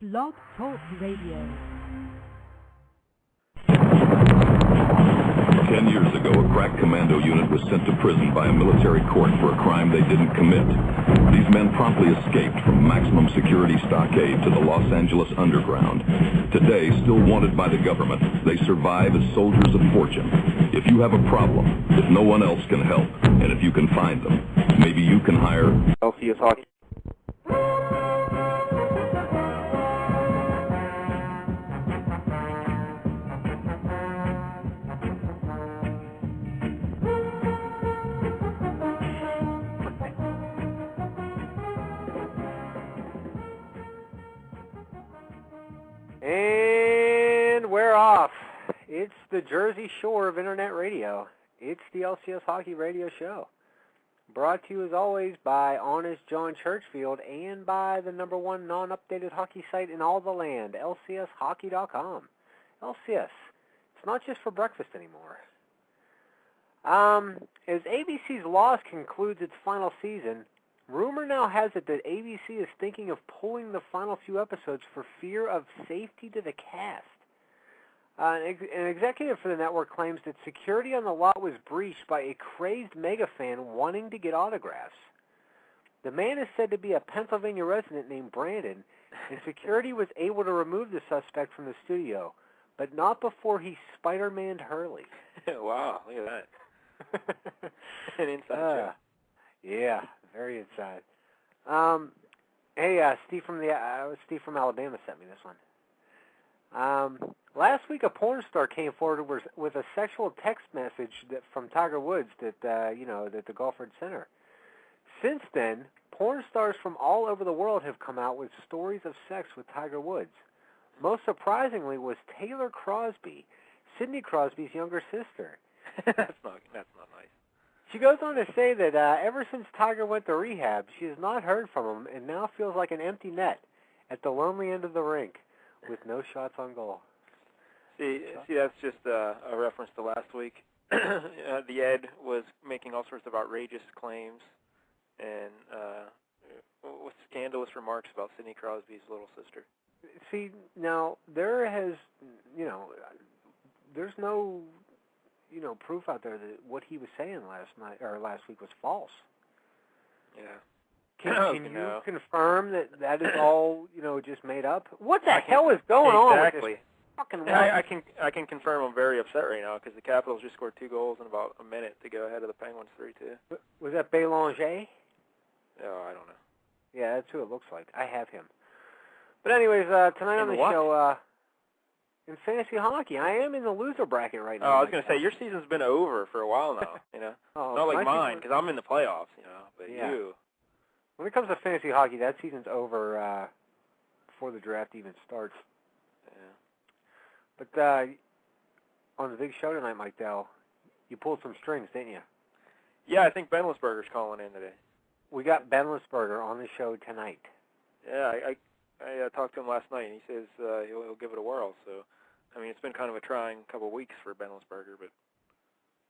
Blog Talk Radio. 10 years ago, a crack commando unit was sent to prison by a military court for a crime they didn't commit. These men promptly escaped from maximum security stockade to the Los Angeles underground. Today, still wanted by the government, they survive as soldiers of fortune. If you have a problem, if no one else can help, and if you can find them, maybe you can hire LCS Hockey. And we're off. It's the Jersey Shore of Internet Radio. It's the LCS Hockey Radio Show. Brought to you, as always, by Honest John Churchfield and by the #1 non-updated hockey site in all the land, lcshockey.com. LCS. It's not just for breakfast anymore. As ABC's Lost concludes its final season, rumor now has it that ABC is thinking of pulling the final few episodes for fear of safety to the cast. An executive for the network claims that security on the lot was breached by a crazed mega fan wanting to get autographs. The man is said to be a Pennsylvania resident named Brandon, and security was able to remove the suspect from the studio, but not before he Spider-Man'd Hurley. Wow, look at that. An inside joke. Yeah, very inside. Hey, Steve from Alabama sent me this one. Last week, a porn star came forward with a sexual text message from Tiger Woods that the golfer had sent her. Since then, porn stars from all over the world have come out with stories of sex with Tiger Woods. Most surprisingly was Taylor Crosby, Sidney Crosby's younger sister. That's not nice. She goes on to say that ever since Tiger went to rehab, she has not heard from him and now feels like an empty net at the lonely end of the rink with no shots on goal. See, that's just a reference to last week. The Ed was making all sorts of outrageous claims and with scandalous remarks about Sidney Crosby's little sister. See, now there's no proof out there that what he was saying last week was false. Yeah. Can you confirm that is all just made up? What the hell is going on with this fucking world? I can confirm I'm very upset right now because the Capitals just scored 2 goals in about a minute to go ahead of the Penguins 3-2. Was that Bélanger? Oh, I don't know. Yeah, that's who it looks like. I have him. But anyways, tonight on the show, in fantasy hockey, I am in the loser bracket right now. Oh, I was going to say, your season's been over for a while now, Not like mine, because I'm in the playoffs, but yeah. You. When it comes to fantasy hockey, that season's over before the draft even starts. Yeah. But on the big show tonight, Mike Dell, you pulled some strings, didn't you? Yeah, I think Benlisberger's calling in today. We got Benlisberger on the show tonight. Yeah, I talked to him last night, and he says he'll give it a whirl. So, I mean, it's been kind of a trying couple of weeks for Benlisberger, but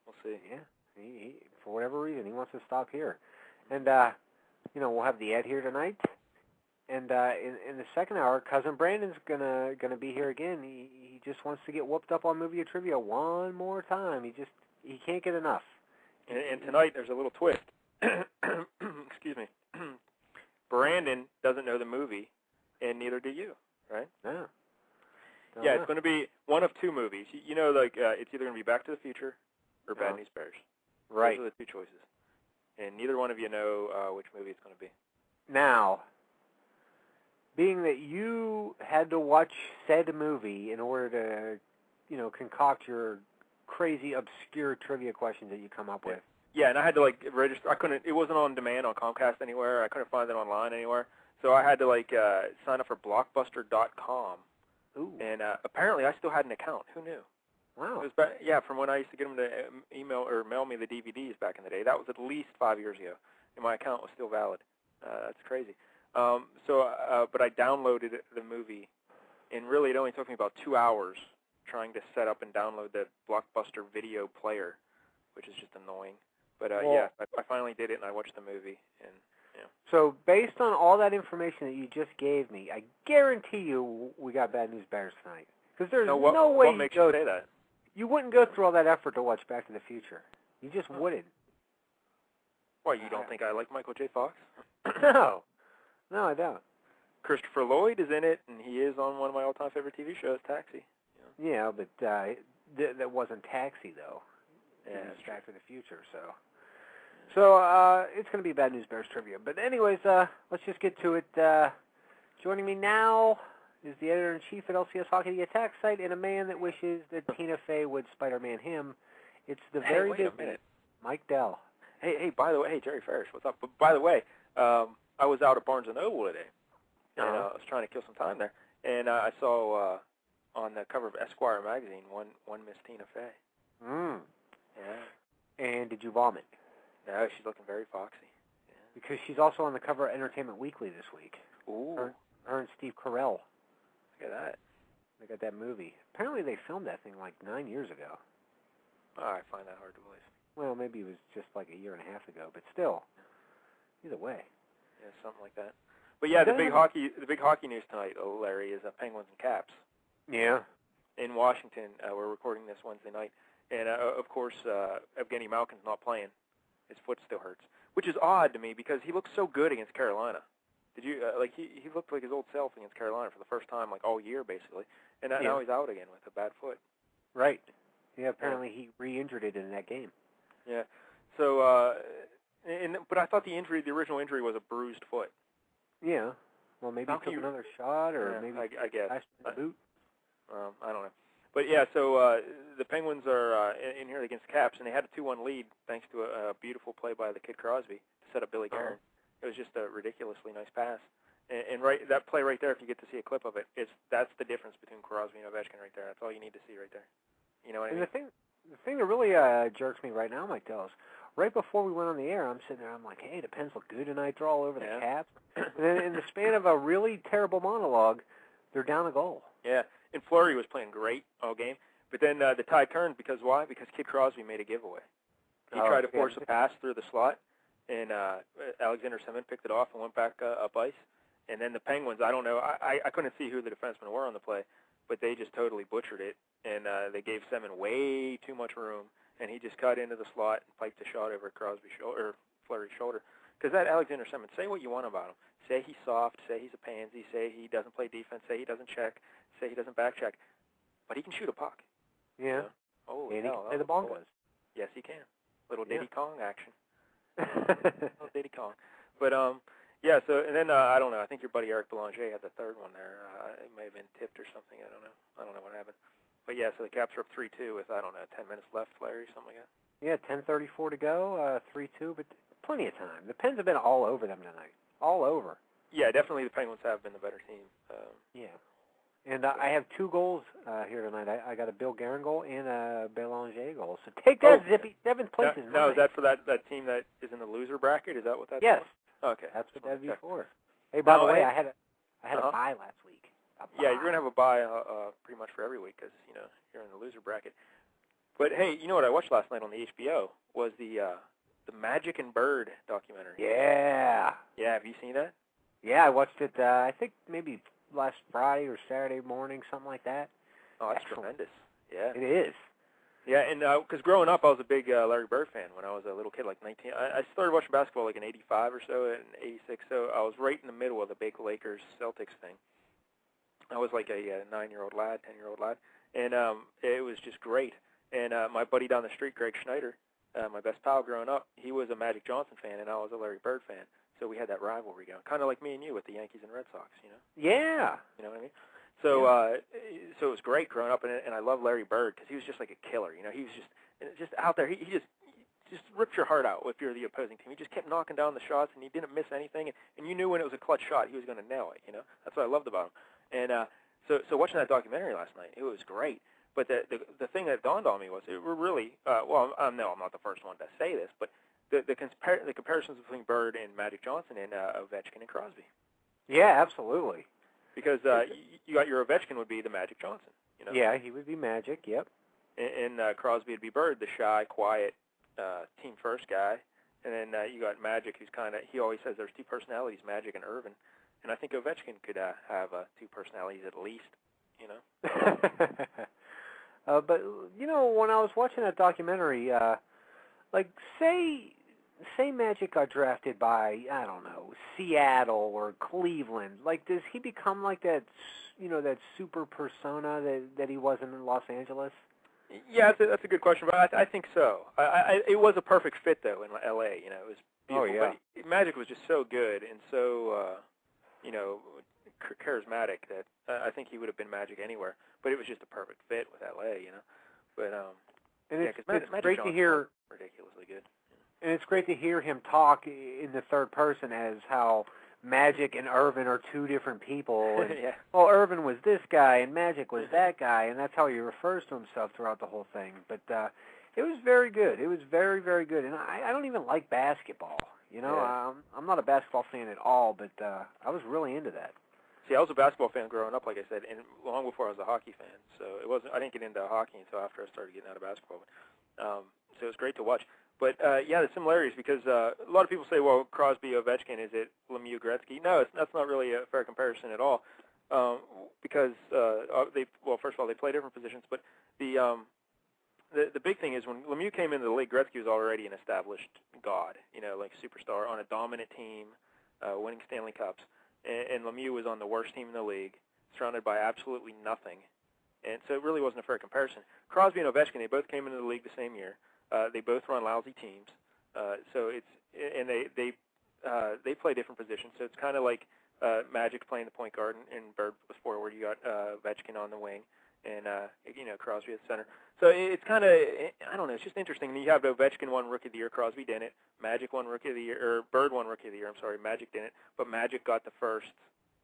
we'll see. Yeah, he for whatever reason, he wants to stop here. And, we'll have the Ed here tonight. And in the second hour, Cousin Brandon's gonna be here again. He just wants to get whooped up on movie trivia one more time. He can't get enough. And tonight there's a little twist. Excuse me. Brandon doesn't know the movie, and neither do you, right? No. Yeah, it's going to be one of 2 movies. It's either going to be Back to the Future or Bad News Bears. Right. Those are the 2 choices. And neither one of you know which movie it's going to be. Now, being that you had to watch said movie in order to, concoct your crazy, obscure trivia questions that you come up with. Yeah, and I had to, register. It wasn't on demand on Comcast anywhere. I couldn't find it online anywhere. So I had to, sign up for Blockbuster.com. Ooh. And apparently I still had an account. Who knew? Wow. It was from when I used to get them to email or mail me the DVDs back in the day. That was at least 5 years ago, and my account was still valid. That's crazy. But I downloaded the movie, and really it only took me about 2 hours trying to set up and download the Blockbuster video player, which is just annoying. But I finally did it, and I watched the movie, and Yeah. So based on all that information that you just gave me, I guarantee you we got bad news bears tonight. Because there's no way what makes you say that? You wouldn't go through all that effort to watch Back to the Future. You just wouldn't. Why, you don't think I like Michael J. Fox? No, I don't. Christopher Lloyd is in it, and he is on one of my all-time favorite TV shows, Taxi. Yeah, but that wasn't Taxi, though. Yeah, It was Back to the Future, so it's going to be Bad News Bears trivia. But anyways, let's just get to it. Joining me now is the editor-in-chief at LCS Hockey The Attack site and a man that wishes that Tina Fey would Spider-Man him. It's the very wait a minute. Mike Dell. Hey, by the way, hey, Jerry Ferris, what's up? But by the way, I was out at Barnes & Noble today, and I was trying to kill some time there, and I saw on the cover of Esquire magazine one Miss Tina Fey. Yeah. And did you vomit? No, she's looking very foxy. Yeah. Because she's also on the cover of Entertainment Weekly this week. Ooh. Her and Steve Carell. Look at that. They got that movie. Apparently they filmed that thing like 9 years ago. Oh, I find that hard to believe. Well, maybe it was just like a year and a half ago, but still. Either way. Yeah, something like that. But yeah, the big hockey news tonight, Larry, is Penguins and Caps. Yeah. In Washington, we're recording this Wednesday night, and of course, Evgeny Malkin's not playing. His foot still hurts, which is odd to me because he looked so good against Carolina. Did you he looked like his old self against Carolina for the first time like all year basically, and now he's out again with a bad foot. Right. Yeah. Apparently he re-injured it in that game. Yeah. So, but I thought the original injury was a bruised foot. Yeah. Well, maybe he took another shot, or maybe I guess the boot. I don't know. But yeah, so the Penguins are in here against Caps, and they had a 2-1 lead thanks to a beautiful play by the kid Crosby to set up Billy Guerin. It was just a ridiculously nice pass. And that play right there, if you get to see a clip of it, that's the difference between Crosby and Ovechkin right there. That's all you need to see right there. You know what I mean? The thing that really jerks me right now, Mike Dells, right before we went on the air, I'm sitting there, I'm like, hey, the Pens look good tonight. They're all over the Caps. And then in the span of a really terrible monologue, they're down a goal. Yeah, and Fleury was playing great all game. But then the tide turned because why? Because Kid Crosby made a giveaway. He tried to force a pass through the slot, and Alexander Semin picked it off and went back up ice. And then the Penguins, I don't know, I couldn't see who the defensemen were on the play, but they just totally butchered it, and they gave Semin way too much room, and he just cut into the slot and piped a shot over Crosby's shoulder, or Fleury's shoulder. Because that Alexander Semin, say what you want about him. Say he's soft, say he's a pansy, say he doesn't play defense, say he doesn't check, say he doesn't back check, but he can shoot a puck. Yeah. Oh, and he can play the bongos. Yes, he can. Little Diddy Kong action. Little Diddy Kong. But, yeah, so, and then, I don't know, I think your buddy Eric Belanger had the third one there. It may have been tipped or something, I don't know. I don't know what happened. But, yeah, so the Caps are up 3-2 with, I don't know, 10 minutes left, Larry, something like that. Yeah, 10:34 to go, 3-2, but plenty of time. The Pens have been all over them tonight. All over. Yeah, definitely the Penguins have been the better team. Yeah. And I have 2 goals here tonight. I got a Bill Guerin goal and a Belanger goal. So take that, Zippy. 7th place is mine. Now, is that for that team that is in the loser bracket? Is that what that's Yes. for? Okay. That's what that'd be for. Hey, by the way, I had a bye last week. Yeah, you're going to have a bye pretty much for every week because, you know, you're in the loser bracket. But, hey, you know what I watched last night on the HBO was the Magic and Bird documentary. Yeah. Yeah, have you seen that? Yeah, I watched it, I think maybe last Friday or Saturday morning, something like that. Oh, that's tremendous. Yeah. It is. Yeah, and because growing up, I was a big Larry Bird fan when I was a little kid, like 19. I started watching basketball like in 85 or so, in 86, so I was right in the middle of the big Lakers-Celtics thing. I was like a 9-year-old lad, 10-year-old lad, and it was just great. And my buddy down the street, Greg Schneider, my best pal growing up, he was a Magic Johnson fan, and I was a Larry Bird fan. So we had that rivalry going, kind of like me and you with the Yankees and Red Sox, you know? Yeah. You know what I mean? So so it was great growing up, and I love Larry Bird because he was just like a killer, you know? He was just out there. He just ripped your heart out if you're the opposing team. He just kept knocking down the shots, and he didn't miss anything, and you knew when it was a clutch shot, he was going to nail it, you know? That's what I loved about him. And so watching that documentary last night, it was great. But the thing that dawned on me was it were really, no, I'm not the first one to say this, but the comparisons between Bird and Magic Johnson and Ovechkin and Crosby. Yeah, absolutely. Because you got your Ovechkin would be the Magic Johnson, you know. Yeah, he would be Magic. Yep. And Crosby would be Bird, the shy, quiet, team first guy. And then you got Magic, who's he always says there's two personalities, Magic and Irvin. And I think Ovechkin could have two personalities at least, you know. But, you know, when I was watching that documentary, like, say Magic got drafted by, I don't know, Seattle or Cleveland. Like, does he become like that, you know, that super persona that he was in Los Angeles? Yeah, that's a good question, but I think so. It was a perfect fit, though, in L.A., you know. It was beautiful. Oh, yeah. But Magic was just so good and so, you know, charismatic that I think he would have been Magic anywhere. But it was just a perfect fit with L.A., you know. But, and yeah, it's Magic great Johnson to hear. Ridiculously good. And it's great to hear him talk in the third person as how Magic and Irvin are two different people. And, yeah. Well, Irvin was this guy and Magic was that guy, and that's how he refers to himself throughout the whole thing. But it was very good. It was very, very good. And I don't even like basketball. You know, Yeah. I'm not a basketball fan at all, but I was really into that. See, I was a basketball fan growing up, like I said, and long before I was a hockey fan. So I didn't get into hockey until after I started getting out of basketball. But, so it was great to watch. But, yeah, the similarities, because a lot of people say, well, Crosby, Ovechkin, is it Lemieux, Gretzky? No, that's not really a fair comparison at all, because, first of all, they play different positions. But the big thing is when Lemieux came into the league, Gretzky was already an established god, you know, like superstar on a dominant team, winning Stanley Cups. And Lemieux was on the worst team in the league, surrounded by absolutely nothing. And so it really wasn't a fair comparison. Crosby and Ovechkin, they both came into the league the same year. They both run lousy teams, so they play different positions. So it's kind of like Magic playing the point guard and Bird was forward. You got Ovechkin on the wing, and you know, Crosby at the center. So it's kind of, I don't know, it's just interesting. You have Ovechkin won Rookie of the Year, Crosby didn't. Magic won Rookie of the Year, or Bird won Rookie of the Year. I'm sorry, Magic didn't, but Magic got the first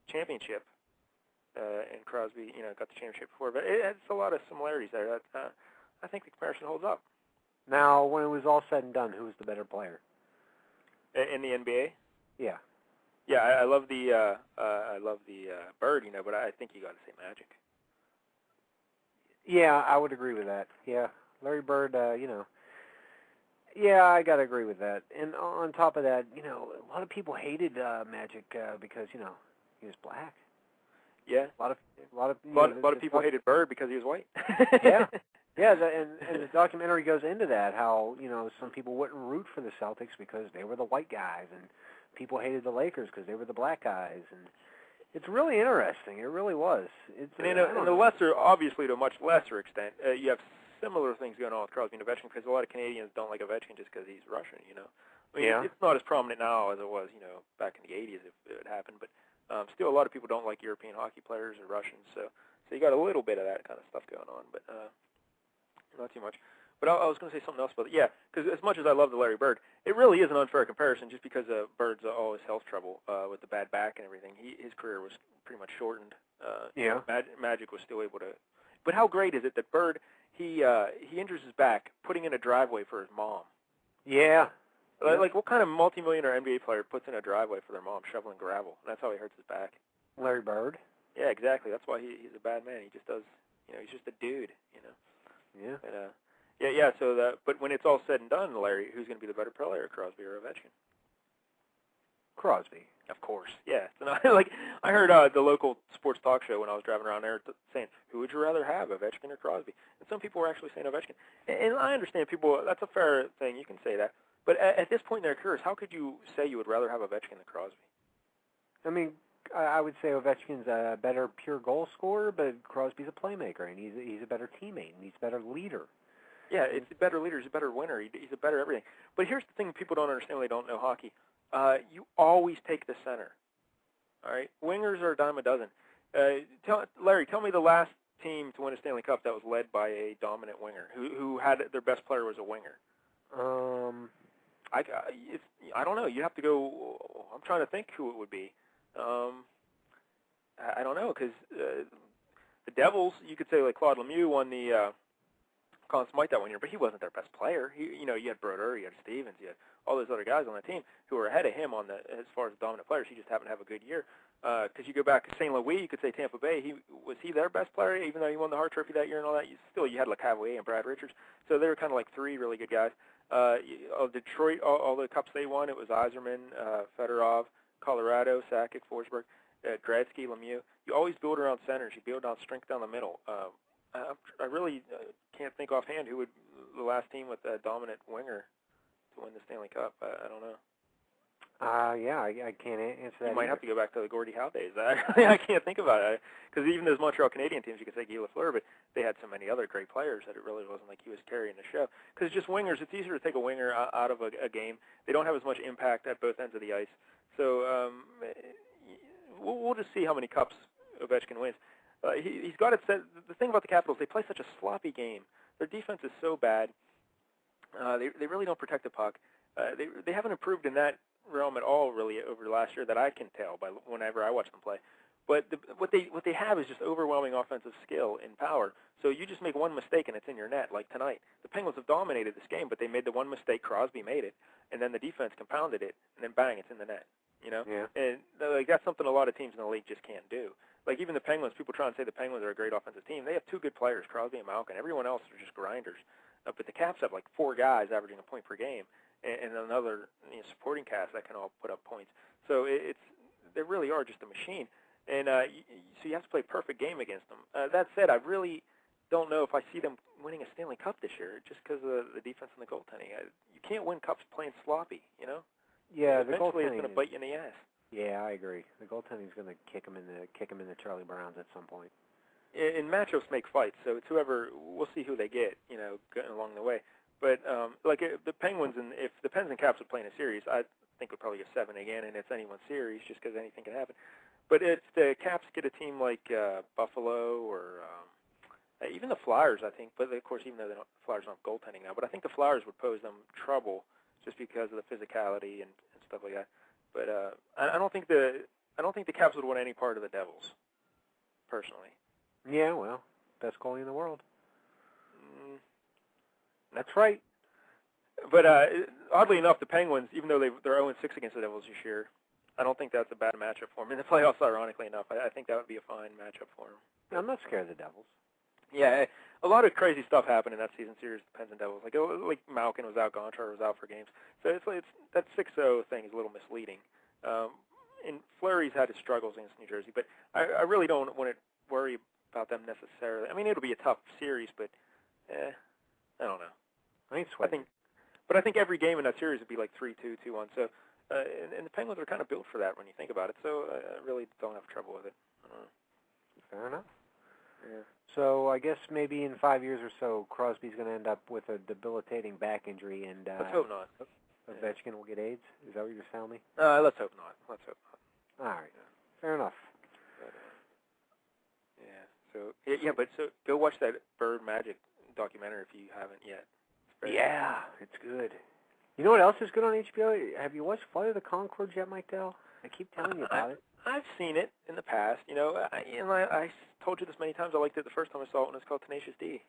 championship, and Crosby, you know, got the championship before. But it's a lot of similarities there. I think the comparison holds up. Now, when it was all said and done, who was the better player? In the NBA? Yeah. Yeah, I love the Bird, you know, but I think you got to say Magic. Yeah, I would agree with that. Yeah, Larry Bird, you know. Yeah, I got to agree with that. And on top of that, you know, a lot of people hated Magic because, you know, he was black. Yeah. A lot of people hated Bird because he was white. Yeah. Yeah, and the documentary goes into that, how, you know, some people wouldn't root for the Celtics because they were the white guys, and people hated the Lakers because they were the black guys, and it's really interesting. It really was. And in a lesser, obviously to a much lesser extent, you have similar things going on with Crosby and Ovechkin because a lot of Canadians don't like Ovechkin just because he's Russian, you know. I mean, it's not as prominent now as it was, you know, back in the 80s if it happened, but still a lot of people don't like European hockey players or Russians, so you got a little bit of that kind of stuff going on, but not too much. But I was going to say something else about it. Yeah, because as much as I love the Larry Bird, it really is an unfair comparison just because Bird's all his health trouble with the bad back and everything. His career was pretty much shortened. Magic was still able to. But how great is it that Bird, he injures his back putting in a driveway for his mom? Yeah. Like what kind of multimillionaire NBA player puts in a driveway for their mom shoveling gravel? And that's how he hurts his back. Larry Bird? Yeah, exactly. That's why he's a bad man. He just does, you know, he's just a dude, you know. Yeah. And, yeah. So but when it's all said and done, Larry, who's going to be the better player, Crosby or Ovechkin? Crosby. Of course. Yeah. So like I heard the local sports talk show when I was driving around there saying, "Who would you rather have, Ovechkin or Crosby?" And some people were actually saying Ovechkin. And I understand people. That's a fair thing. You can say that. But at this point in their careers, how could you say you would rather have Ovechkin than Crosby? I mean, I would say Ovechkin's a better pure goal scorer, but Crosby's a playmaker, and he's a better teammate, and he's a better leader. Yeah, it's a better leader. He's a better winner. He's a better everything. But here's the thing people don't understand when they don't know hockey. You always take the center. All right? Wingers are a dime a dozen. Larry, tell me the last team to win a Stanley Cup that was led by a dominant winger, who had their best player was a winger. I don't know. You have to go. I'm trying to think who it would be. I don't know, because the Devils, you could say like Claude Lemieux won the Conn Smythe that 1 year, but he wasn't their best player. You had Brodeur, you had Stevens, you had all those other guys on the team who were ahead of him as far as dominant players. He just happened to have a good year. Because you go back to St. Louis, you could say Tampa Bay. Was he their best player, even though he won the Hart Trophy that year and all that? You had LeCavalier and Brad Richards. So they were kind of like three really good guys. Detroit, all the cups they won, it was Yzerman, Fedorov, Colorado, Sakic, Forsberg, Gretzky, Lemieux. You always build around centers. You build on strength down the middle. I really can't think offhand who would the last team with a dominant winger to win the Stanley Cup. I don't know. Yeah, I can't answer that. You might have to go back to the Gordie Howe days. I can't think about it. Because even those Montreal Canadian teams, you could say Guy Lafleur, but they had so many other great players that it really wasn't like he was carrying the show. Because just wingers, it's easier to take a winger out of a game. They don't have as much impact at both ends of the ice. So we'll just see how many cups Ovechkin wins. He's got it set. The thing about the Capitals, they play such a sloppy game. Their defense is so bad. They really don't protect the puck. They haven't improved in that realm at all, really, over the last year that I can tell by whenever I watch them play. But what they have is just overwhelming offensive skill and power. So you just make one mistake and it's in your net, like tonight. The Penguins have dominated this game, but they made the one mistake. Crosby made it, and then the defense compounded it, and then bang, it's in the net. You know, yeah. And like that's something a lot of teams in the league just can't do. Like even the Penguins, people try and say the Penguins are a great offensive team. They have two good players, Crosby and Malkin. Everyone else are just grinders. But the Caps have like four guys averaging a point per game, and another supporting cast that can all put up points. So they really are just a machine. And so you have to play a perfect game against them. That said, I really don't know if I see them winning a Stanley Cup this year just because of the defense and the goaltending. You can't win cups playing sloppy, you know? Yeah, eventually it's going to bite you in the ass. Yeah, I agree. The goaltending is going to kick him in the Charlie Browns at some point. And matchups make fights, so it's whoever. We'll see who they get, along the way. But the Penguins, and if the Pens and Caps would play in a series, I think we'd probably get 7 again, and it's anyone's series just because anything can happen. But if the Caps get a team like Buffalo or even the Flyers, I think. But of course, even though the Flyers don't have goaltending now, but I think the Flyers would pose them trouble just because of the physicality and stuff like that. But I don't think the Caps would win any part of the Devils, personally. Yeah, well, best goalie in the world. That's right. But oddly enough, the Penguins, even though they're 0-6 against the Devils this year, I don't think that's a bad matchup for them. In the playoffs, ironically enough, I think that would be a fine matchup for them. I'm not scared of the Devils. Yeah, a lot of crazy stuff happened in that season series, the Pens and Devils. Like Malkin was out, Gonchar was out for games. So it's that 6-0 thing is a little misleading. And Fleury's had his struggles against New Jersey, but I really don't want to worry about them necessarily. I mean, it'll be a tough series, but I don't know. I ain't sweating. I think every game in that series would be like 3-2, 2-1. So, and the Penguins are kind of built for that when you think about it. So I really don't have trouble with it. Fair enough. Yeah. So I guess maybe in 5 years or so, Crosby's going to end up with a debilitating back injury, and let's hope not. Ovechkin will get AIDS. Is that what you're telling me? Let's hope not. Let's hope not. All right. Fair enough. But so go watch that Bird Magic documentary if you haven't yet. It's good. You know what else is good on HBO? Have you watched Flight of the Conchords yet, Mike Dell? I keep telling you about it. I've seen it in the past. I told you this many times. I liked it the first time I saw it when it was called Tenacious D.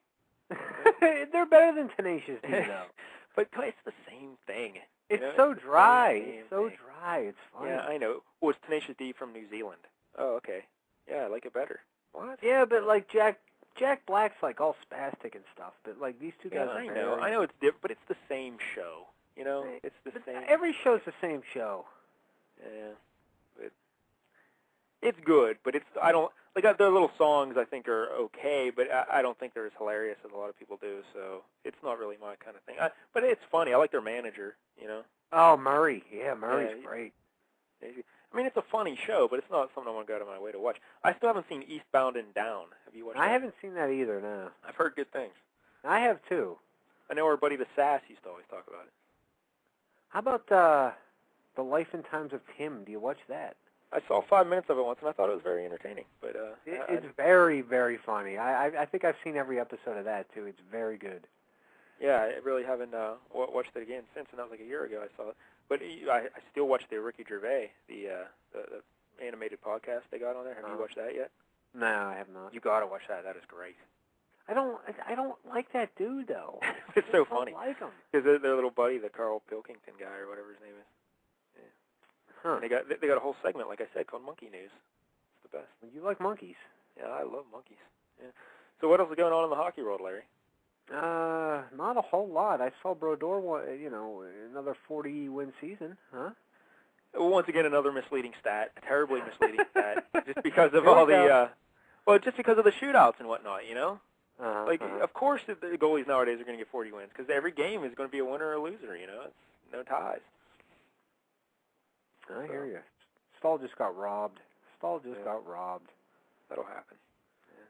They're better than Tenacious D, though. But it's the same thing. It's so dry. It's so dry. It's funny. Yeah, I know. Well, it's Tenacious D from New Zealand. Oh, okay. Yeah, I like it better. What? Yeah, but like Jack Black's like all spastic and stuff. But like these two guys. I know it's different, but it's the same show. It's the same. Every show's the same show. Yeah, but it's good. But I don't like their little songs. I think are okay, but I don't think they're as hilarious as a lot of people do. So it's not really my kind of thing. But it's funny. I like their manager. Oh, Murray. Yeah, Murray's great. I mean, it's a funny show, but it's not something I want to go out of my way to watch. I still haven't seen Eastbound and Down. Have you watched that? I haven't seen that either, no. I've heard good things. I have, too. I know our buddy the Sass used to always talk about it. How about The Life and Times of Tim? Do you watch that? I saw 5 minutes of it once, and I thought it was very entertaining. But it's very, very funny. I think I've seen every episode of that, too. It's very good. Yeah, I really haven't watched it again since, and that was like a year ago I saw it. But I still watch the Ricky Gervais, the animated podcast they got on there. Have you watched that yet? No, I have not. You got to watch that. That is great. I don't like that dude though. It's so funny. I don't like him. Because their little buddy, the Carl Pilkington guy or whatever his name is. Huh. They got a whole segment, like I said, called Monkey News. It's the best. You like monkeys? Yeah, I love monkeys. Yeah. So what else is going on in the hockey world, Larry? Not a whole lot. I saw Brodeur, another 40-win season, huh? Well, once again, another misleading stat, a terribly misleading stat, just because of all the, just because of the shootouts and whatnot, you know? Of course the goalies nowadays are going to get 40 wins, because every game is going to be a winner or a loser, you know? It's no ties. I hear you. Stahl just got robbed. Got robbed. That'll happen. Yeah.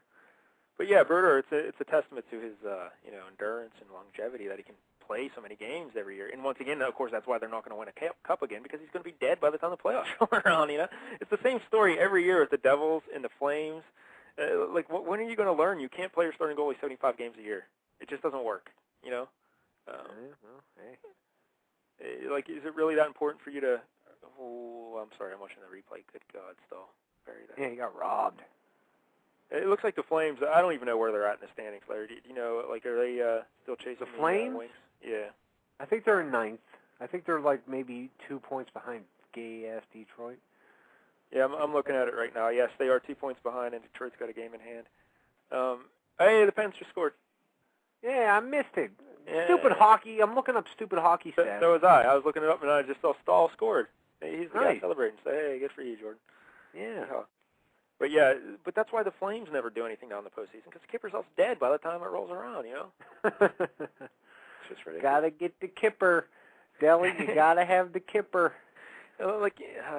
But yeah, Brodeur, it's a testament to his, endurance and longevity that he can play so many games every year. And once again, of course, that's why they're not going to win a cup again, because he's going to be dead by the time the playoffs roll around, you know? It's the same story every year with the Devils and the Flames. When are you going to learn you can't play your starting goalie 75 games a year? It just doesn't work, you know? Is it really that important for you to... Oh, I'm sorry, I'm watching the replay. Good God, still. Yeah, he got robbed. It looks like the Flames, I don't even know where they're at in the standings, Larry. Do you know, are they still chasing the Flames? Wings? Yeah. I think they're in ninth. I think they're maybe 2 points behind gay-ass Detroit. Yeah, I'm looking at it right now. Yes, they are 2 points behind, and Detroit's got a game in hand. Hey, the Pens just scored. Yeah, I missed it. Yeah. Stupid hockey. I'm looking up stupid hockey stats. So was I. I was looking it up, and I just saw Stahl scored. He's the Nice. guy celebrating. So, hey, good for you, Jordan. Yeah. But that's why the Flames never do anything down the postseason, because Kipper's dead by the time it rolls around, you know? It's just ridiculous. Gotta get the Kipper. Deli, you gotta have the Kipper. I don't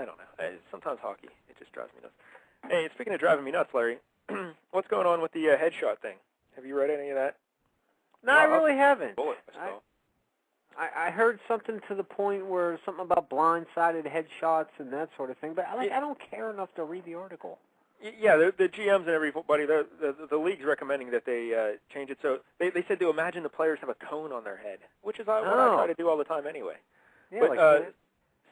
know. Sometimes hockey, it just drives me nuts. Hey, speaking of driving me nuts, Larry, what's going on with the headshot thing? Have you read any of that? No, I really haven't. Bullet, I heard something to the point where something about blindsided headshots and that sort of thing, but I don't care enough to read the article. Yeah, the GMs and everybody, the league's recommending that they change it. So they said to imagine the players have a cone on their head, which is what I try to do all the time anyway. Yeah, but,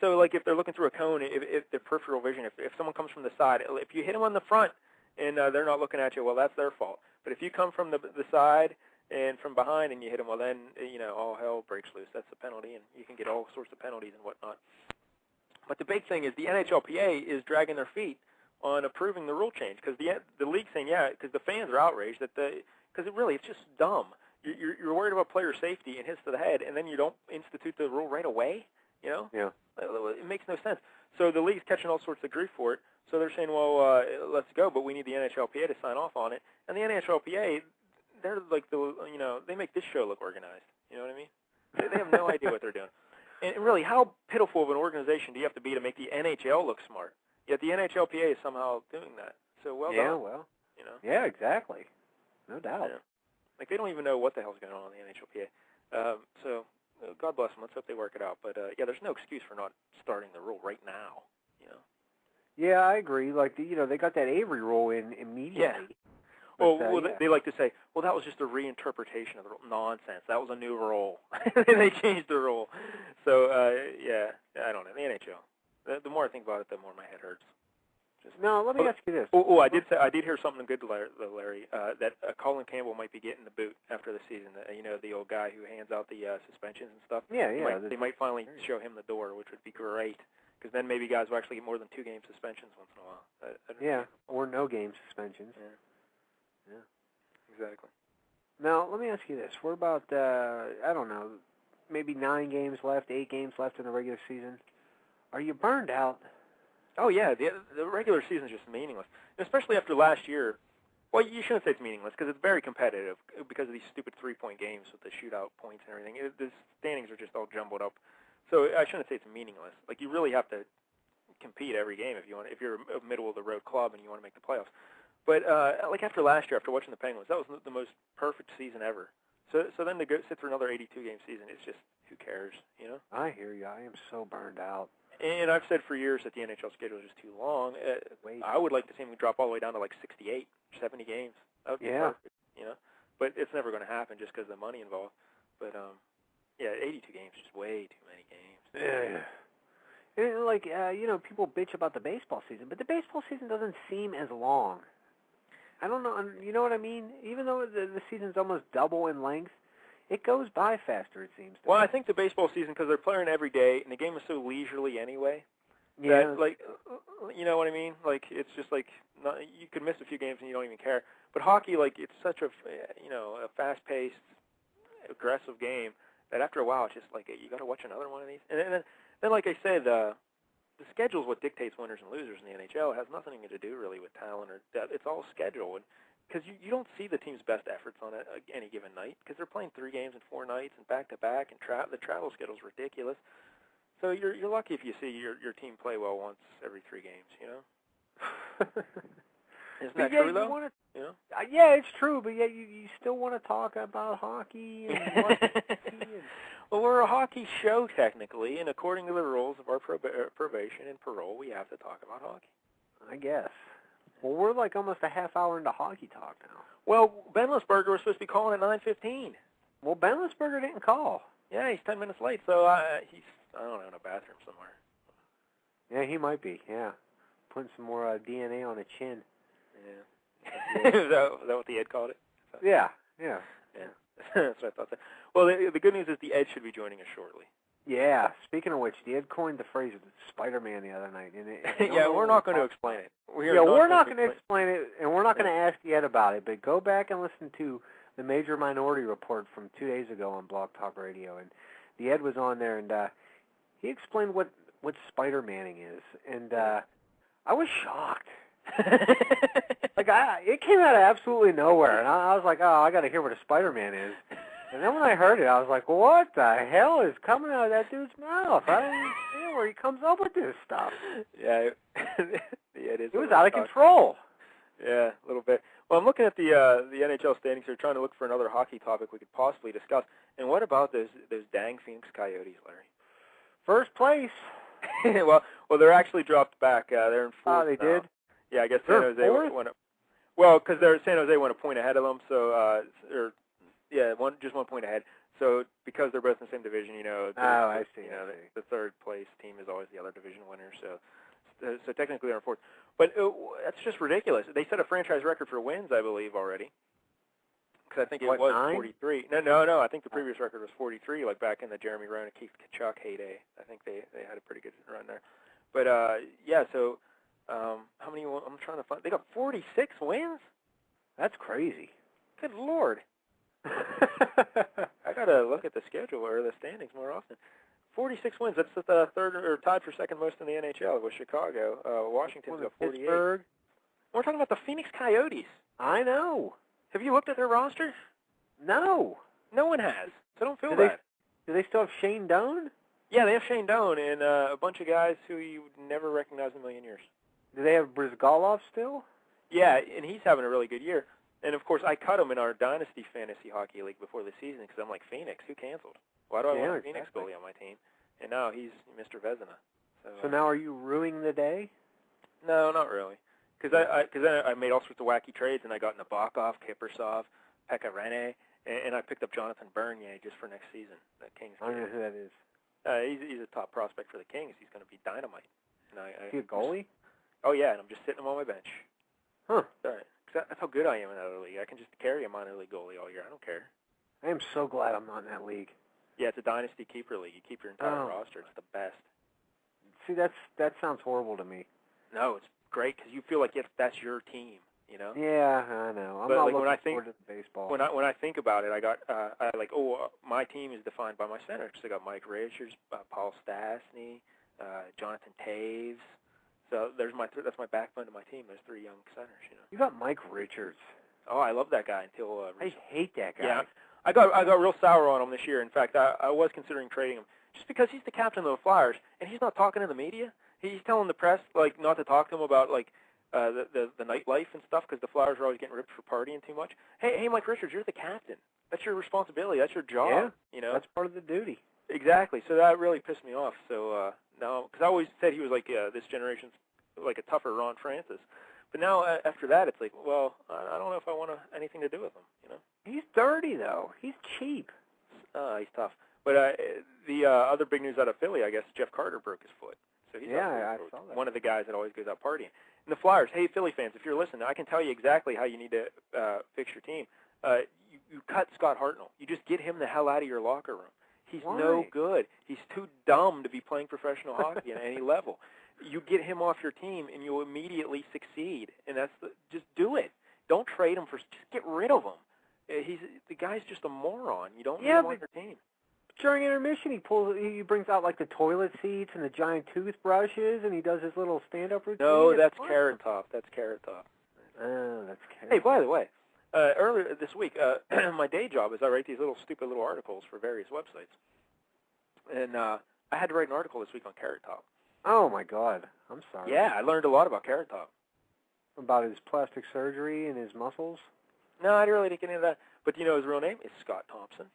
so if they're looking through a cone, if their peripheral vision, if someone comes from the side, if you hit them on the front and they're not looking at you, well, that's their fault. But if you come from the side and from behind and you hit them, well, then, all hell breaks loose. That's a penalty, and you can get all sorts of penalties and whatnot. But the big thing is the NHLPA is dragging their feet on approving the rule change, because the league's saying, because the fans are outraged because it's just dumb. You're worried about player safety and hits to the head, and then you don't institute the rule right away, you know? Yeah. It makes no sense. So the league's catching all sorts of grief for it. So they're saying, well, let's go, but we need the NHLPA to sign off on it. And the NHLPA, they're they make this show look organized. You know what I mean? They have no idea what they're doing. And really, how pitiful of an organization do you have to be to make the NHL look smart? Yet the NHLPA is somehow doing that. So well done. Yeah, well. Yeah, exactly. No doubt. Yeah. They don't even know what the hell's going on in the NHLPA. So God bless them. Let's hope they work it out. But there's no excuse for not starting the rule right now. You know. Yeah, I agree. They got that Avery rule in immediately. Yeah. But, they like to say, well, that was just a reinterpretation of the rule. Nonsense. That was a new rule. And they changed the rule. So, I don't know. The NHL. The more I think about it, the more my head hurts. No, let me ask you this. I did hear something good, Larry, that Colin Campbell might be getting the boot after the season. The old guy who hands out the suspensions and stuff. Yeah. They might finally show him the door, which would be great. Because then maybe guys will actually get more than 2-game suspensions once in a while. Or no-game suspensions. Yeah, exactly. Now, let me ask you this. We're about, I don't know, maybe 9 games left, 8 games left in the regular season. Are you burned out? Oh, yeah. The regular season is just meaningless. And especially after last year. Well, you shouldn't say it's meaningless because it's very competitive because of these stupid 3-point games with the shootout points and everything. The standings are just all jumbled up. So I shouldn't say it's meaningless. You really have to compete every game if you're a middle-of-the-road club and you want to make the playoffs. But after last year, after watching the Penguins, that was the most perfect season ever. So then to go sit through another 82-game season, it's just, who cares, you know? I hear you. I am so burned out. And I've said for years that the NHL schedule is just too long. I would like to see them drop all the way down to 68, 70 games. That would be perfect, you know? But it's never going to happen just because of the money involved. But, 82 games is just way too many games. Yeah. And people bitch about the baseball season, but the baseball season doesn't seem as long. I don't know, you know what I mean? Even though the season's almost double in length, it goes by faster, it seems to me. I think the baseball season, because they're playing every day, and the game is so leisurely anyway, Yeah. That, like, you know what I mean? Like, it's just like you could miss a few games and you don't even care. But hockey, like, it's such a a fast-paced, aggressive game that after a while it's just like you got to watch another one of these. And then like I said, the schedule is what dictates winners and losers in the NHL. It has nothing to do really with talent or depth. It's all schedule. Because you don't see the team's best efforts on any given night because they're playing 3 games in 4 nights and back-to-back, and the travel schedule is ridiculous. So you're lucky if you see your team play well once every 3 games, you know? Isn't that true, though? Yeah, it's true, but yet you still want to talk about hockey and Well, we're a hockey show, technically, and according to the rules of our probation and parole, we have to talk about hockey. I guess. Well, we're like almost a half hour into hockey talk now. Well, Benlisberger was supposed to be calling at 9:15. Well, Benlisberger didn't call. Yeah, he's 10 minutes late, so he's, I don't know, in a bathroom somewhere. Yeah, he might be, yeah. Putting some more DNA on the chin. Yeah. Is that what the Ed called it? Yeah. That's what I thought. Well, the good news is the Ed should be joining us shortly. Yeah, speaking of which, the Ed coined the phrase Spider-Man the other night. And yeah, we're not going to explain it. We're not going to explain it, and we're not going to ask the Ed about it, but go back and listen to the Major Minority Report from 2 days ago on Blog Talk Radio, and the Ed was on there, and he explained what Spider-Manning is, and I was shocked. Like, it came out of absolutely nowhere, and I was like, oh, I got to hear what a Spider-Man is. And then when I heard it, I was like, what the hell is coming out of that dude's mouth? I don't understand where he comes up with this stuff. Yeah, it was out of control. Yeah, a little bit. Well, I'm looking at the NHL standings here, trying to look for another hockey topic we could possibly discuss. And what about those dang Phoenix Coyotes, Larry? First place. well, they're actually dropped back. They're in 4th. Oh, they did? Yeah, I guess San Jose went up. Well, because San Jose went a point ahead of them, so just 1 point ahead. So because they're both in the same division, I see. The third place team is always the other division winner. So technically they're in 4th. But that's just ridiculous. They set a franchise record for wins, I believe, already. Because I think it was 9? 43. No. I think the previous record was 43, like back in the Jeremy Rowan and Keith Tkachuk heyday. I think they had a pretty good run there. But so how many? I'm trying to find. They got 46 wins. That's crazy. Good Lord. I gotta look at the schedule or the standings more often. 46 wins. That's the third or tied for second most in the NHL with Chicago. Washington's got 48. Pittsburgh. We're talking about the Phoenix Coyotes. I know. Have you looked at their roster? No. No one has. So don't feel bad. Do they still have Shane Doan? Yeah, they have Shane Doan and a bunch of guys who you would never recognize in a million years. Do they have Brizgalov still? Yeah, and he's having a really good year. And, of course, I cut him in our Dynasty Fantasy Hockey League before the season because I'm like, Phoenix, who canceled? Why do I want a Phoenix goalie on my team? And now he's Mr. Vezina. So now are you ruining the day? No, not really. Because then I made all sorts of wacky trades, and I got Nabokov, Kiprusoff, Pekka Rinne, and I picked up Jonathan Bernier just for next season. The Kings. I don't know who that is. He's a top prospect for the Kings. He's going to be dynamite. And is he a goalie? Oh, yeah, and I'm just sitting him on my bench. Huh. All right. That's how good I am in that other league. I can just carry a minor league goalie all year. I don't care. I am so glad I'm not in that league. Yeah, it's a dynasty keeper league. You keep your entire roster. It's the best. See, that sounds horrible to me. No, it's great because you feel like that's your team. Yeah, I know. I'm not looking forward to baseball. When I think about it, I got my team is defined by my centers. I got Mike Richards, Paul Stastny, Jonathan Taves. So that's my backbone to my team. There's 3 young centers. You got Mike Richards. Oh, I love that guy until I hate that guy. Yeah, I got real sour on him this year. In fact, I was considering trading him just because he's the captain of the Flyers and he's not talking to the media. He's telling the press not to talk to him about the nightlife and stuff because the Flyers are always getting ripped for partying too much. Hey, Mike Richards, you're the captain. That's your responsibility. That's your job. Yeah, that's part of the duty. Exactly. So that really pissed me off. So no, because I always said he was like this generation's like a tougher Ron Francis. But now after that, it's like, well, I don't know if I want anything to do with him. He's dirty though. He's cheap. He's tough. But the other big news out of Philly, I guess, Jeff Carter broke his foot. So he's I saw that. One of the guys that always goes out partying. And the Flyers, hey, Philly fans, if you're listening, I can tell you exactly how you need to fix your team. You cut Scott Hartnell. You just get him the hell out of your locker room. He's no good. He's too dumb to be playing professional hockey at any level. you get him off your team, and you'll immediately succeed. And just do it. Don't trade him just get rid of him. The guy's just a moron. You don't need him on your team. During intermission, he brings out like the toilet seats and the giant toothbrushes, and he does his little stand-up routine. No, that's Carrot Top. That's Carrot Top. Oh, that's Carrot. Hey, by the way, earlier this week, my day job is I write these stupid little articles for various websites, and I had to write an article this week on Carrot Top. Oh my God, I'm sorry. Yeah, I learned a lot about Carrot Top. About his plastic surgery and his muscles. No, I didn't really get into that. But do you know his real name is Scott Thompson?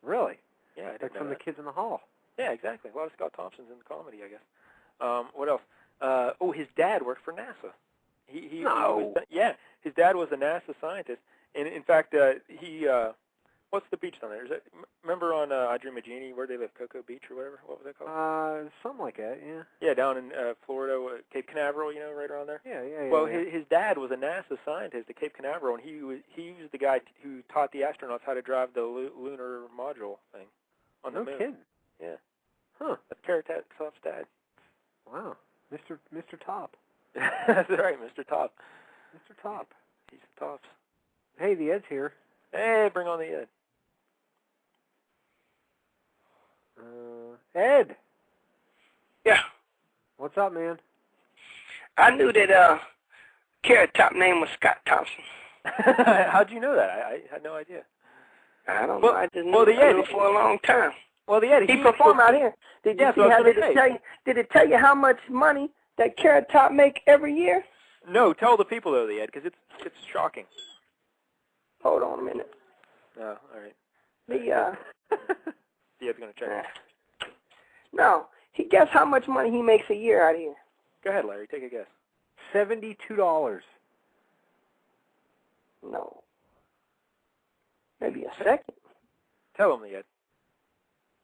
Really? Yeah, I did. Like from the Kids in the Hall. Yeah, exactly. A lot of Scott Thompsons in comedy, I guess. What else? His dad worked for NASA. No. His dad was a NASA scientist, and in fact, what's the beach down there? Remember on I Dream of Jeannie, where they live, Cocoa Beach or whatever? What was that called? Something like that, yeah. Yeah, down in Florida, Cape Canaveral, right around there. Yeah. Well, yeah. his dad was a NASA scientist at Cape Canaveral, and he was the guy who taught the astronauts how to drive the lunar module thing on the moon. No kidding. Yeah. Huh. That's Carrot Top's dad. Wow. Mr. Top. That's right, Mr. Top. Mr. Top. He's the tops. Hey, the Ed's here. Hey, bring on the Ed. Ed. Yeah. What's up, man? I knew that Carrot Top name was Scott Thompson. How'd you know that? I had no idea. I don't know. I just knew the Ed, for a long time. Well, the Ed, he performed out here. Did you see how did it tell you how much money that Carrot Top make every year? No, tell the people though, the Ed, because it's shocking. Hold on a minute. Oh, all right. The Ed's gonna check. No, guess how much money he makes a year out here? Go ahead, Larry. Take a guess. $72. No. Maybe a second. Tell him, the Ed.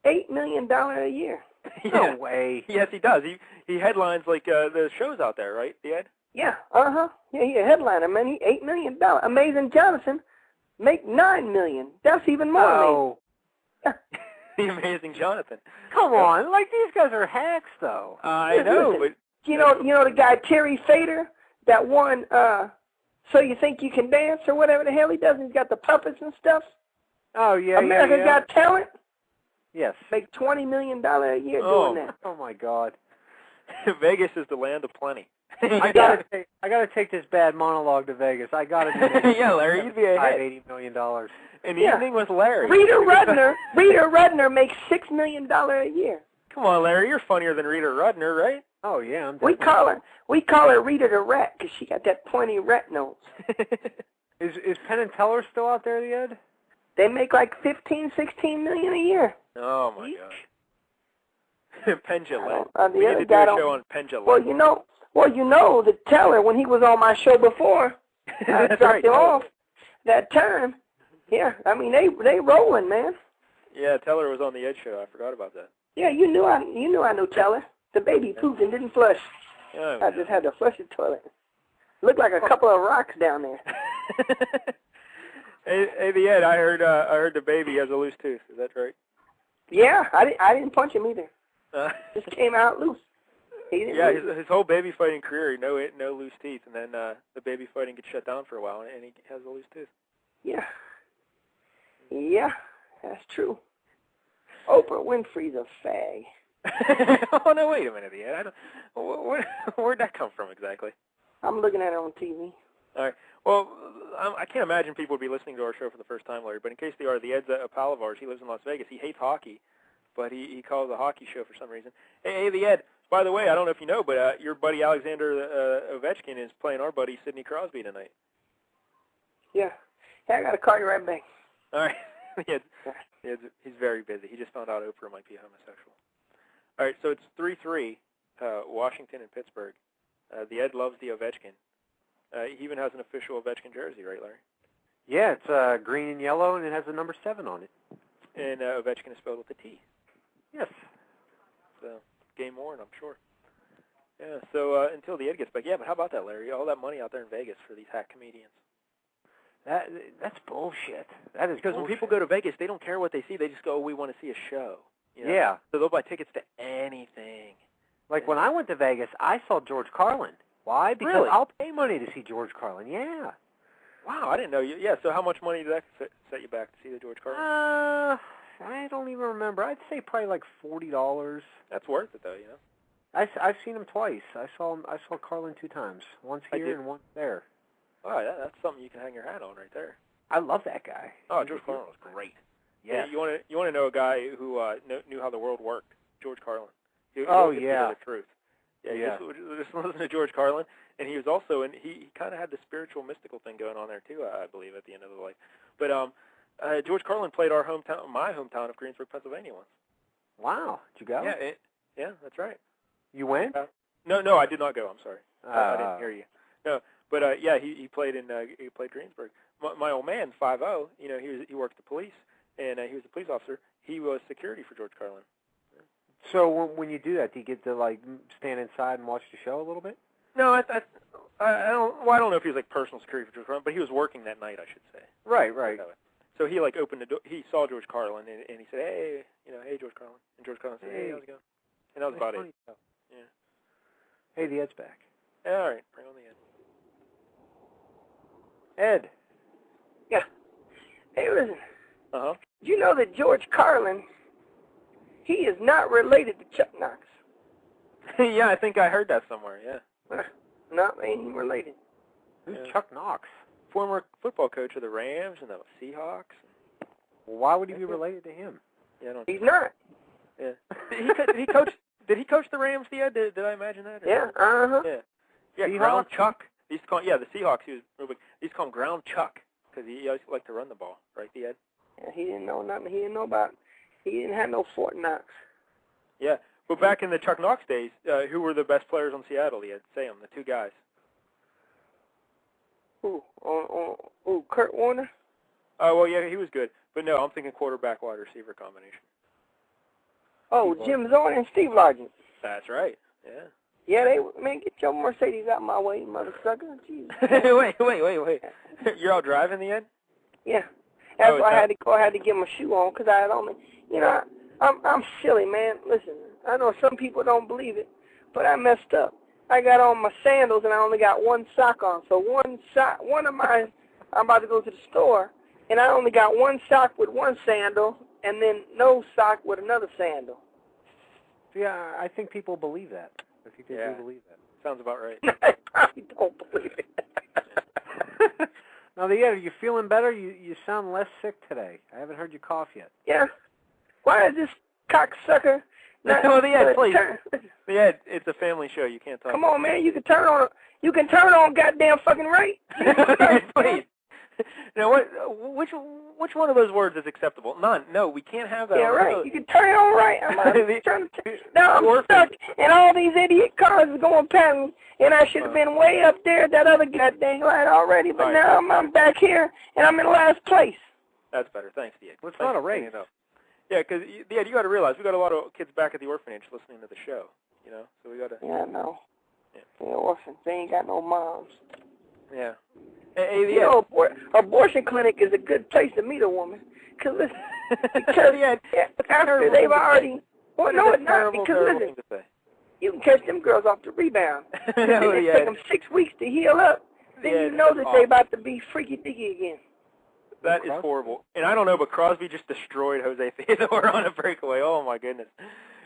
$8 million a year. No way. Yes, he does. He headlines like the shows out there, right, the Ed? Yeah. Yeah, he a headliner, man. He $8 million. Amazing Jonathan make $9 million. That's even more. The Amazing Jonathan. Come on, like these guys are hacks, though. I know, but you know the guy Terry Fader that won. So You Think You Can Dance or whatever the hell he does. He's got the puppets and stuff. Oh yeah, America Got Talent. Yes. Make $20 million a year doing that. Oh my God. Vegas is the land of plenty. I gotta take this bad monologue to Vegas. I gotta do this. Yeah, Larry, you'd be ahead. $80 million. An evening with Larry. Rita Rudner makes $6 million a year. Come on, Larry, you're funnier than Rita Rudner, right? Oh yeah, I'm we call her Rita the Rat because she got that pointy rat nose. Is Penn and Teller still out there, the Ed? They make like $15, $16 million a year. Oh my God. Pendulum. The we other need to do a show on Pendulum. Well, you know the Teller when he was on my show before. I dropped it off that time. Yeah, I mean they rolling, man. Yeah, Teller was on the Ed show. I forgot about that. Yeah, you knew I knew Teller. The baby pooped and didn't flush. Oh, I just had to flush the toilet. Looked like a couple of rocks down there. Hey, the Ed, I heard the baby has a loose tooth. Is that right? Yeah, I didn't punch him either. Just came out loose. Yeah, his whole baby fighting career, no loose teeth, and then the baby fighting gets shut down for a while, and he has a loose tooth. Yeah, that's true. Oprah Winfrey's a fag. Oh no! Wait a minute, the Ed. Where'd that come from exactly? I'm looking at it on TV. All right. Well, I can't imagine people would be listening to our show for the first time, Larry. But in case they are, the Ed's a pal of ours. He lives in Las Vegas. He hates hockey, but he calls it a hockey show for some reason. Hey, the Ed. By the way, I don't know if you know, but your buddy Alexander Ovechkin is playing our buddy Sidney Crosby tonight. Yeah. Hey, I got to call you right back. All right. He's very busy. He just found out Oprah might be homosexual. All right, so it's 3-3, Washington and Pittsburgh. The Ed loves the Ovechkin. He even has an official Ovechkin jersey, right, Larry? Yeah, it's green and yellow, and it has the number 7 on it. And Ovechkin is spelled with a T. Yes. So, game worn, I'm sure. Yeah, so until the Ed gets back. Yeah, but how about that, Larry? All that money out there in Vegas for these hack comedians. That's bullshit. That is because when people go to Vegas, they don't care what they see. They just go, we want to see a show. You know? Yeah. So they'll buy tickets to anything. Like when I went to Vegas, I saw George Carlin. Why? Because Really? I'll pay money to see George Carlin. Yeah. Wow, I didn't know you. Yeah, so how much money did that set you back to see the George Carlin? I don't even remember. I'd say probably like $40. That's worth it, though, you know. I've seen him twice. I saw Carlin 2 times. Once here and once there. Wow, that's something you can hang your hat on right there. I love that guy. Oh, George Carlin was great. Yeah. You want to know a guy who knew how the world worked? George Carlin. Yeah. The truth. Yeah. Just listen to George Carlin, and he was also, and he kind of had the spiritual, mystical thing going on there too, I believe, at the end of the life. But George Carlin played my hometown of Greensburg, Pennsylvania once. Wow. Did you go? Yeah, that's right. You went? No, I did not go. I'm sorry. I didn't hear you. No, but he played in he played Greensburg. My old man, 5-0, you know, he worked the police, and he was a police officer. He was security for George Carlin. So when you do that, do you get to like stand inside and watch the show a little bit? No, I don't. Well, I don't know if he was like personal security for George Carlin, but he was working that night, I should say. Right. So he like opened the door. He saw George Carlin, and he said, "Hey, hey George Carlin." And George Carlin said, "Hey, how's it going?" And that was about it. Yeah. Hey, the Ed's back. All right, bring on the Ed. Yeah. Hey, listen. Uh-huh. Did you know that George Carlin, he is not related to Chuck Knox? Yeah, I think I heard that somewhere, yeah. No, ain't related. Who's Chuck Knox? Former football coach of the Rams and the Seahawks. Well, why would he be related to him? Yeah, I don't He's not. Yeah. Did he coach the Rams, Did I imagine that? Or? Yeah, uh-huh. Yeah, Seahawks? Ground Chuck. They used to call the Seahawks, he was real big. They used to call him Ground Chuck because he always liked to run the ball, right, Ed? Yeah, he didn't know nothing. He didn't have no Fort Knox. Yeah, but back in the Chuck Knox days, who were the best players on Seattle, Ed? Say them, the 2 guys. Who? Kurt Warner? Oh, well, yeah, he was good. But no, I'm thinking quarterback wide receiver combination. Oh, Jim Zorn and Steve Largent. That's right. Yeah. Yeah, man, get your Mercedes out my way, mother sucker. Jesus. Wait. You're out driving the end? Yeah. That's why I had to get my shoe on because I had on me. You know, I'm silly, man. Listen, I know some people don't believe it, but I messed up. I got on my sandals and I only got 1 sock on. So one of mine, I'm about to go to the store, and I only got 1 sock with 1 sandal and then no sock with another sandal. Yeah, I think people believe that. I think they do believe that. Sounds about right. I probably don't believe it. Now, are you feeling better? You sound less sick today. I haven't heard you cough yet. Yeah. Why is this cocksucker not... please. Ed, it's a family show. You can't talk. Come on, man. You can turn on goddamn fucking right. Please. Now, which one of those words is acceptable? None. No, we can't have that. Yeah, right. You can turn it on right. I'm stuck, and all these idiot cars are going past me, and I should have been way up there at that other goddamn light already, but now I'm back here, and I'm in last place. That's better. Thanks, Diego. Well, it's not a race. Yeah, because you got to realize we got a lot of kids back at the orphanage listening to the show, you know, so we got to... Yeah, I know. Yeah. The orphans, they ain't got no moms. Yeah. You know, abortion clinic is a good place to meet a woman. Because after they've already... Well, no, it's not. Because, listen, you can catch them girls off the rebound. It took them 6 weeks to heal up. Then you know that they about to be freaky-deaky again. That is horrible. And I don't know, but Crosby just destroyed Jose Theodore on a breakaway. Oh, my goodness.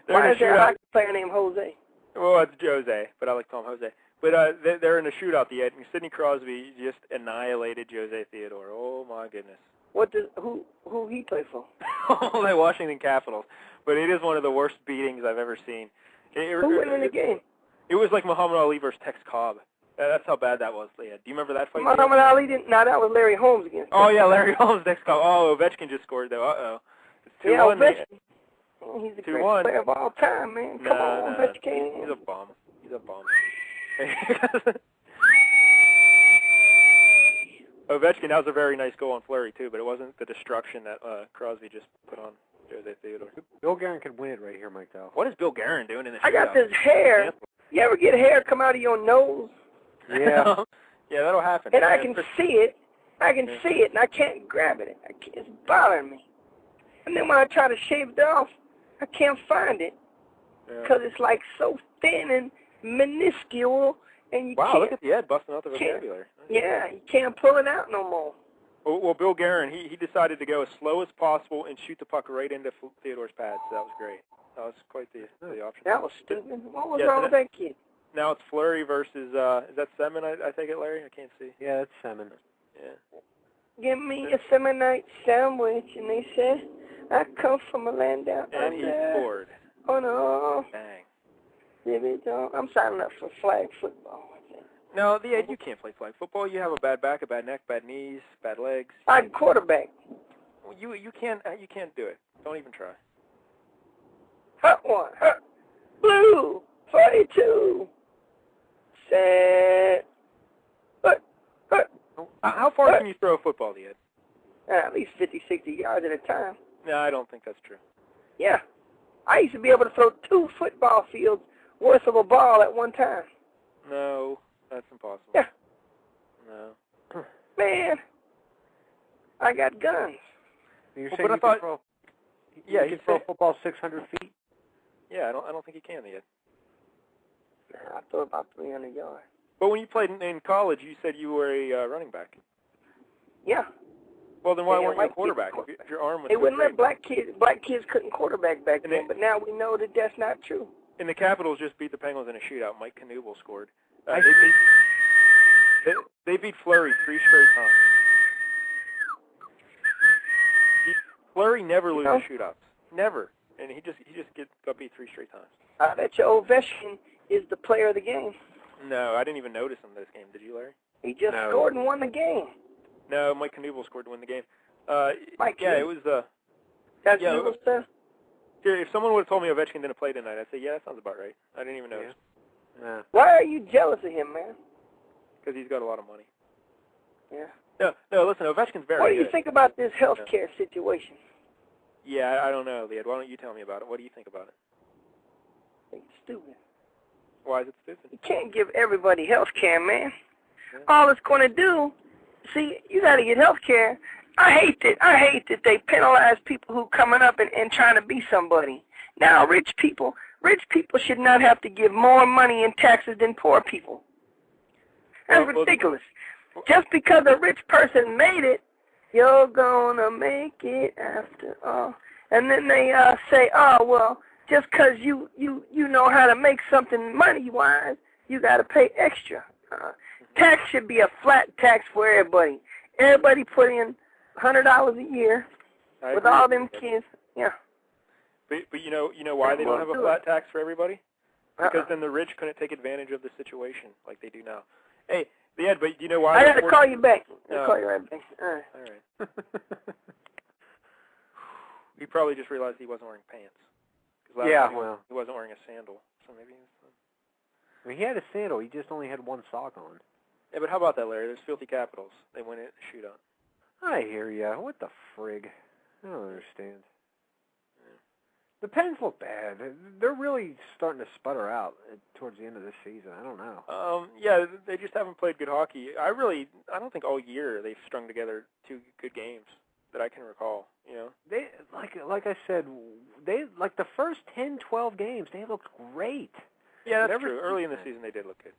Why is there a hockey player named Jose? Well, it's Jose, but I like to call him Jose. But they're in a shootout, and Sidney Crosby just annihilated Jose Theodore. Oh, my goodness. Who he play for? The Washington Capitals. But it is one of the worst beatings I've ever seen. Who won in the game? It was like Muhammad Ali versus Tex Cobb. That's how bad that was, Leah. Do you remember that fight? Muhammad Ali didn't. No, that was Larry Holmes against. Oh, yeah, Larry Holmes, Tex Cobb. Oh, Ovechkin just scored, though. Uh-oh. It's 2-1. Ovechkin. He's the greatest player of all time, man. Come on, Ovechkin. He's a bum. Ovechkin, that was a very nice goal on Fleury, too, but it wasn't the destruction that Crosby just put on Jose Theodore. Bill Guerin could win it right here, Mike Dow. What is Bill Guerin doing in this I got this hair. You ever get hair come out of your nose? Yeah. Yeah, that'll happen. And I can see it. And I can't grab it. It's bothering me. And then when I try to shave it off, I can't find it. because it's like so thin and minuscule, and you can't. Wow, look at the Ed busting out the vocabulary. Yeah, you can't pull it out no more. Well, Bill Guerin, he decided to go as slow as possible and shoot the puck right into Theodore's pads. So that was great. That was quite the option. That was stupid. What was wrong with that kid? Now it's Fleury versus, is that Semin, I take it, Larry? I can't see. Yeah, that's Semin. Yeah. Give me a Seminite sandwich, and they said, I come from a land down under. And he scored. Oh, no. Dang. I'm signing up for flag football, I think. No, you can't play flag football. You have a bad back, a bad neck, bad knees, bad legs. I'm quarterback. You can't do it. Don't even try. Hot one. Hot. Blue. 42. Set. How far can you throw a football, Ed? At least 50, 60 yards at a time. No, I don't think that's true. Yeah. I used to be able to throw 2 football fields worth of a ball at one time. No, that's impossible. Yeah. No. Man, I got guns. You're Well, saying but I you thought- can throw, Yeah, you can throw a football 600 feet? Yeah, I don't think he can yet. I throw about 300 yards. But when you played in college, you said you were a running back. Yeah. Well, then why Yeah, weren't you a white quarterback? kids- If your arm was They so wouldn't let great. black kids couldn't quarterback back And then, they- but now we know that that's not true. And the Capitals just beat the Penguins in a shootout. Mike Knuble scored. They beat Fleury 3 straight times. Fleury never loses shootouts. Never. And he just got beat 3 straight times. I bet your Ovechkin is the player of the game. No, I didn't even notice him this game. Did you, Larry? He just scored and won the game. No, Mike Knuble scored to win the game. Mike yeah, Knuble? it was. That's yeah, Knuble stuff? If someone would have told me Ovechkin didn't play tonight, I'd say, yeah, that sounds about right. I didn't even notice. Yeah. Why are you jealous of him, man? Because he's got a lot of money. Yeah. No, listen, Ovechkin's very What do you good. think about this health care situation? Yeah, I don't know, Lead. Why don't you tell me about it? What do you think about it? I think it's stupid. Why is it stupid? You can't give everybody health care, man. Yeah. All it's going to do, see, you got to get health care. I hate that they penalize people who coming up and trying to be somebody. Now, rich people should not have to give more money in taxes than poor people. That's ridiculous. Just because a rich person made it, you're gonna make it after all. And then they say, oh, well, just because you know how to make something money-wise, you got to pay extra. Tax should be a flat tax for everybody. Everybody put in $100 a year with all them kids. Yeah. But you know why they don't have a flat tax for everybody? Because then the rich couldn't take advantage of the situation like they do now. Hey, Ed, but do you know why? I got to call you back. I'll call you right back. All right. He probably just realized he wasn't wearing pants. Yeah, he wasn't wearing a sandal, so maybe. I mean, he had a sandal. He just only had one sock on. Yeah, but how about that, Larry? There's filthy Capitals. They win it in a shootout. I hear ya. What the frig? I don't understand. The Pens look bad. They're really starting to sputter out towards the end of this season. I don't know. Yeah, they just haven't played good hockey. I don't think all year they've strung together 2 good games that I can recall. You know, they like I said, they like the first 10, 12 games. They looked great. Yeah, that's true. Early in the season they did look good.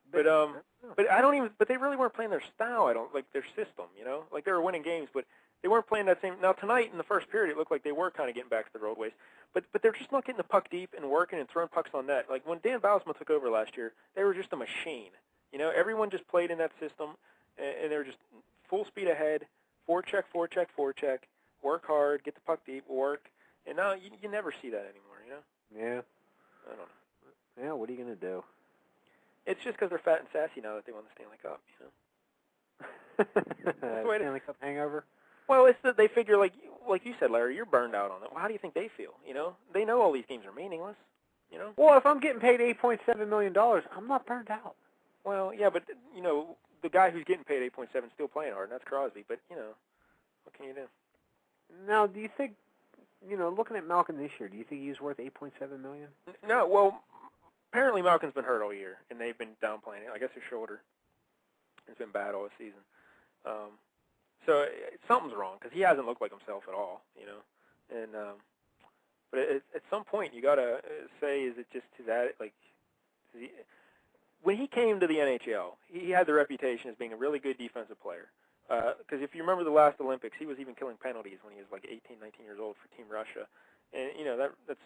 But I don't even. But they really weren't playing their style. I don't like their system. You know, like they were winning games, but they weren't playing that same. Now tonight in the first period, it looked like they were kind of getting back to the roadways. But they're just not getting the puck deep and working and throwing pucks on net. Like when Dan Bousma took over last year, they were just a machine. You know, everyone just played in that system, and they were just full speed ahead, forecheck, work hard, get the puck deep, work. And now you never see that anymore. You know? Yeah. I don't know. Yeah. What are you gonna do? It's just because they're fat and sassy now that they won the Stanley Cup. You know. Stanley Cup hangover. Well, it's that they figure, like you said, Larry, you're burned out on it. Well, how do you think they feel? You know, they know all these games are meaningless. You know. Well, if I'm getting paid $8.7 million, I'm not burned out. Well, yeah, but you know, the guy who's getting paid 8.7 is still playing hard, and that's Crosby. But you know, what can you do? Now, do you think, looking at Malkin this year, do you think he's worth $8.7 million? No. Well, apparently Malkin's been hurt all year, and they've been downplaying it. I guess his shoulder has been bad all season. So something's wrong because he hasn't looked like himself at all, you know. And But at some point, you got to say, is it just to that, like, when he came to the NHL, he had the reputation as being a really good defensive player. Because if you remember the last Olympics, he was even killing penalties when he was like 18, 19 years old for Team Russia. And, you know, that's...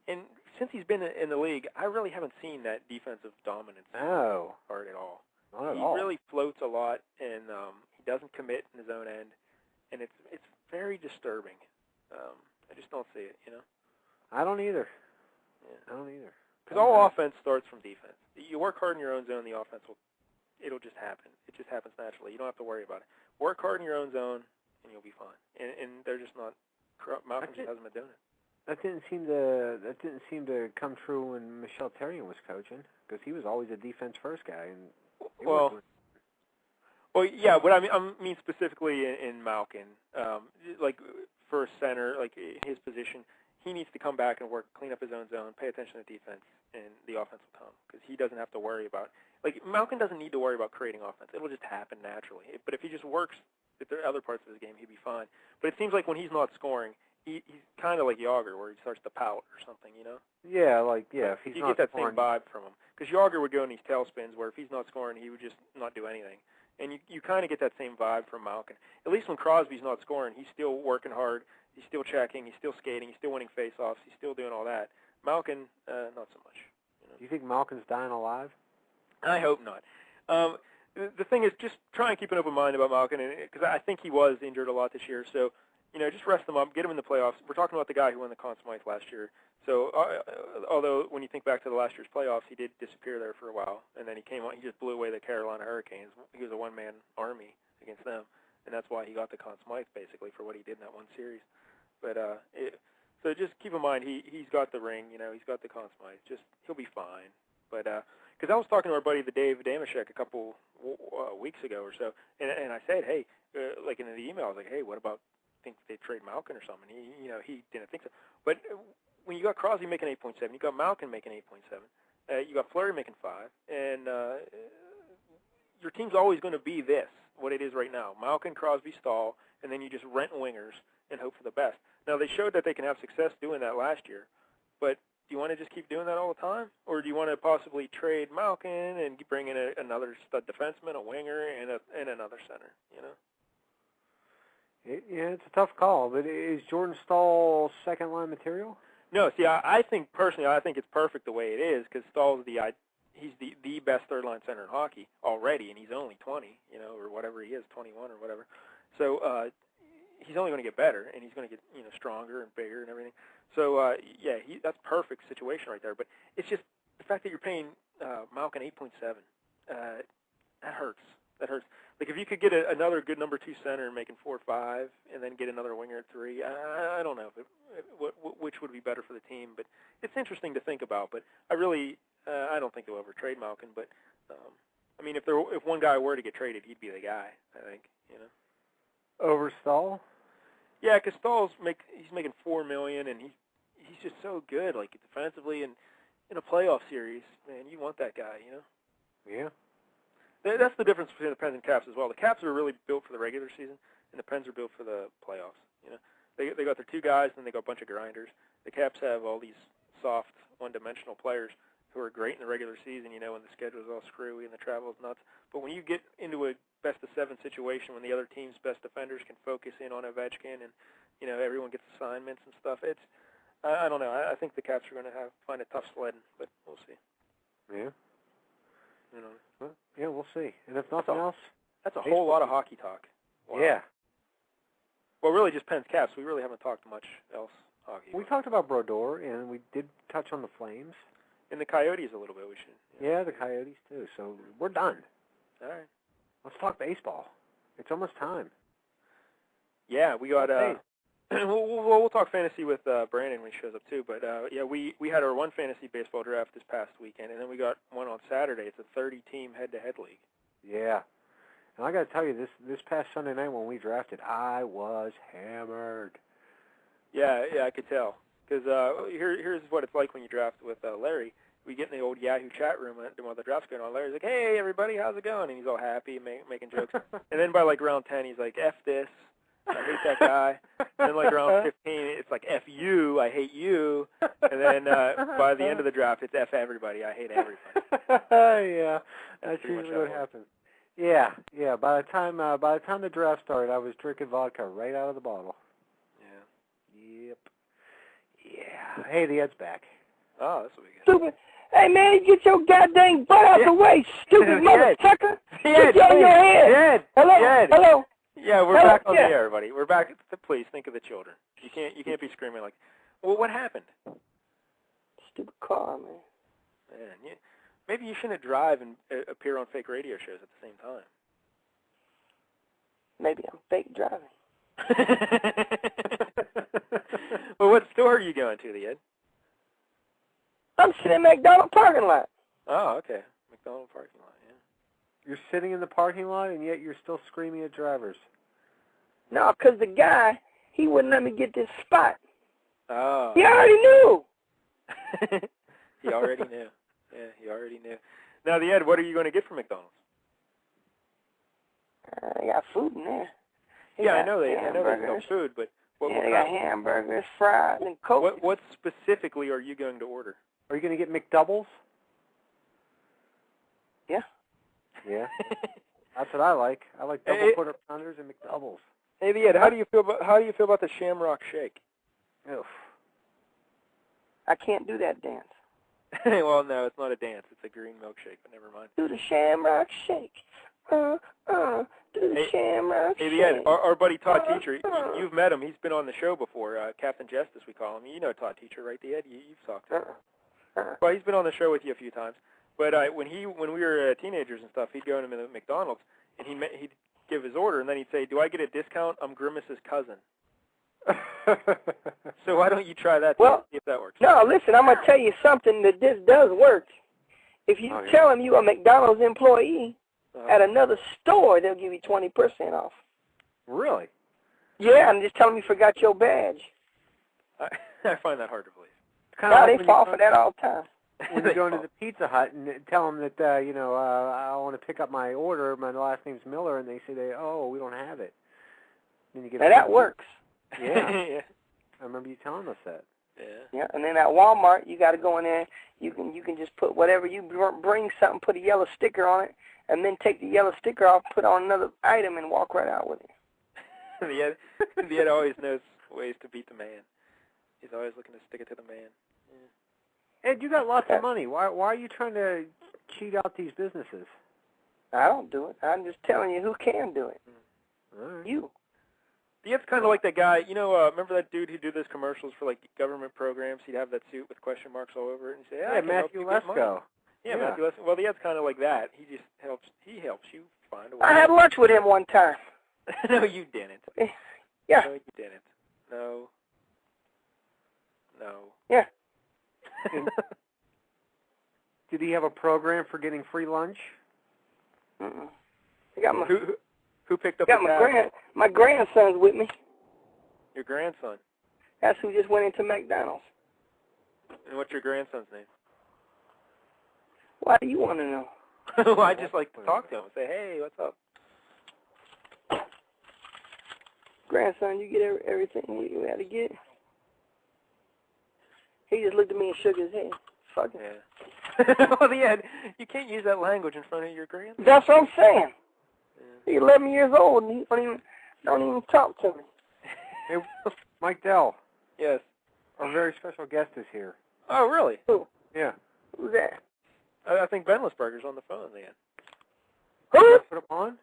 And since he's been in the league, I really haven't seen that defensive dominance part at all. Not at he all. really floats a lot, and he doesn't commit in his own end. And it's very disturbing. I just don't see it, you know? I don't either. Yeah. I don't either. Because all offense starts from defense. You work hard in your own zone, the offense it'll just happen. It just happens naturally. You don't have to worry about it. Work hard in your own zone, and you'll be fine. And they're just not. Malcolm just hasn't been doing it. That didn't seem to come true when Michel Therrien was coaching, because he was always a defense first guy. And well, yeah, but I mean specifically in Malkin, like for a center, like his position, he needs to come back and clean up his own zone, pay attention to defense, and the offense will come, because he doesn't have to worry about. Like Malkin doesn't need to worry about creating offense; it will just happen naturally. But if he just works at the other parts of his game, he'd be fine. But it seems like when he's not scoring, he's kind of like Yager, where he starts to pout or something, you know? Yeah, if he's you not get that scoring, same vibe from him. Because Yager would go in these tailspins where if he's not scoring, he would just not do anything. And you kind of get that same vibe from Malkin. At least when Crosby's not scoring, he's still working hard, he's still checking, he's still skating, he's still winning face-offs, he's still doing all that. Malkin, not so much. You know? Do you think Malkin's dying alive? I hope not. The thing is, just try and keep an open mind about Malkin, because I think he was injured a lot this year. So, you know, just rest him up, get him in the playoffs. We're talking about the guy who won the Conn Smythe last year. So, although when you think back to the last year's playoffs, he did disappear there for a while, and then he came on. He just blew away the Carolina Hurricanes. He was a one-man army against them, and that's why he got the Conn Smythe basically for what he did in that one series. But so just keep in mind he's got the ring. You know, he's got the Conn Smythe. He'll be fine. But because I was talking to our buddy the Dave Damashek a couple weeks ago or so, and I said, hey, like in the email, I was like, hey, what about think they trade Malkin or something? He didn't think so. But when you got Crosby making 8.7, you got Malkin making 8.7, you got Fleury making 5, and your team's always going to be what it is right now: Malkin, Crosby, Stahl, and then you just rent wingers and hope for the best. Now they showed that they can have success doing that last year, but do you want to just keep doing that all the time, or do you want to possibly trade Malkin and bring in another stud defenseman, a winger, and another center? You know. Yeah, it's a tough call, but is Jordan Stahl second-line material? No, see, I think personally, it's perfect the way it is, because Stahl's he's the best third-line center in hockey already, and he's only 20, you know, or whatever he is, 21 or whatever. So he's only going to get better, and he's going to get, you know, stronger and bigger and everything. So yeah, that's perfect situation right there. But it's just the fact that you're paying Malkin 8.7. That hurts. That hurts. Like if you could get another good number 2 center making 4 or 5, and then get another winger at 3, I don't know which would be better for the team. But it's interesting to think about. But I really I don't think they'll ever trade Malkin. But I mean, if one guy were to get traded, he'd be the guy. I think, you know. Over Stahl? Yeah, because he's making $4 million, and he's just so good, like defensively, and in a playoff series, man, you want that guy, you know. Yeah. That's the difference between the Pens and Caps as well. The Caps are really built for the regular season, and the Pens are built for the playoffs. You know, they got their 2 guys, and they got a bunch of grinders. The Caps have all these soft, one-dimensional players who are great in the regular season. You know, when the schedule's all screwy and the travel's nuts. But when you get into a best-of-7 situation, when the other team's best defenders can focus in on Ovechkin, and you know everyone gets assignments and stuff, I don't know. I think the Caps are going to find it tough sledding, but we'll see. Yeah. You know. Well, yeah, we'll see. And if nothing else, that's a whole lot of hockey talk. Wow. Yeah. Well, really just Pens Caps. We really haven't talked much else hockey. We talked about Brodeur, and we did touch on the Flames. And the Coyotes a little bit. We should. Yeah, the Coyotes too. So we're done. All right. Let's talk baseball. It's almost time. Yeah, we got. We'll talk fantasy with Brandon when he shows up too. But yeah, we had our one fantasy baseball draft this past weekend, and then we got one on Saturday. It's a 30-team head-to-head league. Yeah, and I got to tell you, this past Sunday night when we drafted, I was hammered. Yeah, I could tell. Because here's what it's like when you draft with Larry. We get in the old Yahoo chat room while the draft's going on. Larry's like, "Hey, everybody, how's it going?" And he's all happy, making jokes. And then by like round 10, he's like, "F this. I hate that guy. And then like around 15, it's like F you, I hate you. And then by the end of the draft, it's F everybody, I hate everybody. Yeah, that's usually what happens. Yeah. By the time the draft started, I was drinking vodka right out of the bottle. Yeah. Yep. Yeah. Hey, the Ed's back. Oh, that's what we get. Stupid. Hey, man, get your goddamn butt out the way, stupid motherfucker. Get on your head. Ed. Hello? Ed. Hello? Yeah, we're back on the air, everybody. We're back. Please think of the children. You can't be screaming like, well, what happened? Stupid car, man. Man, maybe you shouldn't drive and appear on fake radio shows at the same time. Maybe I'm fake driving. Well, what store are you going to, the Ed? I'm sitting in McDonald's parking lot. Oh, okay. McDonald's parking lot, yeah. You're sitting in the parking lot, and yet you're still screaming at drivers. No, because the guy, he wouldn't let me get this spot. Oh. He already knew. He already knew. Yeah, he already knew. Now, the Ed, what are you going to get from McDonald's? They got food in there. I know there's no food, but they got hamburgers, fries, and Coke. What specifically are you going to order? Are you going to get McDoubles? Yeah. Yeah. That's what I like. I like double quarter pounders and McDoubles. Hey, the Ed, how do you feel about the Shamrock Shake? Oof. I can't do that dance. Well, no, it's not a dance. It's a green milkshake, but never mind. Do the Shamrock Shake. Do the Shamrock Shake. Hey, the Ed, our buddy Todd Teacher, you've met him. He's been on the show before. Captain Justice, we call him. You know Todd Teacher, right, the Ed? You've talked to him. Well, he's been on the show with you a few times. But when we were teenagers and stuff, he'd go into McDonald's, and he'd give his order, and then he'd say, "Do I get a discount? I'm Grimace's cousin." So why don't you try that to see if that works? No, listen, I'm going to tell you something that this does work. If you tell them you're a McDonald's employee at another store, they'll give you 20% off. Really? Yeah, and just tell them you forgot your badge. I find that hard to believe. They fall for that all the time. When you go into the Pizza Hut and tell them that, I want to pick up my order, my last name's Miller, and they say, we don't have it. Then you get that works. Yeah. Yeah. I remember you telling us that. Yeah, and then at Walmart, you got to go in there. You can just put whatever you bring something, put a yellow sticker on it, and then take the yellow sticker off, put on another item, and walk right out with it. The Ed always knows ways to beat the man. He's always looking to stick it to the man. Yeah. Ed, you got lots of money. Why are you trying to cheat out these businesses? I don't do it. I'm just telling you who can do it. All right. You. It's kind of like that guy, remember that dude who do those commercials for, like, government programs? He'd have that suit with question marks all over it and say, Matthew Lesko. Yeah, Matthew Lesko. Well, the Ed's kind of like that. He helps you find a way. I had lunch with him one time. No, you didn't. Yeah. No, you didn't. No. Yeah. Did he have a program for getting free lunch? Mm-mm. I got my... Who picked up my grandson's with me. Your grandson? That's who just went into McDonald's. And what's your grandson's name? Why do you want to know? Well, I just like to talk to him and say, hey, what's up? Grandson, you get everything you had to get? He just looked at me and shook his head. Fuck it. Yeah. Well, the Ed, you can't use that language in front of your grandson. That's what I'm saying. Yeah. He's 11 years old, and he don't even talk to me. Hey, Mike Dell. Yes. Our very special guest is here. Oh, really? Who? Yeah. Who's that? I think Benlisberger's on the phone, then. Who? Put him on?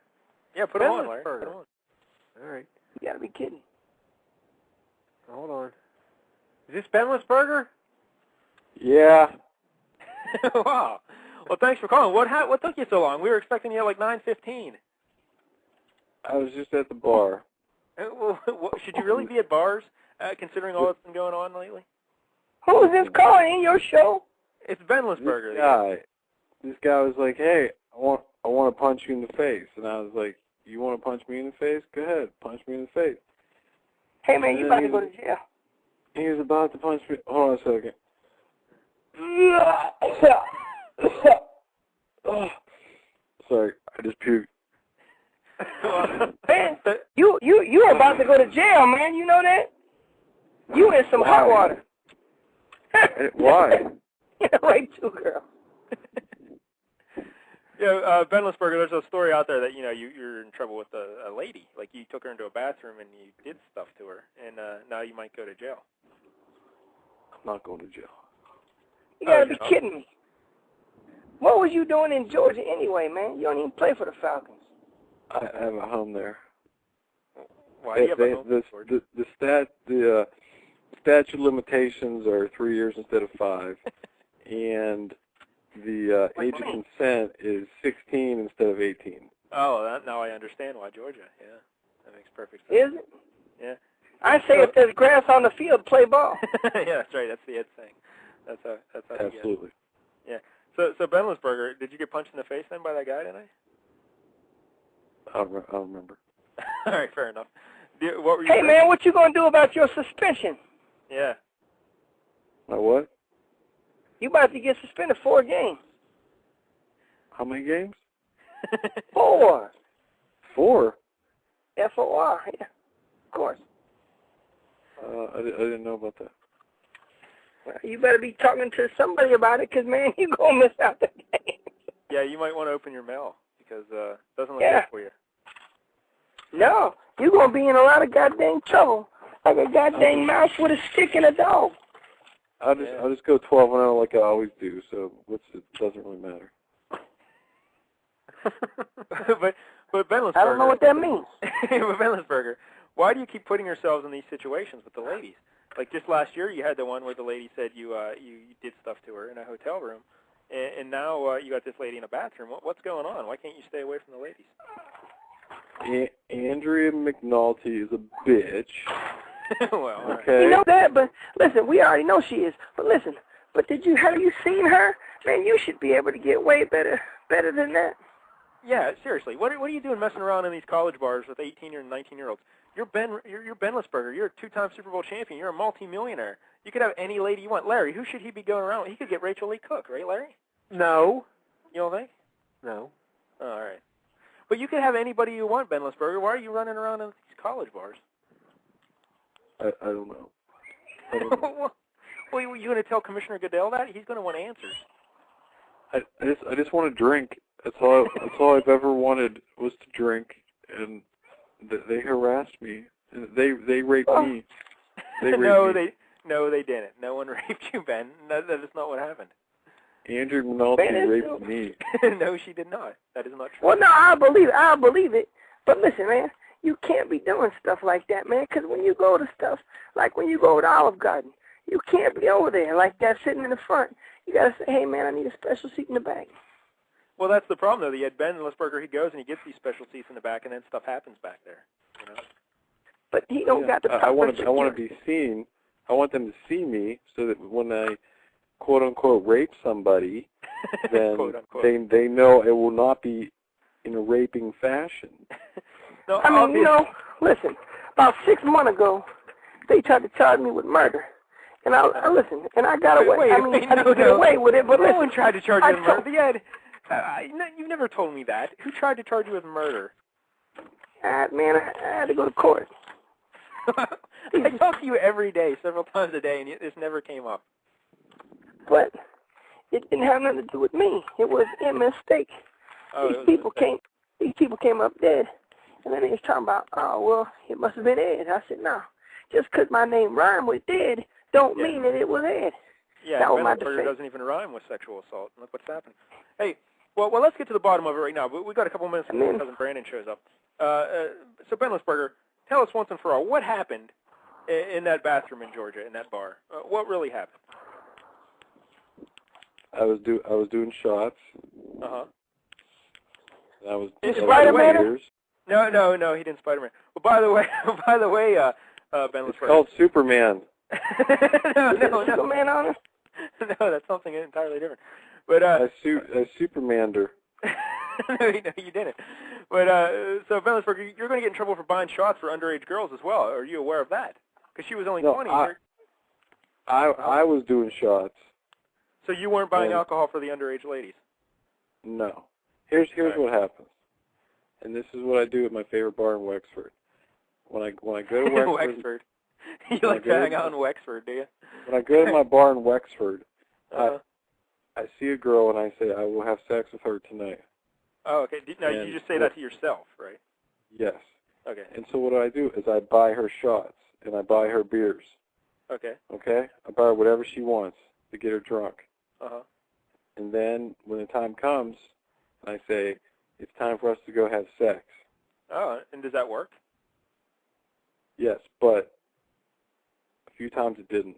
Yeah, put him on, Larry. Put him on. All right. You gotta be kidding. Hold on. Is this Benlisberger? Yeah. Wow. Well, thanks for calling. What took you so long? We were expecting you at like 9:15. I was just at the bar. Should you really be at bars, considering all that's been going on lately? Who is this calling in your show? It's Benlisberger. This guy was like, "Hey, I want to punch you in the face," and I was like, "You want to punch me in the face? Go ahead, punch me in the face." Hey man, you about to go to jail. He was about to punch me. Hold on a second. Sorry, I just puked. Man, you You about to go to jail, man. You know that? You in some hot water. Why? Rape two girls. Yeah, Benlisberger, there's a story out there that, you're in trouble with a lady. Like, you took her into a bathroom and you did stuff to her, and now you might go to jail. I'm not going to jail. You gotta be kidding me. What was you doing in Georgia anyway, man? You don't even play for the Falcons. I have a home there. Why do you have a home in Georgia? The statute of limitations are 3 years instead of 5, and the age of consent is 16 instead of 18. Oh, now I understand why Georgia. Yeah, that makes perfect sense. Is it? Yeah. I say if there's grass on the field, play ball. Yeah, that's right. That's the Ed thing. That's how Absolutely. Yeah. So Benlisberger, did you get punched in the face then by that guy tonight? I don't remember. All right, fair enough. What were you Hey, man, what you gonna do about your suspension? Yeah. My what? You about to get suspended 4 games. How many games? 4. 4? F-O-R, yeah, of course. I didn't know about that. Well, you better be talking to somebody about it, because, man, you're going to miss out the game. Yeah, you might want to open your mail, because it doesn't look good for you. No, you're going to be in a lot of goddamn trouble, like a goddamn mouse with a stick and a dog. I'll just go 12-0 like I always do, so it doesn't really matter. But Benlisberger, I don't know what that means. But Benlisberger, why do you keep putting yourselves in these situations with the ladies? Like just last year, you had the one where the lady said you did stuff to her in a hotel room, and now you got this lady in a bathroom. What's going on? Why can't you stay away from the ladies? Andrea McNulty is a bitch. Well, okay. You know that, but listen, we already know she is. But listen, have you seen her? Man, you should be able to get way better than that. Yeah, seriously. What are you doing messing around in these college bars with 18 or 19-year-olds? You're Benlisberger. You're a 2-time Super Bowl champion. You're a multi-millionaire. You could have any lady you want. Larry, who should he be going around with? He could get Rachel Lee Cook, right, Larry? No. You don't think? No. Oh, all right. But you could have anybody you want, Benlisberger. Why are you running around in these college bars? I don't know. Well, you going to tell Commissioner Goodell that? He's going to want answers. I just want to drink. That's all I've ever wanted was to drink, and they harassed me. They raped me. No, they didn't. No one raped you, Ben. That is not what happened. Andrew McNulty raped me. No, she did not. That is not true. Well, no, I believe it. But listen, man, you can't be doing stuff like that, man, because when you go to stuff, like when you go to Olive Garden, you can't be over there like that sitting in the front. You got to say, hey, man, I need a special seat in the back. Well, that's the problem, though. You had Benlisberger, he goes and he gets these special seats in the back, and then stuff happens back there. You know? But he don't got the proper I want to be seen. I want them to see me so that when I, quote-unquote, rape somebody, then they know it will not be in a raping fashion. No, I mean, listen, about 6 months ago, they tried to charge me with murder. And I listened, and I got away. I didn't get away with it, but no one tried to charge you with murder. You've never told me that. Who tried to charge you with murder? Man, I had to go to court. I talk to you every day, several times a day, and this never came up. But it didn't have nothing to do with me. It was a mistake. These people came up dead, and then they was talking about, oh, well, it must have been Ed. I said, no. Just because my name rhymed with Ed don't mean that it was Ed. Yeah, Benlisberger doesn't even rhyme with sexual assault. Look what's happened. Hey, well, let's get to the bottom of it right now. We've got a couple minutes before Cousin Brandon shows up. So, Benlisberger, tell us once and for all, what happened in that bathroom in Georgia, in that bar? What really happened? I was doing shots. Uh-huh. I was Spider-Man? No, he didn't Spider-Man. Well, by the way, Benlisberger. It's called Superman. No. Superman on it? No, that's something entirely different. But I Supermander. No, you didn't. But so Benlisberger, you're going to get in trouble for buying shots for underage girls as well. Are you aware of that? Because she was only 20. I was doing shots. So you weren't buying alcohol for the underage ladies? No. Here's what happens, and this is what I do at my favorite bar in Wexford. when I go to Wexford. Wexford. You like to hang out in Wexford, do you? When I go to my bar in Wexford, Uh-huh. I see a girl and I say, I will have sex with her tonight. Oh, okay. Now, you just say that to yourself, right? Yes. Okay. And so what I do is I buy her shots and I buy her beers. Okay. Okay? I buy her whatever she wants to get her drunk. Uh-huh. And then when the time comes, I say, it's time for us to go have sex. Oh, and does that work? Yes, but a few times it didn't.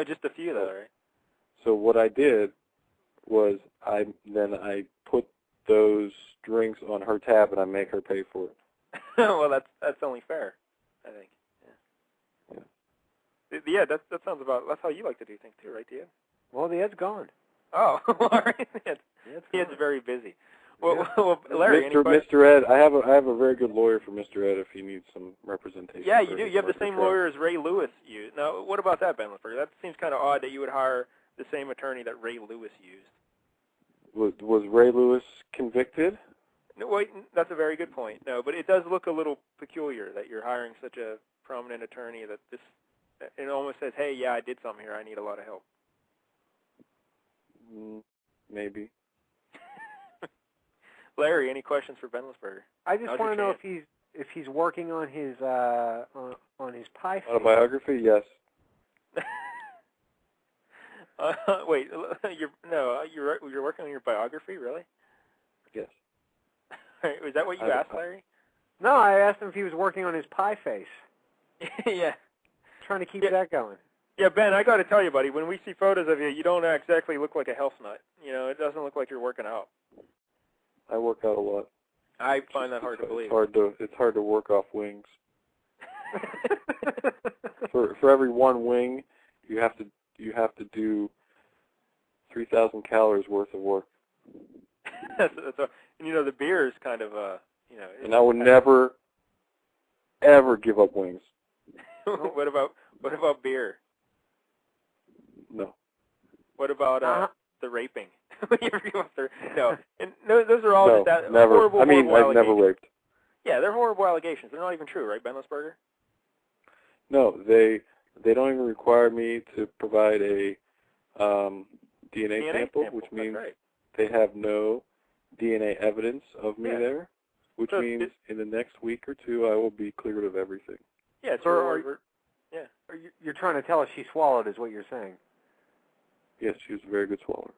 Just a few, though, right? So what I did was I put those drinks on her tab and I make her pay for it. Well, that's only fair, I think. Yeah, that sounds about. That's how you like to do things too, right, Ed? Well, the Ed's gone. Oh, all right. Ed's very busy. Well, Larry, Mr. Ed, I have a very good lawyer for Mr. Ed if he needs some representation. Yeah, you do. You have the same lawyer as Ray Lewis used. Now, what about that, Benlisberger? That seems kind of odd that you would hire the same attorney that Ray Lewis used. Was Ray Lewis convicted? No, wait, that's a very good point. No, but it does look a little peculiar that you're hiring such a prominent attorney that it almost says, hey, yeah, I did something here. I need a lot of help. Maybe. Larry, any questions for Benlisberger? I just want to know if he's working on his on his pie face. Autobiography, yes. Wait, you're working on your biography, really? Yes. Was that what you asked, Larry? No, I asked him if he was working on his pie face. Yeah. Trying to keep that going. Yeah, Ben, I got to tell you, buddy, when we see photos of you, you don't exactly look like a health nut. You know, it doesn't look like you're working out. I work out a lot. I find that hard to believe. It's hard to work off wings. For every one wing, you have to do 3,000 calories worth of work. And you know, the beer is kind of And I would never, ever give up wings. What about beer? No. What about the raping? No. And those are all no, just that never. horrible, I mean, horrible I've never raped. Yeah, they're horrible allegations. They're not even true, right, Benlisberger? No, they don't even require me to provide a DNA sample, which means they have no DNA evidence of me there, which means in the next week or two I will be cleared of everything. Yeah, you're trying to tell us she swallowed, is what you're saying. Yes, she was a very good swallower.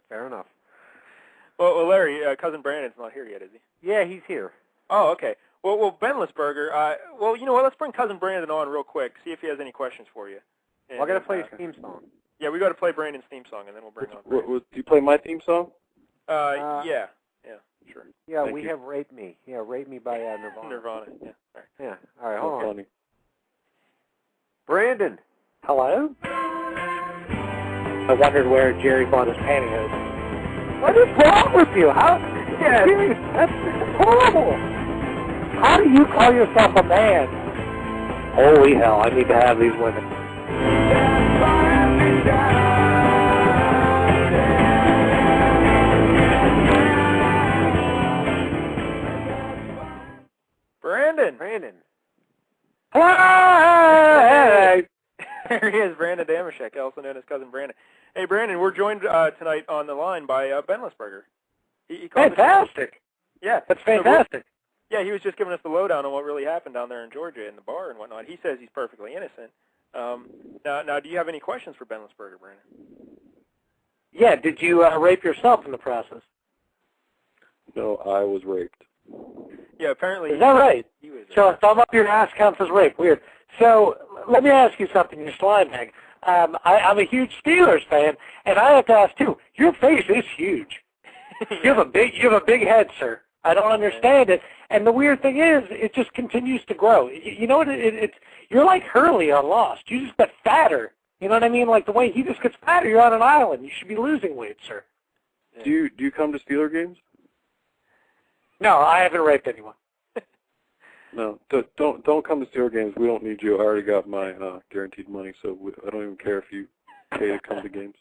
Fair enough. Well, Larry, cousin Brandon's not here yet, is he? Yeah, he's here. Oh, okay. Well, Benlisberger, well, you know what? Let's bring cousin Brandon on real quick, see if he has any questions for you. Well, I got to play his theme song. Yeah, we got to play Brandon's theme song, and then we'll bring on Brandon. Do you play my theme song? Yeah, sure. Yeah, Thank we you. have Rape Me. Yeah, Rape Me by Nirvana. Nirvana, yeah. All right. Yeah, all right, hold on. Funny. Brandon. Hello? I wondered where Jerry bought his pantyhose. What is wrong with you? How? Yeah, that's horrible. How do you call yourself a man? Holy hell, I need to have these women. Brandon. Hey! There he is, Brandon Damashek, also known as Cousin Brandon. Hey, Brandon, we're joined tonight on the line by Benlisberger. He Fantastic. Yeah. That's fantastic. Yeah, he was just giving us the lowdown on what really happened down there in Georgia in the bar and whatnot. He says he's perfectly innocent. Now, do you have any questions for Benlisberger, Brandon? Yeah, did you rape yourself in the process? No, I was raped. Yeah, apparently. Is that right? He was So a thumb up your ass counts as rape. Weird. So let me ask you something, you slime bag. I'm a huge Steelers fan, and I have to ask too. Your face is huge. You have a big head, sir. I don't understand it. And the weird thing is, it just continues to grow. You know what? You're like Hurley on Lost. You just get fatter. You know what I mean? Like the way he just gets fatter. You're on an island. You should be losing weight, sir. Do you come to Steeler games? No, I haven't raped anyone. No, don't come to Steeler games. We don't need you. I already got my guaranteed money, so I don't even care if you pay to come to games.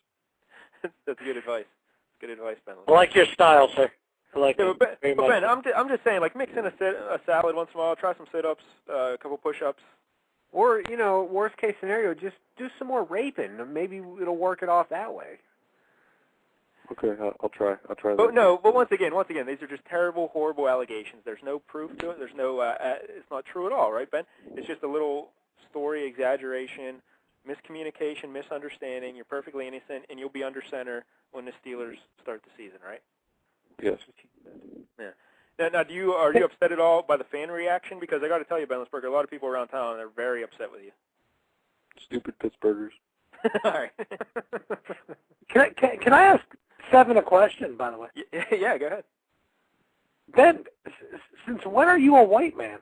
That's good advice. Good advice, Ben. I like your style, sir. I like it very much. Ben, I'm just saying, like, mix in a salad once in a while, try some sit-ups, a couple push-ups. Or, worst case scenario, just do some more raping. Maybe it'll work it off that way. Okay, I'll try. I'll try that. But no, but once again, these are just terrible, horrible allegations. There's no proof to it. There's no, it's not true at all, right, Ben? It's just a little story, exaggeration, miscommunication, misunderstanding. You're perfectly innocent, and you'll be under center when the Steelers start the season, right? Yes. Yeah. Now, are you upset at all by the fan reaction? Because I got to tell you, Benlisberger, a lot of people around town are very upset with you. Stupid Pittsburghers. All right. Can I ask Seven a question, by the way? Yeah, go ahead. Ben, since when are you a white man?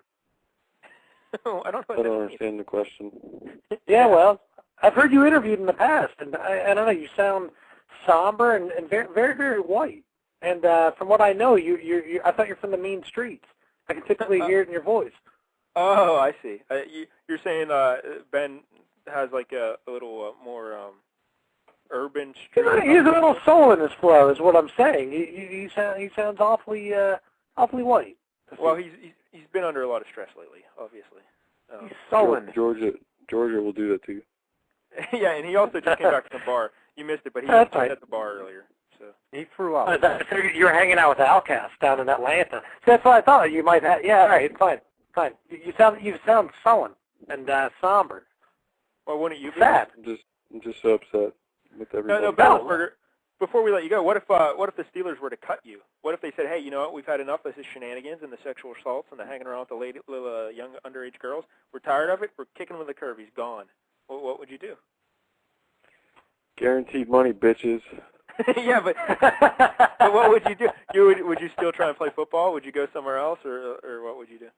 I don't know. I don't understand the question. Yeah, well, I've heard you interviewed in the past, and I don't know, you sound somber and very, very, very white. And from what I know, I thought you're from the mean streets. I can typically hear it in your voice. Oh, I see. You're saying Ben has like a little more urban street. He's a little soul in his flow, is what I'm saying. He sounds awfully white. Well, he's been under a lot of stress lately, obviously. He's sullen. Georgia will do that to you. Yeah, and he also just came back from the bar. You missed it, but he was at the bar earlier. So he threw up. So you were hanging out with Outcast down in Atlanta. So that's what I thought you might have. Yeah, all right, fine. You sound sullen and somber. Well, wouldn't you be? Sad. I'm just so upset with everybody. No, Benlisberger, before we let you go, what if the Steelers were to cut you? What if they said, hey, you know what, we've had enough of this shenanigans and the sexual assaults and the hanging around with the little young underage girls. We're tired of it. We're kicking him with the curb. He's gone. What would you do? Guaranteed money, bitches. Yeah, but what would you do? Would you still try and play football? Would you go somewhere else, or what would you do?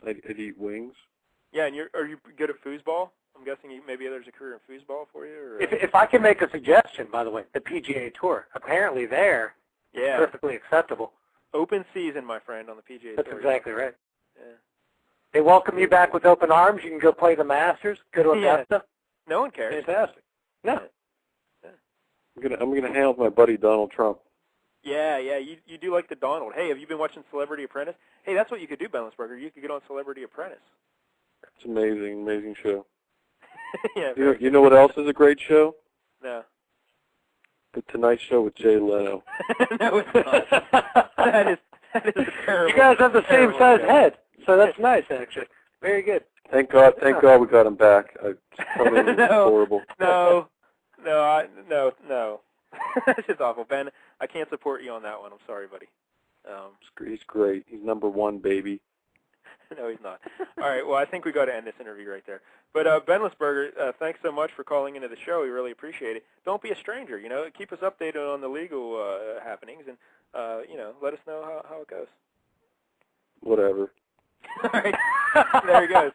I'd eat wings. Yeah, and are you good at foosball? I'm guessing maybe there's a career in foosball for you. Or, if I can make a suggestion, by the way, the PGA Tour, apparently they're perfectly acceptable. Open season, my friend, on the PGA Tour. That's exactly right. Yeah. They welcome you back with open arms. You can go play the Masters, go to Augusta. Yeah. No one cares. Fantastic. No. Yeah. I'm gonna hang out with my buddy Donald Trump. Yeah, you do like the Donald. Hey, have you been watching Celebrity Apprentice? Hey, that's what you could do, Benlisberger. You could get on Celebrity Apprentice. It's amazing show. Yeah. You know what else is a great show? No. The Tonight Show with Jay Leno. No, it's not. That is terrible. You guys have the same size head, so that's nice, actually. Very good. Thank God we got him back. Horrible. No. That's just awful, Ben. I can't support you on that one. I'm sorry, buddy. He's great. He's number one, baby. No, he's not. All right, well, I think we got to end this interview right there. But Benlisberger, thanks so much for calling into the show. We really appreciate it. Don't be a stranger, Keep us updated on the legal happenings, and, let us know how it goes. Whatever. All right. There he goes.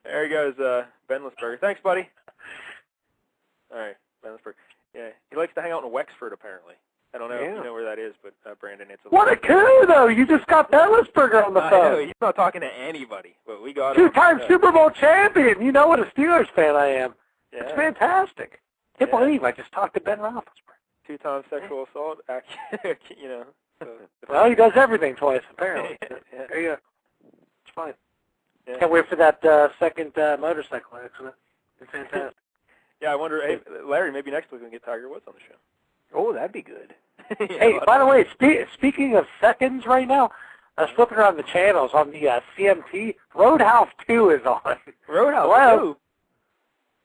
There he goes, Benlisberger. Thanks, buddy. All right, Benlisberger. Yeah, he likes to hang out in Wexford, apparently. I don't know if you know where that is, but Brandon, it's what a coup, though! You just got Benlisberger on the phone. I know, he's not talking to anybody, but we got him. Two-time Super Bowl champion. You know what a Steelers fan I am. Yeah. It's fantastic. Can't believe I just talked to Ben Roethlisberger. Two-time sexual assault, So, well, he does everything twice, apparently. Yeah. There you go. It's fine. Yeah. Can't wait for that second motorcycle accident. It's fantastic. Yeah, I wonder, hey, Larry, maybe next week we can get Tiger Woods on the show. Oh, that'd be good. Hey, by the way, speaking of seconds right now, I was flipping around the channels on the CMT. Roadhouse 2 is on. Roadhouse 2?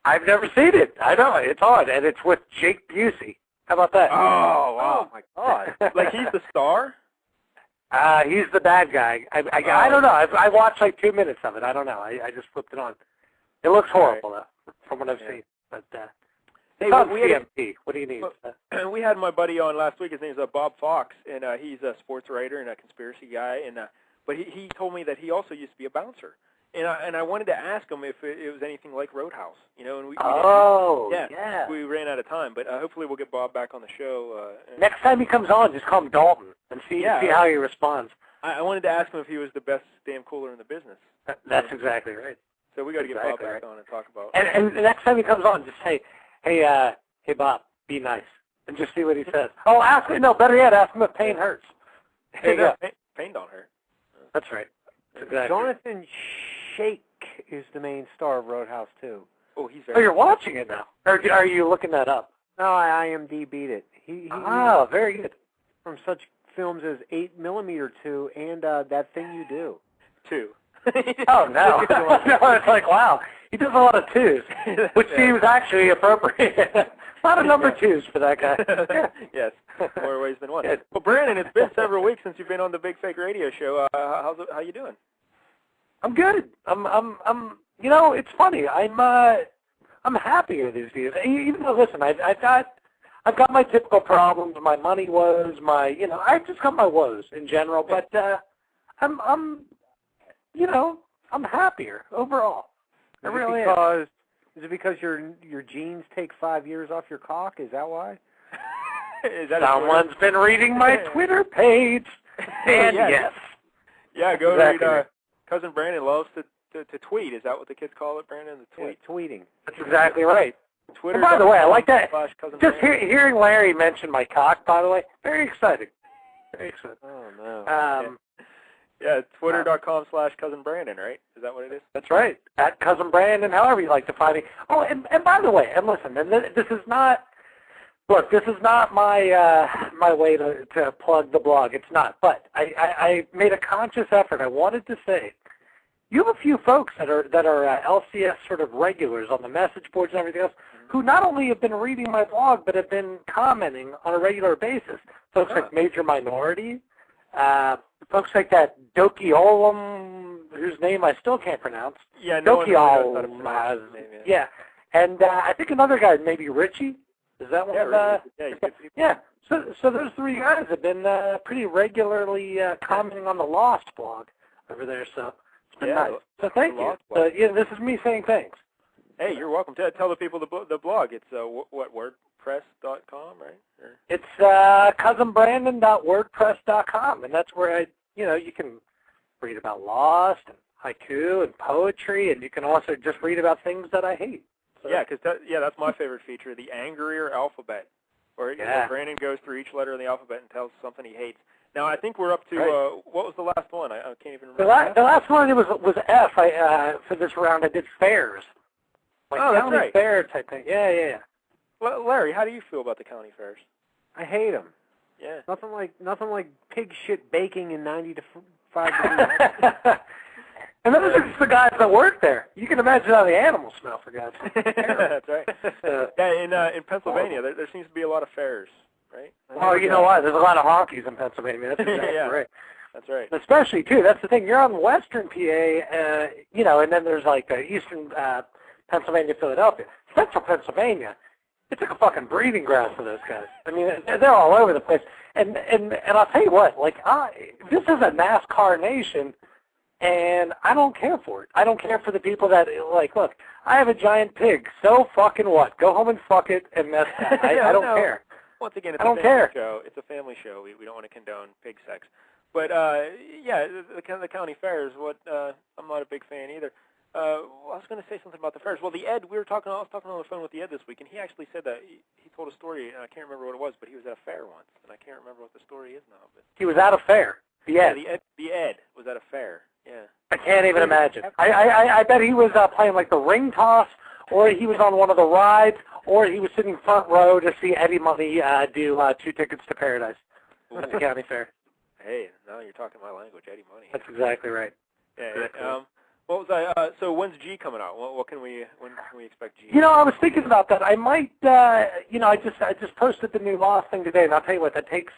I've never seen it. I know, it's on, and it's with Jake Busey. How about that? Oh, wow. My God. Like he's the star? He's the bad guy. I don't know. I watched like 2 minutes of it. I don't know. I just flipped it on. It looks horrible, though, from what I've seen. But hey, CMT. What do you need? We had my buddy on last week. His name's Bob Fox, and he's a sports writer and a conspiracy guy. And but he told me that he also used to be a bouncer. And I wanted to ask him if it was anything like Roadhouse, And we we ran out of time, but hopefully we'll get Bob back on the show. Next time he comes on, just call him Dalton and see how he responds. I wanted to ask him if he was the best damn cooler in the business. That's exactly right. So we got to get Bob back on and talk about. And the next time he comes on, just say, hey Bob, be nice. and just see what he says. Oh, ask him. No, better yet, ask him if pain hurts. There you go. Pain don't hurt. That's right. That's exactly. Jonathan Shake is the main star of Roadhouse 2. Oh, he's. Oh, you're watching it now. Or are you looking that up? No, I IMDb'd it. He very good. From such films as 8mm 2 and That Thing You Do. 2. Oh, no. No, it's like, wow. He does a lot of 2s, which seems actually appropriate. A lot of number 2s for that guy. Yes, more ways than one. Good. Well, Brandon, it's been several weeks since you've been on the Big Fake Radio Show. How you doing? I'm good. I'm. You know, it's funny. I'm happier these days. Even though, listen, I've got my typical problems. My money woes. I've just got my woes in general. But I'm happier overall. I really am. Is it because your genes take 5 years off your cock? Is that why? Someone's been reading my Twitter page. And yes. Yeah, go read. Cousin Brandon loves to tweet. Is that what the kids call it, Brandon? The tweet. Yeah, tweeting. That's exactly right. Twitter. And by the way, I like that. Just hearing Larry mention my cock, by the way, very exciting. Very exciting. Oh, no. Yeah, Twitter.com/Cousin Brandon, right? Is that what it is? That's right. At Cousin Brandon, however you like to find me. Oh, and by the way, and listen, and this is not my way to plug the blog. It's not. But I made a conscious effort. I wanted to say, you have a few folks that are LCS sort of regulars on the message boards and everything else, who not only have been reading my blog, but have been commenting on a regular basis. Folks like Major Minority, folks like that Doki Olum, whose name I still can't pronounce. Yeah, no Doki Olum. Yeah. And I think another guy, maybe Richie. Is that one? Yeah. So those three guys have been pretty regularly commenting on the Lost blog over there. So it's been nice. So thank you. This is me saying thanks. Hey, you're welcome. Tell the people the blog. It's WordPress.com, right? It's cousinbrandon.wordpress.com, and that's where you can read about Lost and haiku and poetry, and you can also just read about things that I hate. So, that's my favorite feature, the angrier alphabet, where Brandon goes through each letter of the alphabet and tells something he hates. Now, I think we're up to, what was the last one? I can't even remember. The last one was F. For this round, I did fairs. Like county that's right. fair type thing. Yeah. Well, Larry, how do you feel about the county fairs? I hate them. Yeah. Nothing like pig shit baking in 95 degrees. And those are just the guys that work there. You can imagine how the animals smell, for God's sake. That's right. In Pennsylvania, there seems to be a lot of fairs, right? Oh, you know what? There's a lot of honkies in Pennsylvania. That's exactly right. That's right. Especially, too, that's the thing. You're on western PA, and then there's like eastern Pennsylvania, Philadelphia. Central Pennsylvania, it's like a fucking breeding ground for those guys. I mean, they're all over the place. And I'll tell you what, this is a NASCAR nation, and I don't care for it. I don't care for the people that, look, I have a giant pig. So fucking what? Go home and fuck it and mess that. I don't care. Once again, it's a family show. It's a family show. We don't want to condone pig sex. But, the county fairs, I'm not a big fan either. I was going to say something about the fairs. Well, the Ed, I was talking on the phone with the Ed this week, and he actually said that he told a story, and I can't remember what it was, but he was at a fair once, and I can't remember what the story is now. But he was at a fair. The Ed. Yeah, the Ed was at a fair. Yeah. I can't even imagine. I bet he was playing like the ring toss, or he was on one of the rides, or he was sitting front row to see Eddie Money do 2 tickets to paradise at the county fair. Hey, now you're talking my language, Eddie Money. That's exactly right. Yeah. What was I? So when's G coming out? When can we expect G? I was thinking about that. I might. I just posted the new Lost thing today, and I'll tell you what. That takes.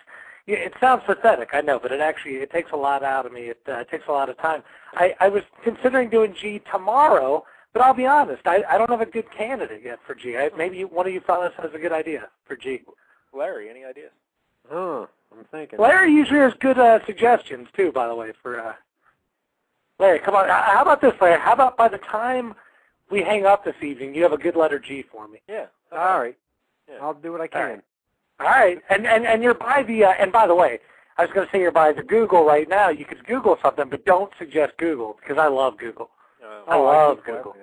It sounds pathetic, I know, but it takes a lot out of me. It takes a lot of time. I was considering doing G tomorrow, but I'll be honest. I don't have a good candidate yet for G. Maybe one of you fellas has a good idea for G. Larry, any ideas? Oh, I'm thinking. Larry usually has good suggestions too, by the way, for. Larry, come on. How about this, Larry? How about by the time we hang up this evening, you have a good letter G for me? Yeah. All right. Yeah. I'll do what I can. All right. And you're by the and by the way, I was going to say you're by the Google right now. You could Google something, but don't suggest Google because I love Google. I love Google.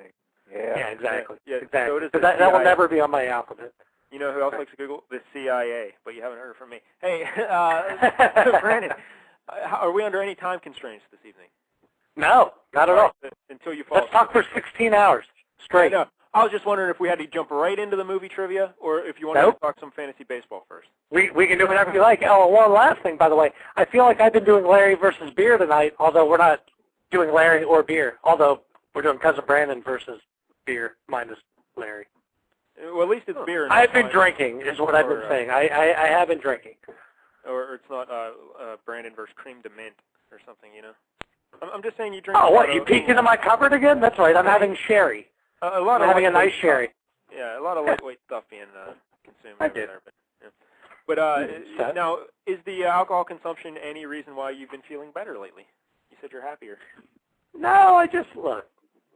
Yeah, exactly. Yeah. Exactly. So that will never be on my alphabet. You know who else likes to Google? The CIA, but you haven't heard from me. Hey, Brandon, are we under any time constraints this evening? No, not at all. Until you fall. Let's talk for 16 hours straight. No, I was just wondering if we had to jump right into the movie trivia, or if you wanted to talk some fantasy baseball first. We can do whatever you like. Oh, one last thing, by the way. I feel like I've been doing Larry versus beer tonight, although we're not doing Larry or beer, although we're doing Cousin Brandon versus beer minus Larry. Well, at least it's beer. And I've been drinking, is what I've been saying. I have been drinking. Or it's not Brandon versus cream de mint or something, you know. I'm just saying you drink. Oh, what? You peeked into my cupboard again? That's right. I'm having sherry. I'm having a nice sherry. Yeah, a lot of lightweight stuff being consumed over there. But now, is the alcohol consumption any reason why you've been feeling better lately? You said you're happier. No, I just look.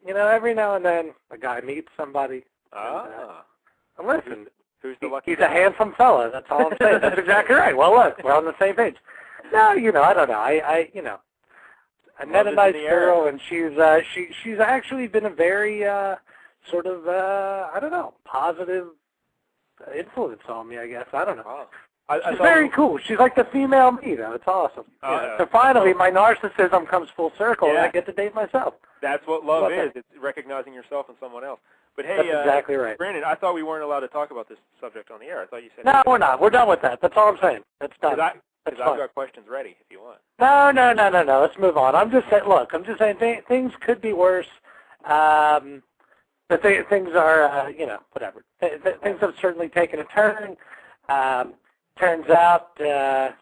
You know, every now and then a guy meets somebody. And listen, who's the lucky? He's a handsome fella. That's all I'm saying. That's exactly right. Well, look, we're on the same page. No, you know, I don't know. I met a nice girl, and she's actually been a very sort of I don't know, positive influence on me. I guess I don't know. Wow. She's very cool. She's like the female me, though. It's awesome. So finally, my narcissism comes full circle, and I get to date myself. That's what love is. It's recognizing yourself in someone else. But hey, that's exactly right. Brandon, I thought we weren't allowed to talk about this subject on the air. I thought you said. No, we're not. We're done with that. That's all I'm saying. That's done. Because I've got questions ready if you want. No. Let's move on. I'm just saying. Look, I'm just saying things could be worse. But things are, you know, whatever. Things have certainly taken a turn. Turns out the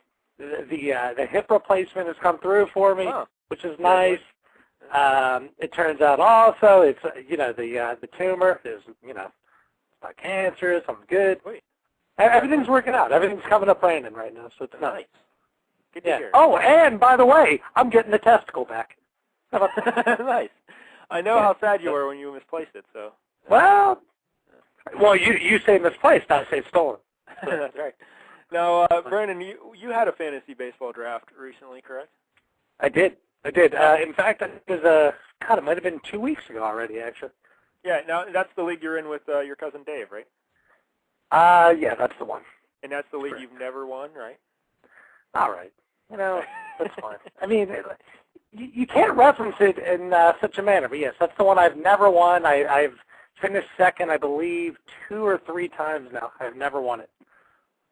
hip replacement has come through for me, which is nice. It turns out also it's you know the tumor is you know it's not cancerous. I'm good. Wait. Everything's working out. Everything's coming up Brandon right now, so it's nice. Good to hear. Oh, and by the way, I'm getting the testicle back. How about that? Nice. I know how sad you were when you misplaced it. So. Well, you say misplaced, I say stolen. That's right. Now, Brandon, you had a fantasy baseball draft recently, correct? I did. In fact, it was it might have been 2 weeks ago already, actually. Yeah. Now that's the league you're in with your cousin Dave, right? Yeah, that's the one. And that's the league you've never won, right? All right. You know, that's fine. I mean, you can't reference it in such a manner, but yes, that's the one I've never won. I've finished second, I believe, 2 or 3 times now. I've never won it.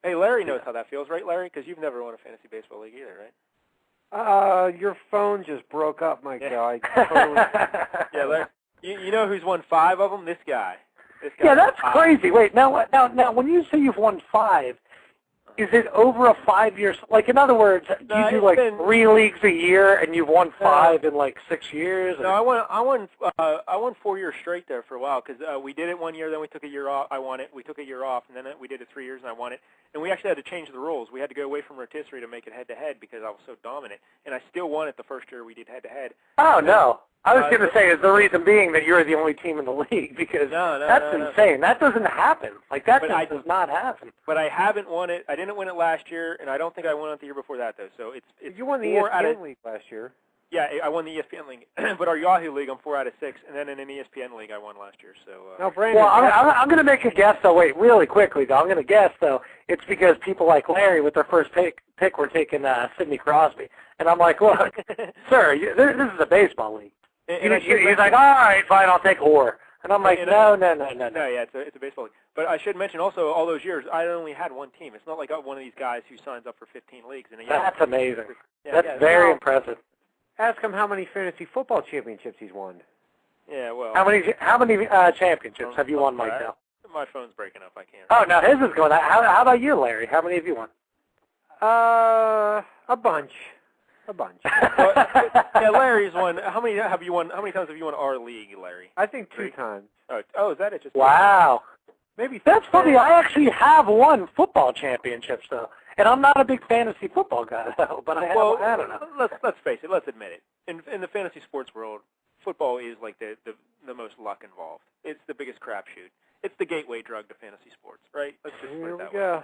Hey, Larry knows how that feels, right, Larry? Because you've never won a fantasy baseball league either, right? Your phone just broke up, my guy. Totally. Yeah, Larry. You know who's won 5 of them? This guy. Yeah, that's crazy. Wait, now, when you say you've won 5, is it over a 5-year? Like, in other words, do you do like 3 leagues a year, and you've won 5 in like 6 years? No, I won 4 years straight there for a while because we did it 1 year, then we took a year off. I won it. We took a year off, and then we did it 3 years, and I won it. And we actually had to change the rules. We had to go away from rotisserie to make it head-to-head because I was so dominant. And I still won it the first year we did head-to-head. Oh, no. I was going to say, is the reason being that you're the only team in the league because that's insane. That doesn't happen. Like, that does not happen. But I haven't won it. I didn't win it last year, and I don't think I won it the year before that, though. So it's you won the ESPN league last year. Yeah, I won the ESPN league. But our Yahoo league, I'm 4 out of 6, and then in an ESPN league, I won last year. So. Now, Brandon, well, I'm going to make a guess, though. Wait, really quickly, though. I'm going to guess, though, it's because people like Larry with their first pick were taking Sidney Crosby. And I'm like, look, sir, this is a baseball league. He's like, all right, fine, I'll take Orr. And I'm like, no. No, yeah, it's a baseball league. But I should mention also, all those years, I only had one team. It's not like I'm one of these guys who signs up for 15 leagues in a year. That's amazing. That's very impressive. Ask him how many fantasy football championships he's won. Yeah, well. How many championships have you won, Mike? My phone's breaking up. I can't. Oh, now his is going. How about you, Larry? How many have you won? A bunch. Well, yeah, Larry's won. How many have you won? How many times have you won our league, Larry? I think 2 times. Oh, is that it? Just wow. Maybe. That's funny. I actually have won football championships, though. And I'm not a big fantasy football guy, though, but I don't know. Let's face it. Let's admit it. In the fantasy sports world, football is like the most luck involved. It's the biggest crapshoot. It's the gateway drug to fantasy sports, right? Let's just put it that way.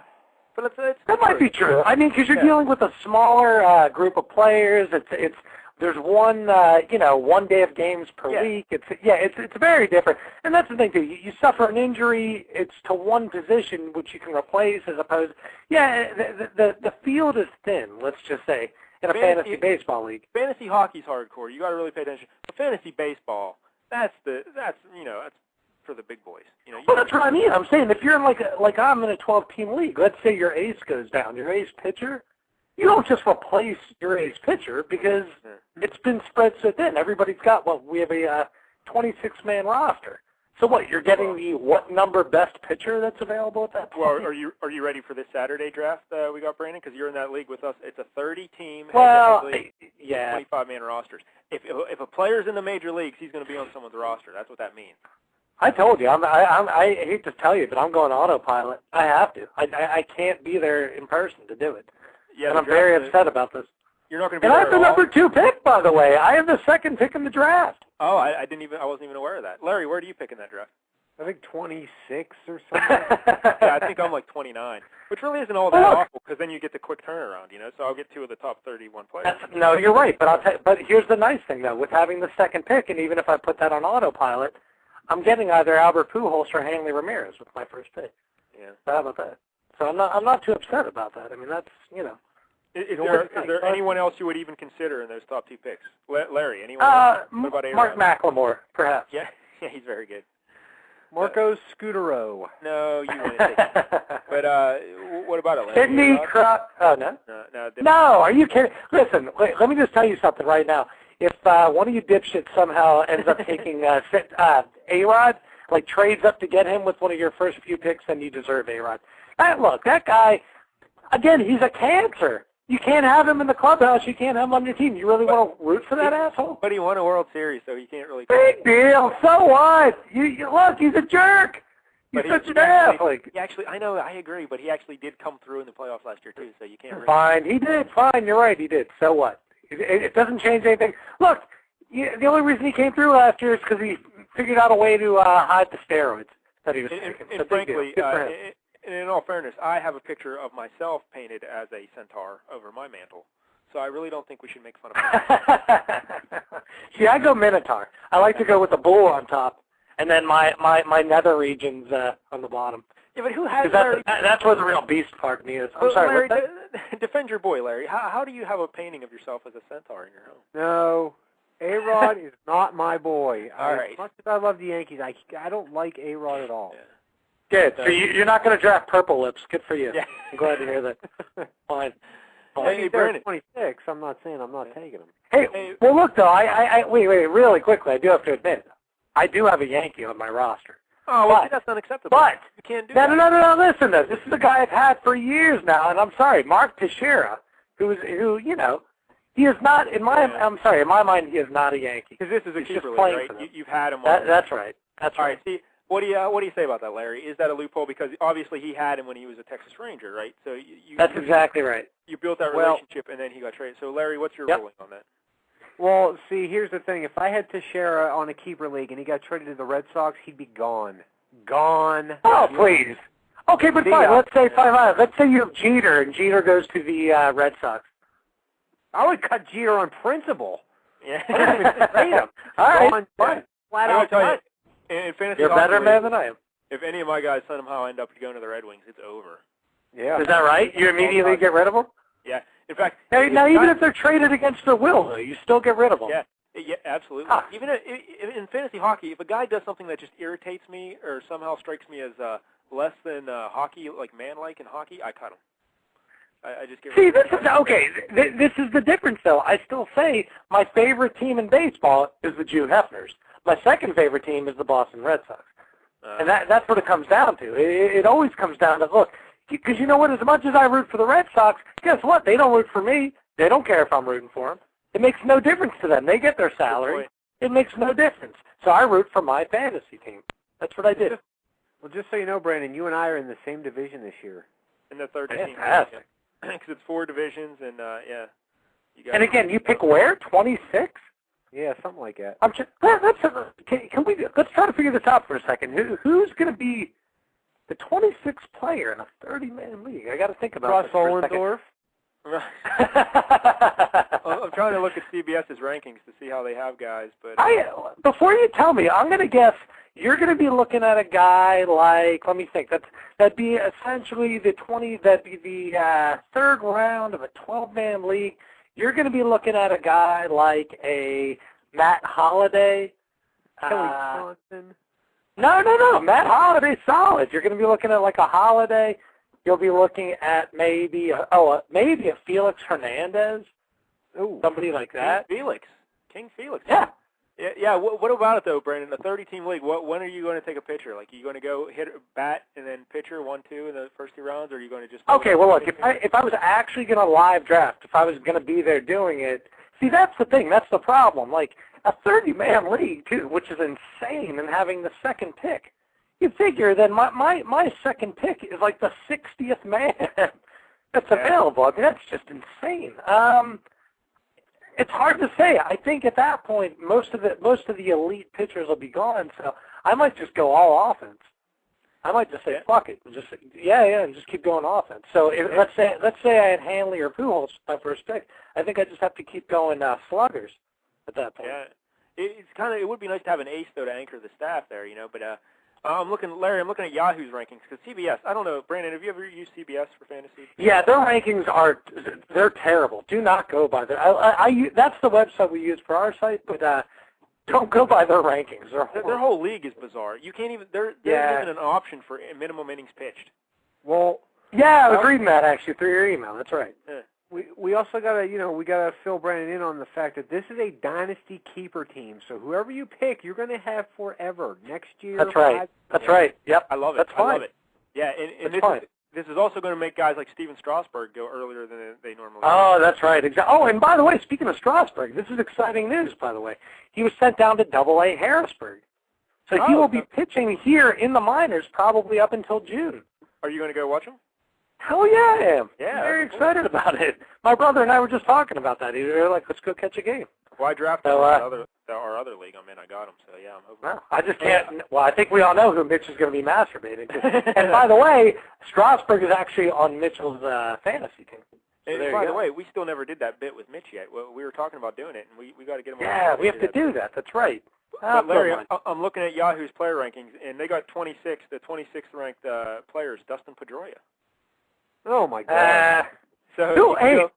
But it's that might be true. I mean, because you're dealing with a smaller group of players. It's There's one, 1 day of games per week. It's very different. And that's the thing, too. You suffer an injury, it's to one position, which you can replace as opposed, the field is thin, let's just say, in a fantasy baseball league. Fantasy hockey's hardcore. You got to really pay attention. But fantasy baseball, that's for the big boys. Well, that's what I mean. I'm saying if you're in like I'm in a 12-team league, let's say your ace goes down, your ace pitcher, you don't just replace your ace pitcher because it's been spread so thin. Everybody's got, we have a 26-man roster. So what, you're getting the what number best pitcher that's available at that point? Well, are you ready for this Saturday draft we got, Brandon? Because you're in that league with us. It's a 30-team, 25-man rosters. If a player's in the major leagues, he's going to be on someone's roster. That's what that means. I told you. I hate to tell you, but I'm going autopilot. I have to. I can't be there in person to do it. Yeah, and I'm very upset about this. You're not going to be there. And I have the number 2 pick, by the way. I have the 2nd pick in the draft. Oh, I wasn't even aware of that. Larry, where do you pick in that draft? I think 26 or something. Yeah, I think I'm like 29, which really isn't all that awful because then you get the quick turnaround, So I'll get 2 of the top 31 players. No, you're right, but here's the nice thing though, with having the 2nd pick, and even if I put that on autopilot, I'm getting either Albert Pujols or Hanley Ramirez with my first pick. Yeah. So how about that? So I'm not too upset about that. I mean, that's Is there anyone else you would even consider in those top 2 picks? Larry, anyone else? What about Mark McLemore, perhaps. Yeah, he's very good. Marco Scutaro. No, you wouldn't take him. But what about it, Larry? Sidney Crosby. Oh, no? No, are you kidding? Listen, let me just tell you something right now. If one of you dipshits somehow ends up taking A-Rod, like trades up to get him with one of your first few picks, then you deserve A-Rod. Look, that guy, again, he's a cancer. You can't have him in the clubhouse. You can't have him on your team. You really want to root for that asshole? But he won a World Series, so he can't really... Big deal. So what? You look, he's a jerk. He's such an ass. Actually, I know, I agree, but he actually did come through in the playoffs last year, too, so you can't really... Fine, he did. Fine, you're right, he did. So what? It doesn't change anything. Look, the only reason he came through last year is because he figured out a way to hide the steroids that he was taking. And frankly, in all fairness, I have a picture of myself painted as a centaur over my mantle, so I really don't think we should make fun of him. See, I go Minotaur. I like to go with the bull on top, and then my nether regions on the bottom. Yeah, but who has that's where the real beast part of me is. I'm sorry, Larry, defend your boy, Larry. How do you have a painting of yourself as a centaur in your home? No, A-Rod is not my boy. All right. As much as I love the Yankees, I don't like A-Rod at all. Yeah. Good. So you're not going to draft Purple Lips. Good for you. Yeah. I'm glad to hear that. Fine. Hey, Brandon. 26. I'm not saying I'm not taking him. Hey, well, look, though, wait, really quickly, I do have to admit, I do have a Yankee on my roster. Oh, well, that's unacceptable. But you can't do that. No, listen to this. This is a guy I've had for years now, and I'm sorry, Mark Teixeira, who he is not, in my mind, he is not a Yankee. Because this is a keeper league, right? You've had him on. That's right. That's all right. See, what do you say about that, Larry? Is that a loophole? Because obviously he had him when he was a Texas Ranger, right? So that's exactly right. You built that relationship, and then he got traded. So, Larry, what's your ruling on that? Well, see, here's the thing. If I had Teixeira on a keeper league and he got traded to the Red Sox, he'd be gone. Gone. Oh, please. Okay, but fine. Let's say 5-5. Let's say you have Jeter, and Jeter goes to the Red Sox. I would cut Jeter on principle. Yeah. I don't even trade him. All right, fine. Flat out cut. In fantasy You're a better man than I am. If any of my guys somehow end up going to the Red Wings, it's over. Yeah. Is that right? You immediately get rid of them? Yeah. In fact, now even if they're traded against their will, though, you still get rid of them. Yeah, absolutely. Even in fantasy hockey, if a guy does something that just irritates me or somehow strikes me as less than hockey, like man-like in hockey, I cut him. I just get rid of him. This is the difference, though. I still say my favorite team in baseball is the Jew Hefners. My second favorite team is the Boston Red Sox. And that's what it comes down to. It always comes down to, look, because you know what, as much as I root for the Red Sox, guess what? They don't root for me. They don't care if I'm rooting for them. It makes no difference to them. They get their salary. It makes no difference. So I root for my fantasy team. That's what I did. Well, just so you know, Brandon, you and I are in the same division this year. In the third team. Fantastic. Because it's 4 divisions, and, You got and again, you pick where? 26? Yeah, something like that. Let's try to figure this out for a second. Who's going to be the 26th player in a 30-man league? I got to think about Russ this for a second. Ollendorf. I'm trying to look at CBS's rankings to see how they have guys, but before you tell me, I'm going to guess you're going to be looking at a guy like, let me think, that'd be essentially the third round of a 12-man league. You're going to be looking at a guy like a Matt Holliday. Kelly Johnson. No. Matt Holliday's solid. You're going to be looking at like a Holliday. You'll be looking at maybe a Felix Hernandez. Ooh. Somebody like that. King Felix. Yeah. Yeah. What about it though, Brandon? A 30-team league. When are you going to take a pitcher? Like, are you going to go hit bat and then pitcher 1-2 in the first 2 rounds, or are you going to just? Okay. Well, look, if I was actually going to live draft, if I was going to be there doing it, see, that's the thing. That's the problem. Like a 30-man league too, which is insane, and having the second pick. You figure then my second pick is like the 60th man that's available. I mean, that's just insane. It's hard to say. I think at that point most of the elite pitchers will be gone, so I might just go all offense. I might just say fuck it, and just and just keep going offense. So let's say I had Hanley or Pujols my first pick. I think I just have to keep going sluggers at that point. Yeah, it would be nice to have an ace though to anchor the staff there, but. I'm looking at Yahoo's rankings because CBS. I don't know, Brandon. Have you ever used CBS for fantasy? Yeah, their rankings they're terrible. Do not go by their. That's the website we use for our site, but don't go by their rankings. Their whole league is bizarre. You can't even. There isn't an option for minimum innings pitched. Well, yeah, I was reading that actually through your email. That's right. Yeah. We also gotta fill Brandon in on the fact that this is a dynasty keeper team. So whoever you pick, you're gonna have forever. Next year. That's right. That's right. Yep. I love it. That's fine. I love it. Yeah, and this is also going to make guys like Steven Strasburg go earlier than they normally do. Oh, that's right. Exactly. Oh, and by the way, speaking of Strasburg, this is exciting news. By the way, he was sent down to Double-A Harrisburg, so he will be pitching here in the minors probably up until June. Are you going to go watch him? Hell yeah, I am. Yeah, I'm very excited about it. My brother and I were just talking about that. He was like, let's go catch a game. Well, I drafted our other league I'm in. I got him, so yeah, I'm hoping. Well, I just can't. Well, I think we all know who Mitch is going to be masturbating to. And by the way, Strasburg is actually on Mitchell's fantasy team. So and by the way, we still never did that bit with Mitch yet. Well, we were talking about doing it, and we got to get him. Yeah, we have to do that. That's right. But Larry, I'm looking at Yahoo's player rankings, and they got the 26th ranked players, Dustin Pedroia. Oh my God! Sorry, go ahead.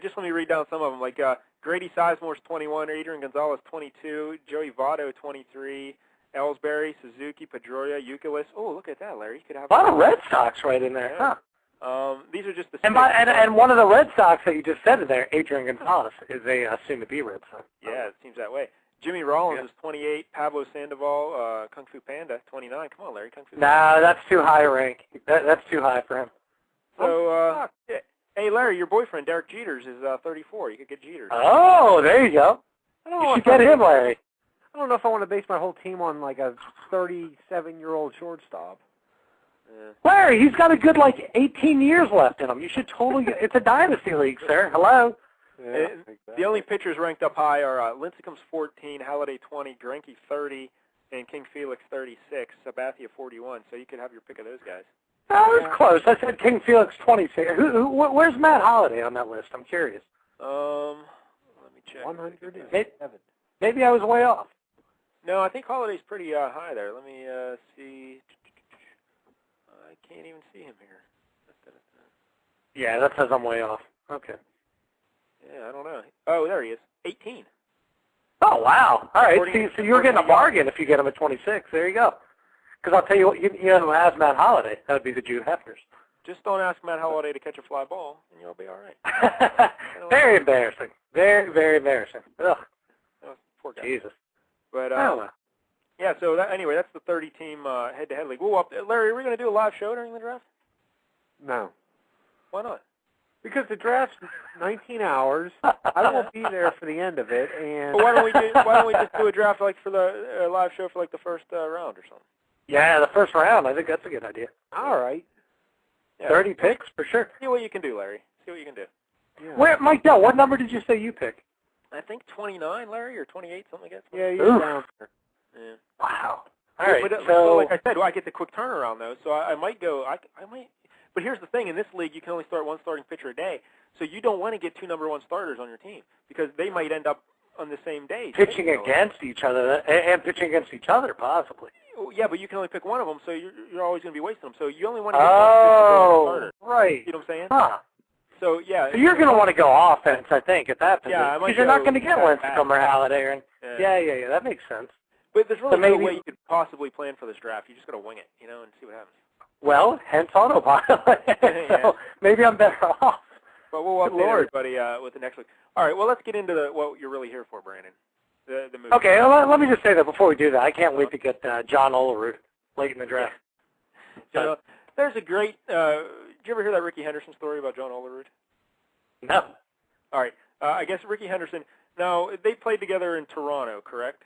Just let me read down some of them. Like Grady Sizemore's 21, Adrian Gonzalez 22, Joey Votto 23, Ellsbury, Suzuki, Pedroia, Youkilis. Oh, look at that, Larry. You could have a lot of Red Sox right in there, huh? These are just the and one of the Red Sox that you just said in there, Adrian Gonzalez, is a soon-to-be Red Sox. Yeah, it seems that way. Jimmy Rollins is 28, Pablo Sandoval, Kung Fu Panda 29. Come on, Larry, Kung Fu. No, that's too high rank. That's too high for him. So, hey, Larry, your boyfriend Derek Jeters is 34. You could get Jeters. Oh, there you go. You should get him, Larry. I don't know if I want to base my whole team on like a 37-year-old shortstop. Larry, he's got a good 18 years left in him. You should totally get. It's a dynasty league, sir. Hello. Yeah, exactly. The only pitchers ranked up high are Lincecum's 14, Halladay 20, Greinke 30, and King Felix 36, Sabathia 41. So you could have your pick of those guys. That was close. I said King Felix 26. Where's Matt Holliday on that list? I'm curious. Let me check. 107. Maybe I was way off. No, I think Holliday's pretty high there. Let me see. I can't even see him here. Yeah, that says I'm way off. Okay. Yeah, I don't know. Oh, there he is. 18. Oh, wow. All right. So you're getting a bargain if you get him at 26. There you go. Because I'll tell you what, you know who has Matt Holliday? That would be the Jude Hefners. Just don't ask Matt Holliday to catch a fly ball, and you'll be all right. Very embarrassing. Very, very embarrassing. Ugh. Oh, poor guy. Jesus. But, yeah, so anyway, that's the 30-team head-to-head league. Larry, are we going to do a live show during the draft? No. Why not? Because the draft's 19 hours. I won't be there for the end of it, and why don't we just do a draft for the live show for the first round or something? Yeah, the first round. I think that's a good idea. All right. Yeah. 30 picks for sure. See what you can do, Larry. See what you can do. Yeah. Mike Dell, what number did you say you picked? I think 29, Larry, or 28, something like that. Yeah, you're down there. Yeah. Wow. All right. But like I said, I get the quick turnaround though, so I might go. I might. But here's the thing: in this league, you can only start one starting pitcher a day, so you don't want to get 2 number 1 starters on your team because they might end up on the same day. Pitching against each other and pitching against each other, possibly. Yeah, but you can only pick one of them, so you're always going to be wasting them. So you only want to get one starter. Right. You know what I'm saying? Huh. So, yeah. So you're going to want to go offense, I think, at that position. Yeah, because you're not going to get Lincecum or Halliday. Yeah. That makes sense. But there's really no way you could possibly plan for this draft. You just got to wing it, and see what happens. Well, hence autopilot. So maybe I'm better off. But we'll update everybody with the next week. All right, well, let's get into what you're really here for, Brandon, the movie. Okay, well, let me just say that before we do that, I can't wait to get John Olerud late in the draft. So, there's a great, did you ever hear that Ricky Henderson story about John Olerud? No. All right, I guess Ricky Henderson, now, they played together in Toronto, correct?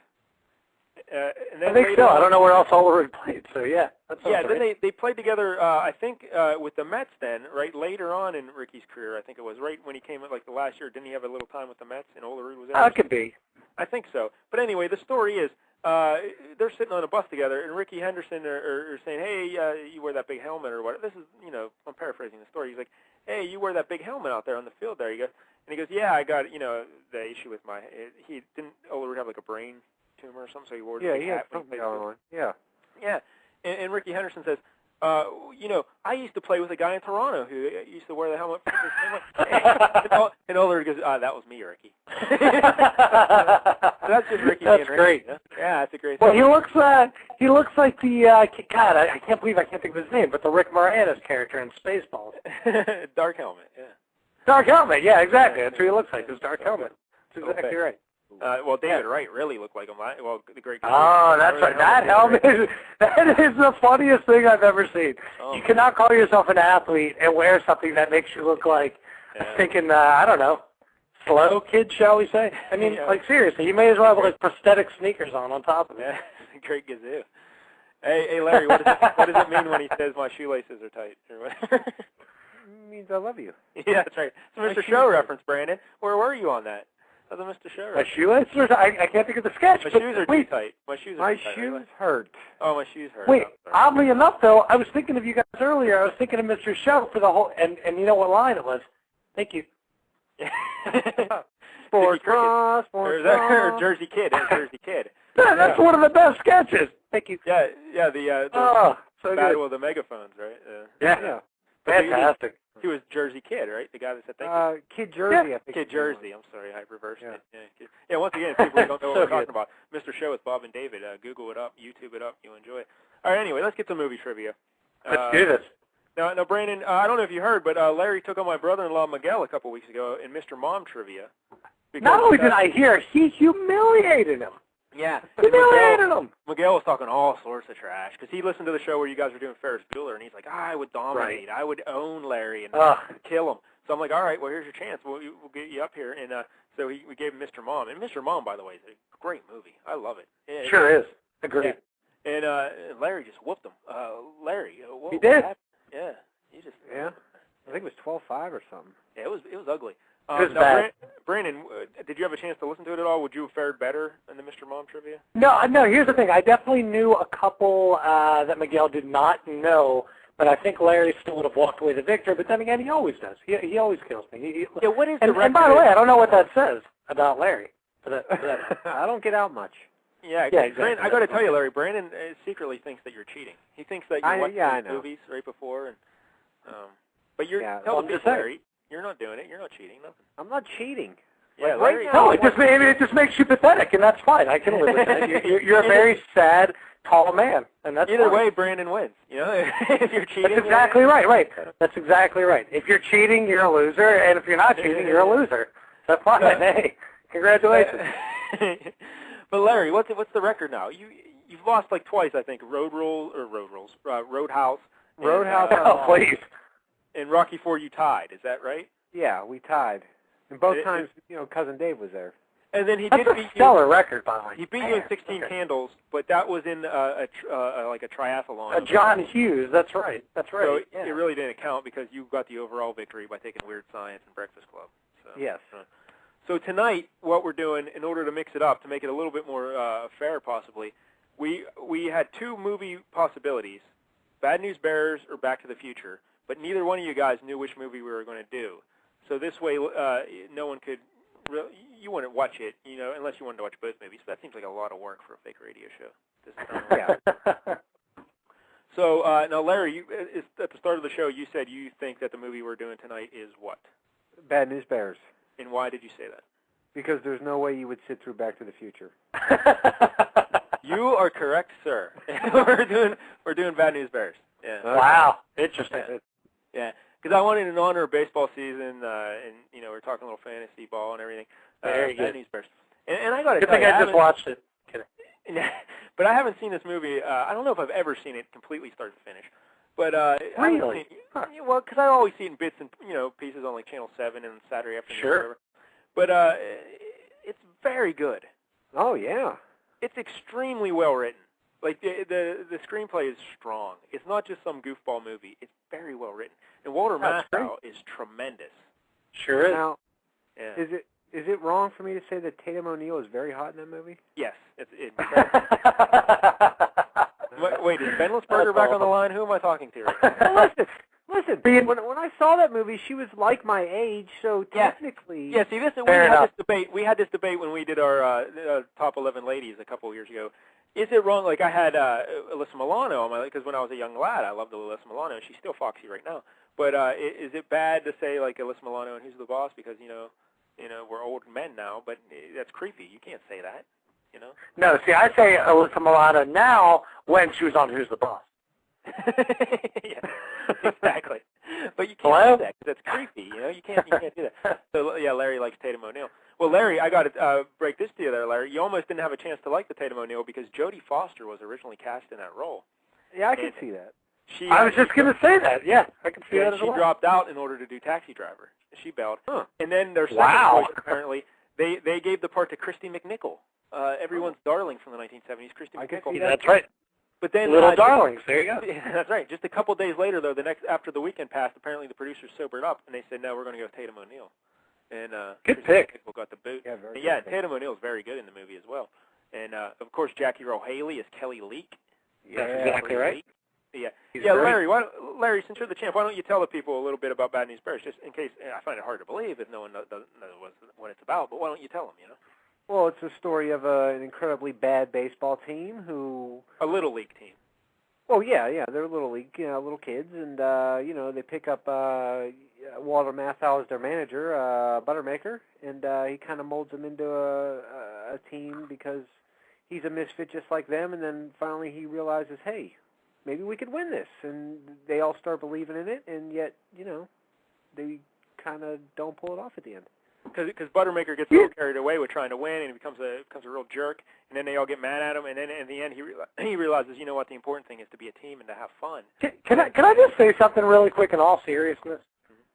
And then I think so. I don't know where else Olerud played, so yeah. Then they played together, I think, with the Mets then, right, later on in Ricky's career, I think it was, right when he came in, like, the last year. Didn't he have a little time with the Mets, and Olerud was there? It could be. I think so. But anyway, the story is, they're sitting on a bus together, and Ricky Henderson are saying, hey, you wear that big helmet or what. This is, I'm paraphrasing the story. He's like, hey, you wear that big helmet out there on the field there. And he goes, yeah, I got, the issue with didn't Olerud have, like, a brain tumor or something, so he wore the he had something going on. Yeah. And Ricky Henderson says, I used to play with a guy in Toronto who used to wear the helmet. And Olerud goes, that was me, Ricky. So that's just Ricky. That's great. Ricky. Yeah, that's a great. Well, he looks like the God. I can't believe I can't think of his name, but the Rick Moranis character in Spaceballs. Dark helmet. Yeah. Dark helmet. Yeah, exactly. That's who he looks like. His dark helmet. That's exactly right. Well, David Wright really looked like him. Well, the great guy. Oh, that's right. That helmet that is the funniest thing I've ever seen. Oh. You cannot call yourself an athlete and wear something that makes you look like, thinking, I don't know, slow kid, shall we say? I mean, like, seriously, you may as well have, like, prosthetic sneakers on top of it. Yeah, great gazoo. Hey, Larry, what does it mean when he says my shoelaces are tight? Or whatever? It means I love you. Yeah, that's right. It's a Mr. Show reference, Brandon. Where were you on that? That's a Mr. Show reference. My shoelaces? I can't think of the sketch. My shoes are too tight. My shoes hurt. Oh, my shoes hurt. Wait, oddly enough, though, I was thinking of you guys earlier. I was thinking of Mr. Show for the whole, and you know what line it was? Thank you. Sports Bra, or Jersey Kid. Jersey Kid. That's one of the best sketches. Thank you. Yeah, the so battle with the megaphones, right? Yeah. Fantastic. He was Jersey Kid, right? The guy that said thank you. Kid Jersey, I think. Kid Jersey. I'm sorry, I reversed it. Yeah, once again, people who don't know what we're talking about. Mr. Show with Bob and David. Google it up, YouTube it up. You'll enjoy it. All right, anyway, let's get some movie trivia. Let's do this. Now, Brandon, I don't know if you heard, but Larry took on my brother-in-law Miguel a couple weeks ago in Mr. Mom trivia. Not only did I hear, he humiliated him. Yeah. Humiliated him. Miguel was talking all sorts of trash because he listened to the show where you guys were doing Ferris Bueller, and he's like, I would dominate. Right. I would own Larry and kill him. So I'm like, all right, well, here's your chance. We'll get you up here. And so we gave him Mr. Mom. And Mr. Mom, by the way, is a great movie. I love it. Sure is. Agreed. Yeah. And Larry just whooped him. Larry. He did? Yeah. He just. Yeah. I think it was 12-5 or something. Yeah, it was ugly. It was bad. Brandon, did you have a chance to listen to it at all? Would you have fared better in the Mr. Mom trivia? No, here's the thing. I definitely knew a couple that Miguel did not know, but I think Larry still would have walked away the victor, but then again, he always does. He always kills me. What is the record? And by the way, I don't know what that says about Larry. I don't get out much. Yeah, exactly. I got to tell you, Larry, Brandon secretly thinks that you're cheating. He thinks that you're watching movies right before. And, but you're telling me, Larry, you're not doing it. You're not cheating. Nothing. I'm not cheating. Yeah, like right now, it just makes you pathetic, and that's fine. I can live with that. You're a very sad, tall man, and that's either fine. way. Brandon wins. You know, if you're cheating, that's exactly right. Right. That's exactly right. If you're cheating, you're a loser, and if you're not cheating, you're a loser. That's fine. Hey, congratulations. But Larry, what's the record now? You've lost like twice, I think. Roadhouse. Roadhouse. Oh, please. In Rocky IV, you tied. Is that right? Yeah, we tied. And both times, Cousin Dave was there. And then he That's did a beat stellar record, by the way. He beat you in 16 candles, but that was in like a triathlon. John Hughes. That's right. That's right. So it really didn't count because you got the overall victory by taking Weird Science and Breakfast Club. So, yes. So tonight, what we're doing, in order to mix it up, to make it a little bit more fair, possibly, we had two movie possibilities: Bad News Bears or Back to the Future. but neither one of you guys knew which movie we were going to do. So this way, no one could. You wouldn't watch it, unless you wanted to watch both movies. But that seems like a lot of work for a fake radio show. Yeah. So now, Larry, at the start of the show, you said you think that the movie we're doing tonight is what? Bad News Bears. And why did you say that? Because there's no way you would sit through Back to the Future. You are correct, sir. we're doing Bad News Bears. Yeah. Okay. Wow, interesting. Yeah, because I wanted in honor of baseball season, and we're talking a little fantasy ball and everything. Very good. Bad News Bears. And I got to Good tell thing you, I just watched it. Kidding. But I haven't seen this movie. I don't know if I've ever seen it completely start to finish. But really? Well, because I always see it in bits and pieces on like Channel 7 and Saturday afternoon. Sure. Or whatever. But it's very good. Oh yeah. It's extremely well written. Like the screenplay is strong. It's not just some goofball movie. It's very well written. And Walter Matthau is tremendous. Sure is. Now, Yeah. is it wrong for me to say that Tatum O'Neal is very hot in that movie? Yes. It's Wait, is Benlisberger back on the line? Who am I talking to right now? Well, listen. When I saw that movie, she was like my age, so technically. Yeah. See, we had this debate when we did our top 11 ladies a couple of years ago. Is it wrong? Like I had Alyssa Milano on my list because when I was a young lad, I loved Alyssa Milano, and she's still foxy right now. But is it bad to say like Alyssa Milano and Who's the Boss because we're old men now? But that's creepy. You can't say that. No, see, I say Alyssa Milano now when she was on Who's the Boss. Yeah, exactly. But you can't do that because that's creepy. You can't do that. So yeah, Larry likes Tatum O'Neal. Well, Larry, I got to break this to you there, Larry. You almost didn't have a chance to like the Tatum O'Neal because Jodie Foster was originally cast in that role. Yeah, I can see that. I was just going to say that. Yeah, I can see that as well. She dropped out in order to do Taxi Driver. She bailed. Huh. And then their second choice, apparently, they gave the part to Christy McNichol, everyone's darling from the 1970s, Christy McNichol. Yeah, that's right. But then Little Darlings, there you go. Yeah, that's right. Just a couple days later, though, after the weekend passed, apparently the producers sobered up and they said, "No, we're going to go Tatum O'Neal." And good Christy pick. McNichol got the boot. Yeah, very yeah, good Tatum O'Neal is very good in the movie as well. And of course, Jackie Earle Haley is Kelly Leak. That's exactly right. Yeah, He's great. Larry, since you're the champ, why don't you tell the people a little bit about Bad News Bears, just in case I find it hard to believe if no one doesn't know what it's about. But why don't you tell them? Well, it's a story of an incredibly bad baseball team a little league team. Oh yeah, they're little league, little kids, and they pick up Walter Matthau as their manager, Buttermaker, and he kind of molds them into a team because he's a misfit just like them, and then finally he realizes, hey, maybe we could win this, and they all start believing in it, and yet they kind of don't pull it off at the end. Because Buttermaker gets a little carried away with trying to win, and he becomes a real jerk, and then they all get mad at him, and then in the end he realizes, what the important thing is to be a team and to have fun. Can I just say something really quick in all seriousness?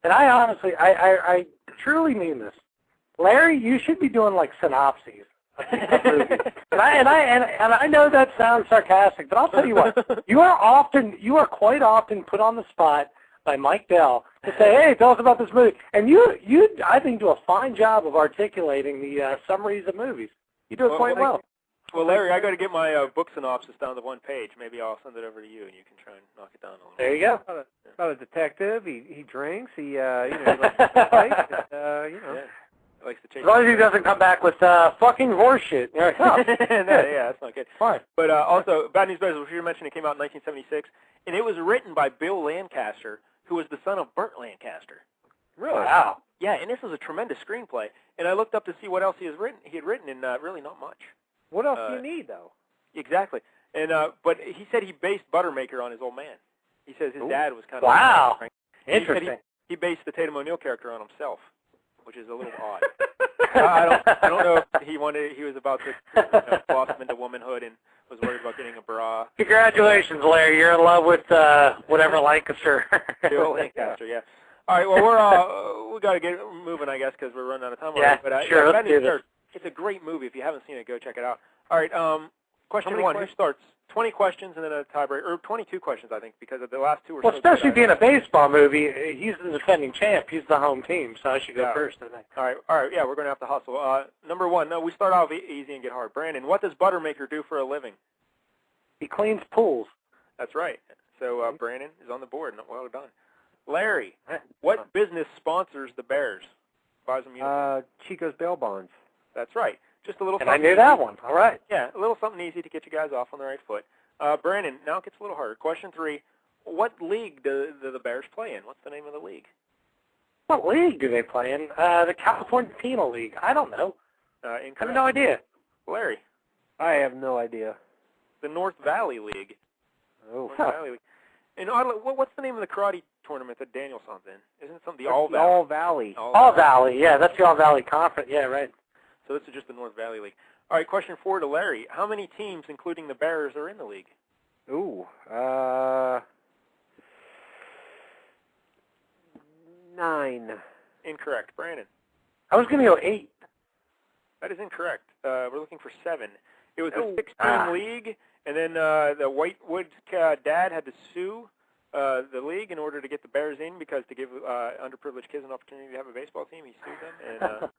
And I honestly, I truly mean this. Larry, you should be doing like synopses of movies. And I know that sounds sarcastic, but I'll tell you what, you are quite often put on the spot by Mike Dell to say, hey, tell us about this movie. And you I think, do a fine job of articulating the summaries of movies. You do it quite well. Well, Larry, I got to get my book synopsis down to one page. Maybe I'll send it over to you, and you can try and knock it down a little. There you go. About a detective. He drinks. He likes to fight. Yeah. He likes to chase. As long as he doesn't come back with fucking horseshit. You're like, oh. Yeah, that's not good. Fine. But also, Bad News Bears, which you mentioned, it came out in 1976, and it was written by Bill Lancaster, who was the son of Burt Lancaster. Really? Wow. Yeah, and this was a tremendous screenplay. And I looked up to see what else he had written, and really not much. What else do you need, though? Exactly. And but he said he based Buttermaker on his old man. He says his dad was kind of wow. Interesting. He based the Tatum O'Neal character on himself, which is a little odd. I don't know if he was about to blossom into womanhood and was worried about getting a bra. Congratulations, Larry. You're in love with whatever Lancaster. Bill Lancaster, yeah. All right, well, we got to get moving, I guess, because we're running out of time already. Yeah, sure, let's do this. It's a great movie. If you haven't seen it, go check it out. All right, question one, questions? who starts? 20 questions and then a tiebreak, or 22 questions, I think, because the last two were well, so especially good. being a baseball movie, he's the defending champ. He's the home team, so I should go first, I think. All right, yeah, we're going to have to hustle. Number one, we start off easy and get hard. Brandon, what does Buttermaker do for a living? He cleans pools. That's right. So Brandon is on the board. Well done. Larry, what business sponsors the Bears? Buys them uniforms. Chico's Bail Bonds. That's right. Just a little. And I knew that one. All right. Yeah, a little something easy to get you guys off on the right foot. Brandon, now it gets a little harder. Question 3: what league do the Bears play in? What's the name of the league? What league do they play in? The California Penal League. I don't know. I have no idea. Larry. I have no idea. The North Valley League. Oh. North Valley League. And what's the name of the karate tournament that Danielson's in? Isn't it something the All Valley? All Valley. All Valley. Yeah, that's the All Valley Conference. Yeah, right. So this is just the North Valley League. All right, question 4 to Larry. How many teams, including the Bears, are in the league? Ooh. 9. Incorrect. Brandon. I was going to go 8. That is incorrect. We're looking for 7. It was a 6-team league, and then the Whitewood's dad had to sue the league in order to get the Bears in, because to give underprivileged kids an opportunity to have a baseball team, he sued them. And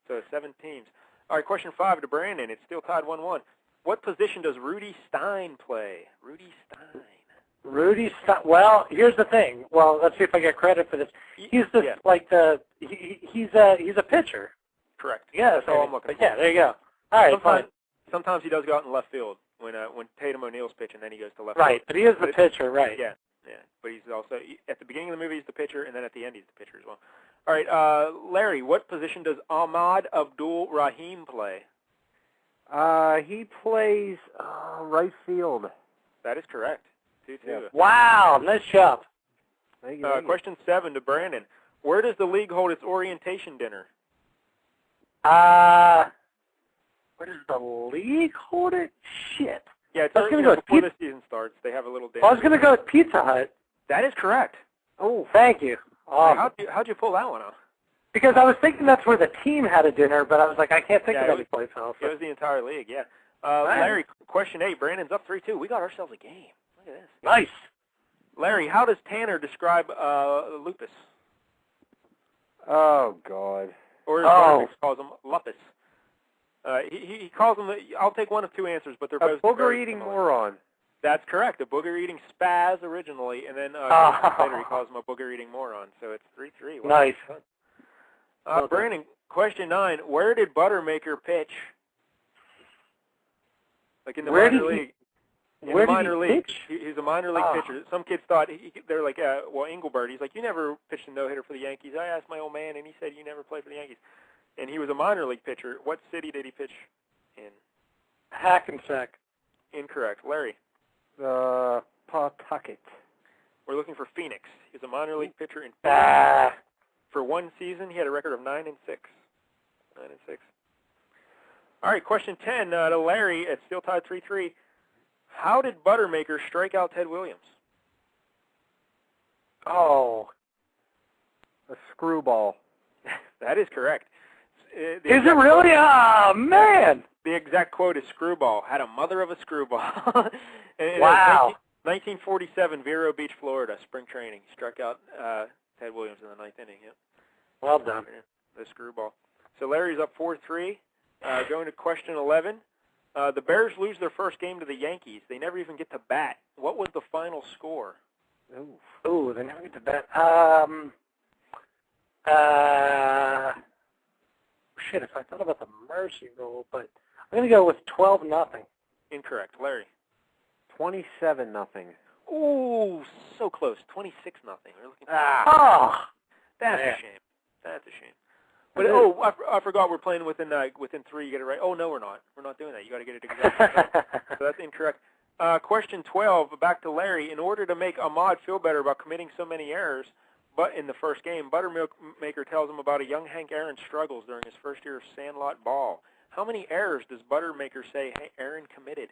so 7 teams. All right, question 5 to Brandon. It's still tied 1-1. What position does Rudy Stein play? Rudy Stein. Rudy Stein. Well, here's the thing. Well, let's see if I get credit for this. He's he's a pitcher. Correct. Yeah, that's all I'm looking for. Yeah, there you go. All right, sometimes he does go out in left field when Tatum O'Neal's pitching, then he goes to left field. Right, but he is the pitcher, right? Yeah. But he's also at the beginning of the movie he's the pitcher, and then at the end he's the pitcher as well. All right, Larry, what position does Ahmad Abdul Rahim play? He plays right field. That is correct. 2-2. Yeah. Wow, nice job. Question 7 to Brandon. Where does the league hold its orientation dinner? Where does the league hold it? Shit. Yeah, it's before the season starts. They have a little dinner. I was going to go with Pizza Hut. That is correct. Oh, thank you. Awesome. How'd you pull that one off? Because I was thinking that's where the team had a dinner, but I was like, I can't think of any place else. It was the entire league, yeah. Larry, question 8. Brandon's up 3-2. We got ourselves a game. Look at this. Nice. Larry, how does Tanner describe lupus? Oh, God. Or his brother calls him lupus. He calls them, I'll take one of 2 answers, but they're both booger-eating moron. That's correct. A booger-eating spaz originally, and then later he calls him a booger-eating moron. So it's 3-3. Wow. Nice. Brandon, question 9. Where did Buttermaker pitch? Like in the minor league. Where did he pitch? He's a minor league pitcher. Some kids thought, they're like, Engelbert, he's like, you never pitched a no-hitter for the Yankees. I asked my old man, and he said you never played for the Yankees. And he was a minor league pitcher. What city did he pitch in? Hackensack. Incorrect. Larry? Pawtucket. We're looking for Phoenix. He's a minor league pitcher in Phoenix. For one season, he had a record of 9-6. 9-6. All right, question 10 to Larry. It's still tied 3-3. How did Buttermaker strike out Ted Williams? Oh. A screwball. That is correct. Is it really? Oh, man. The exact quote is screwball. Had a mother of a screwball. Wow. 1947, Vero Beach, Florida, spring training. Struck out Ted Williams in the 9th inning. Yep. Well done. The screwball. So Larry's up 4-3. Going to question 11. The Bears lose their first game to the Yankees. They never even get to bat. What was the final score? Ooh, they never get to bat. Shit, if I thought about the mercy rule, but I'm going to go with 12-0. Incorrect. Larry? 27-0. Ooh, so close. 26-0. We're looking That's a shame. That's a shame. But I forgot we're playing within 3. You get it right. Oh no, we're not. We're not doing that. You got to get it exactly right. So that's incorrect. Question 12. Back to Larry. In order to make Ahmad feel better about committing so many errors, but in the first game, Buttermaker tells him about a young Hank Aaron's struggles during his first year of Sandlot ball. How many errors does Buttermaker say Aaron committed?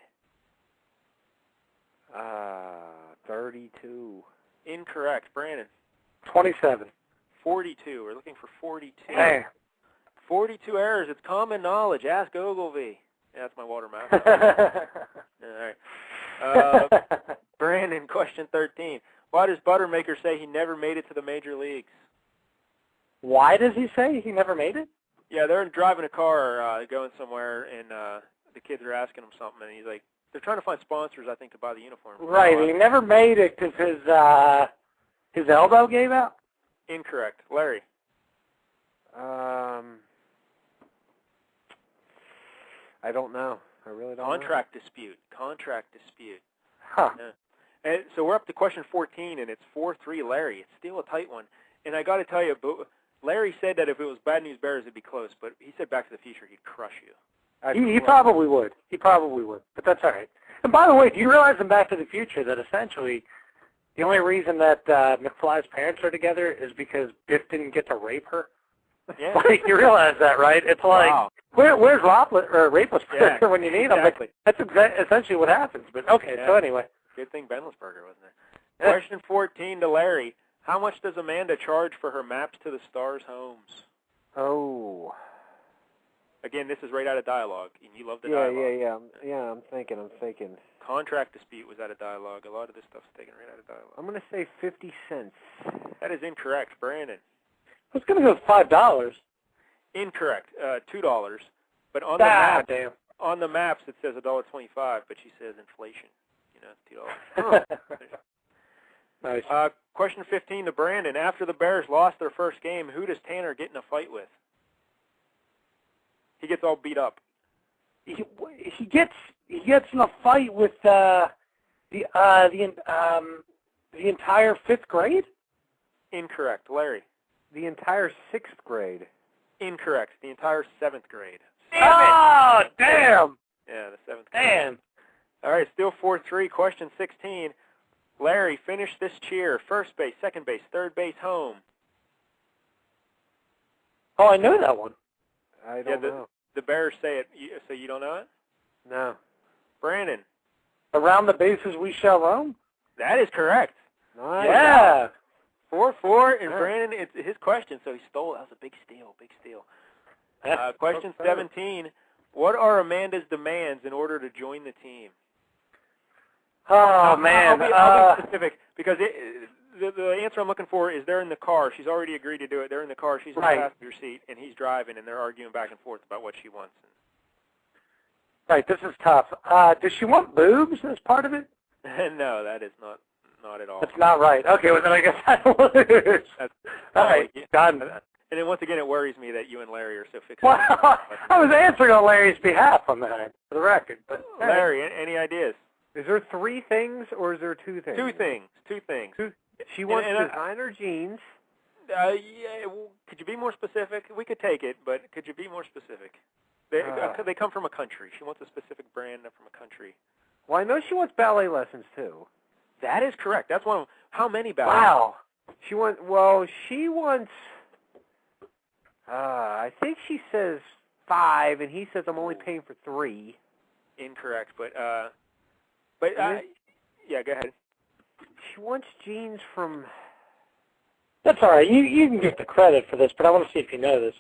32. Incorrect. Brandon? 27. 42. We're looking for 42. Hey. 42 errors. It's common knowledge. Ask Ogilvy. Yeah, that's my water mouth. All right. Brandon, question 13. Why does Buttermaker say he never made it to the major leagues? Why does he say he never made it? Yeah, they're driving a car going somewhere, and the kids are asking him something, and he's like, they're trying to find sponsors, I think, to buy the uniform. Right. He never made it because His elbow gave out? Incorrect. Larry? I don't know. I really don't know. Contract dispute. Contract dispute. Huh. Yeah. And so we're up to question 14, and it's 4-3 Larry. It's still a tight one. And I got to tell you, Larry said that if it was Bad News Bears, it'd be close, but he said Back to the Future, he'd crush you. He probably would. He probably would. But that's all right. And by the way, do you realize in Back to the Future that essentially the only reason that McFly's parents are together is because Biff didn't get to rape her? Yeah. Like, you realize that, right? It's like, wow. where's Rapeless when you need him? Exactly. That's essentially what happens. But okay, so anyway. Good thing Benlisberger wasn't there. Yeah. Question 14 to Larry. How much does Amanda charge for her maps to the stars' homes? Oh. Again, this is right out of dialogue, and you love the dialogue. Yeah, I'm thinking. Contract dispute was out of dialogue. A lot of this stuff's taken right out of dialogue. I'm going to say 50 cents. That is incorrect. Brandon? I was going to go with $5. Incorrect. $2. But on the maps it says $1.25, but she says inflation. You know, it's $2. Nice. Question 15 to Brandon. After the Bears lost their first game, who does Tanner get in a fight with? He gets all beat up. He gets in a fight with the entire 5th grade? Incorrect. Larry? The entire 6th grade. Incorrect. The entire 7th grade. Oh, damn! Yeah, the 7th grade. Damn. All right, still 4-3. Question 16. Larry, finish this cheer. First base, second base, third base, home. Oh, I know that one. I don't know. The Bears say it, so you don't know it? No. Brandon? Around the bases we shall roam? That is correct. Nice. Yeah. 4-4, and Brandon, it's his question, so he stole it. That was a big steal. Question 17. What are Amanda's demands in order to join the team? Oh, man. I'll be specific, because the answer I'm looking for is they're in the car. She's already agreed to do it. They're in the car. She's in the passenger seat, and he's driving, and they're arguing back and forth about what she wants. Right, this is tough. Does she want boobs as part of it? No, that is not at all. That's not right. Okay, well, then I guess I lose. All right, done. And then once again, it worries me that you and Larry are so fixated. Well, I was answering on Larry's behalf on that, for the record. But Larry, any ideas? Is there 3 things, or is there 2 things? 2 things. She wants designer jeans. Yeah, could you be more specific? We could take it, but could you be more specific? They come from a country. She wants a specific brand from a country. Well, I know she wants ballet lessons, too. That is correct. That's one of them. How many ballet? Wow. She wants, I think she says 5, and he says I'm only paying for 3. Incorrect, but yeah, go ahead. She wants jeans from... That's all right. You can get the credit for this, but I want to see if you know this.